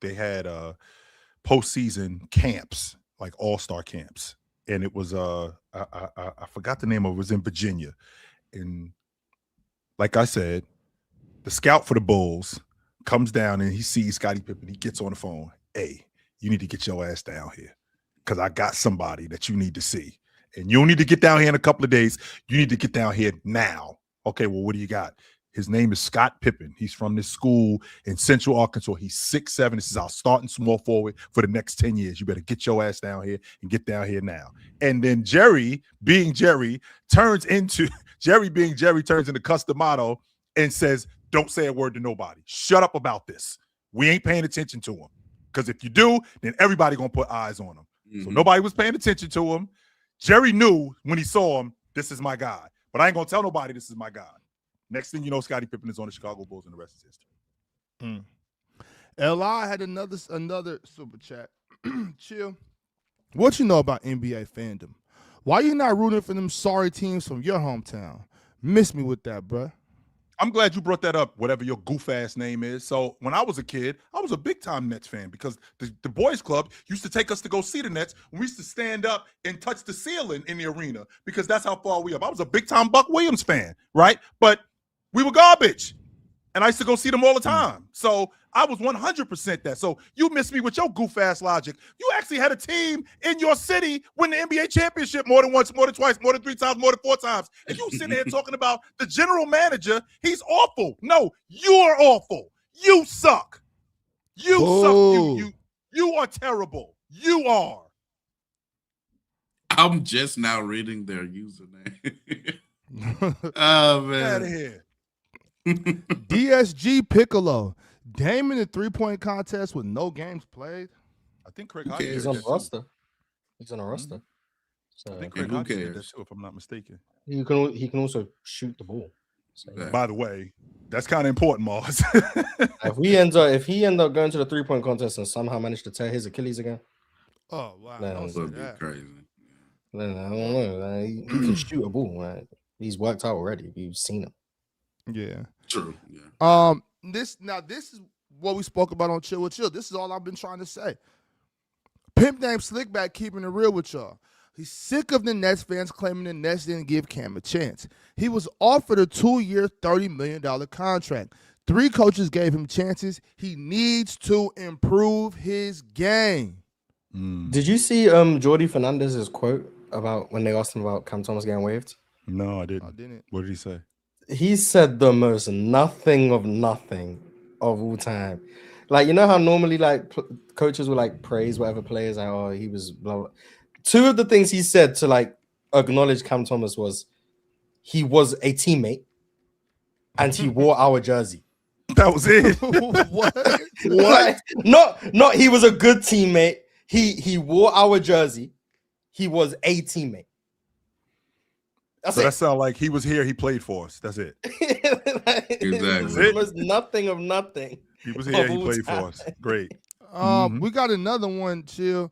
they had postseason camps. Like all-star camps. And it was I forgot the name of it. It was in Virginia. And like I said, the scout for the Bulls comes down and he sees Scottie Pippen. He gets on the phone. Hey, you need to get your ass down here because I got somebody that you need to see. And you don't need to get down here in a couple of days. You need to get down here now. Okay, well, what do you got? His name is Scott Pippen. He's from this school in Central Arkansas. He's 6'7". This is our starting small forward for the next 10 years. You better get your ass down here and get down here now. And then Jerry, being Jerry, turns into Customato and says, don't say a word to nobody. Shut up about this. We ain't paying attention to him. Because if you do, then everybody going to put eyes on him. Mm-hmm. So nobody was paying attention to him. Jerry knew when he saw him, this is my guy. But I ain't going to tell nobody this is my guy. Next thing you know, Scottie Pippen is on the Chicago Bulls, and the rest is history. Li had another super chat. Chill. What you know about NBA fandom? Why you not rooting for them sorry teams from your hometown? Miss me with that, bruh. I'm glad you brought that up, whatever your goof-ass name is. So when I was a kid, I was a big-time Nets fan because the boys club used to take us to go see the Nets. We used to stand up and touch the ceiling in the arena because that's how far we up. I was a big-time Buck Williams fan, right? But we were garbage, and I used to go see them all the time. So I was 100% that. So you missed me with your goof-ass logic. You actually had a team in your city win the NBA championship more than once, more than twice, more than 3 times, more than 4 times. And you sitting here talking about the general manager. He's awful. No, you're awful. You suck. You suck. You are terrible. You are. I'm just now reading their username. Oh, man. Get out of here. DSG Piccolo. Dame in the 3-point contest with no games played. I think Craig Hodges. He's on the roster. He's on a roster. So I think Craig Hodges did that too, if I'm not mistaken. He can also shoot the ball. So, by the way, That's kind of important, Mars. If he end up going to the 3-point contest and somehow managed to tear his Achilles again, Oh wow, Nah, don't that say Would be that. crazy. then I don't know. Like, he can shoot a ball. Right? He's worked out already. We've seen him. Yeah. True. Yeah. This is what we spoke about on Chill with Chill. This is all I've been trying to say. Pimp named Slickback keeping it real with y'all. He's sick of the Nets fans claiming the Nets didn't give Cam a chance. He was offered a 2-year, $30 million contract. 3 coaches gave him chances. He needs to improve his game. Did you see Jordy Fernandez's quote about when they asked him about Cam Thomas getting waived? No, I didn't. I didn't. What did he say? He said the most nothing of all time. Like, you know how normally like coaches will like praise whatever players like, oh, he was blah, blah. 2 of the things he said to like acknowledge Cam Thomas was he was a teammate and he wore our jersey. That was it. What? Like, not he was a good teammate. He wore our jersey. He was a teammate. That's So it. that sounds like he was here. He played for us. That's it. Exactly. It was nothing of nothing. He was here. He Of played all for us. Great. We got another one, Chill.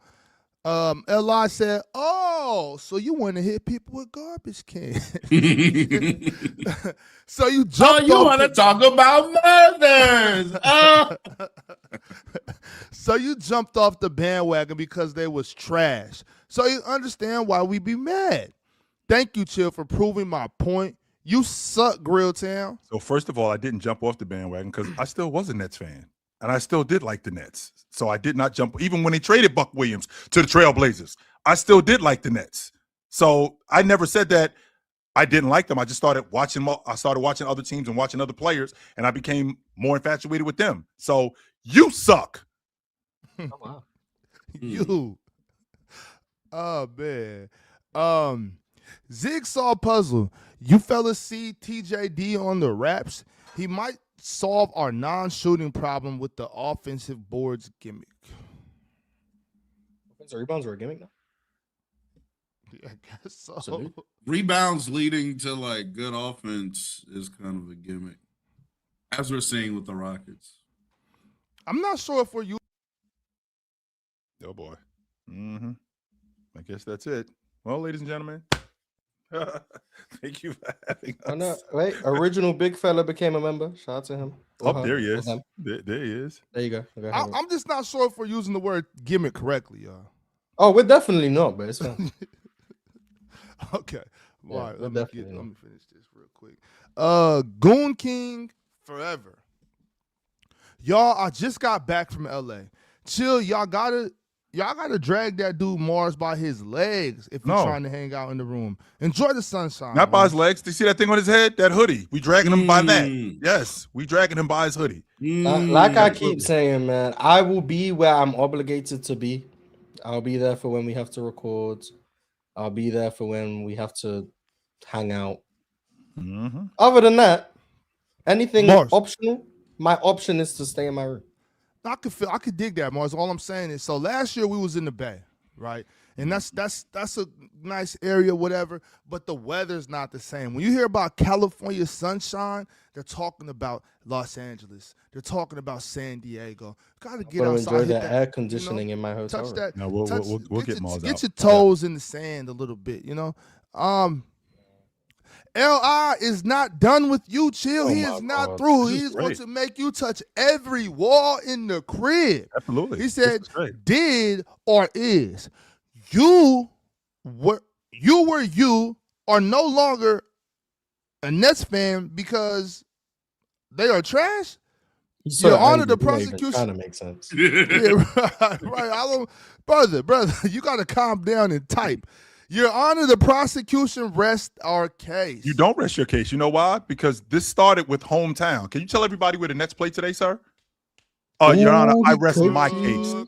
Li said, "Oh, so you want to hit people with garbage cans? So you jumped you off want to the- talk about mothers? So you jumped off the bandwagon because they was trash. So you understand why we be mad. Thank you, Chill, for proving my point. You suck, Grilltown. So first of all, I didn't jump off the bandwagon because I still was a Nets fan. And I still did like the Nets. So I did not jump. Even when they traded Buck Williams to the Trailblazers, I still did like the Nets. So I never said that I didn't like them. I just started watching. I started watching other teams and watching other players, and I became more infatuated with them. So you suck. Oh, wow. You. Oh, man. Jigsaw puzzle. You fellas see TJD on the Raps? He might solve our non-shooting problem with the offensive boards gimmick. Offensive rebounds were a gimmick now. Yeah, I guess so. Absolutely. Rebounds leading to like good offense is kind of a gimmick, as we're seeing with the Rockets. I'm not sure if we're you. Oh, boy. I guess that's it. Well, ladies and gentlemen, thank you for having us. Oh, no. Wait, original big fella became a member. Shout out to him. Oh, there he Or is. them. There he is. There you go. Go ahead. I'm just not sure if we're using the word gimmick correctly, y'all. Oh, we're definitely not, but it's fine. Okay. Yeah, All right, we're let me definitely finish this real quick. Goon King forever. Y'all, I just got back from LA. Chill, y'all gotta drag that dude Mars by his legs if you're No. trying to hang out in the room. Enjoy the sunshine. Not by his Mars. legs. Do you see that thing on his head? That hoodie. We dragging him by that. Yes, we dragging him by his hoodie. Like I keep saying, man, I will be where I'm obligated to be. I'll be there for when we have to record. I'll be there for when we have to hang out. Other than that, anything Mars. optional, my option is to stay in my room. I could dig that, Mars. All I'm saying is, so last year we was in the Bay, right? And that's a nice area, whatever. But the weather's not the same. When you hear about California sunshine, they're talking about Los Angeles. They're talking about San Diego. Got to get I'm outside, gonna enjoy hit the that, air conditioning in my hotel touch room. that. No, we'll get Mars Get out. your toes in the sand a little bit, you know. Li is not done with you, Chill. Oh He my is not God. through. This is He's going great. to make you touch every wall in the crib. Absolutely. He said, This is great. did or is. You were you are no longer a Nets fan because they are trash? He's Your so Honor, angry, the it don't even prosecution- kind of makes sense. Yeah, right. I don't, brother, you got to calm down and type. Your Honor, the prosecution rests our case. You don't rest your case. You know why? Because this started with hometown. Can you tell everybody where the Nets play today, sir? Your Honor, Ooh, I he rest cooked my you. case. Ooh,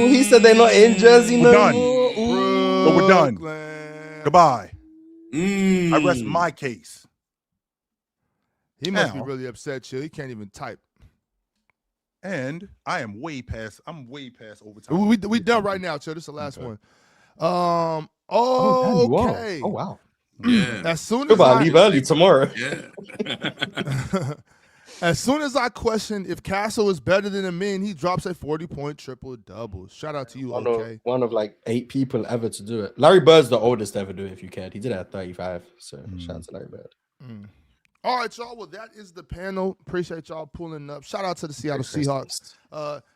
he said they're not in Jersey We're no done. more. Ooh. So we're done. Brooklyn. Goodbye. I rest my case. He must be Now- really upset, Chill. He can't even type. And I'm way past overtime. We done right now, Chill. This is the last Okay. one. Oh, damn, you are. Okay. Oh, wow. Yeah. As soon We're as about to leave early tomorrow. Yeah. as soon as I question if Castle is better than Amin, he drops a 40-point triple-double. Shout out to you, OK. One of like 8 people ever to do it. Larry Bird's the oldest to ever do it, if you cared. He did it at 35. So shout out to Larry Bird. All right, y'all. Well, that is the panel. Appreciate y'all pulling up. Shout out to the Seattle Seahawks.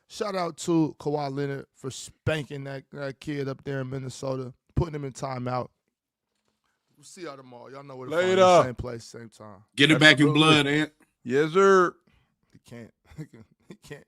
Shout out to Kawhi Leonard for spanking that kid up there in Minnesota, putting him in timeout. We'll see y'all tomorrow. Y'all know where to find us. Same place, same time. Get it back in blood, Ant. Yes, sir. He can't. He can't.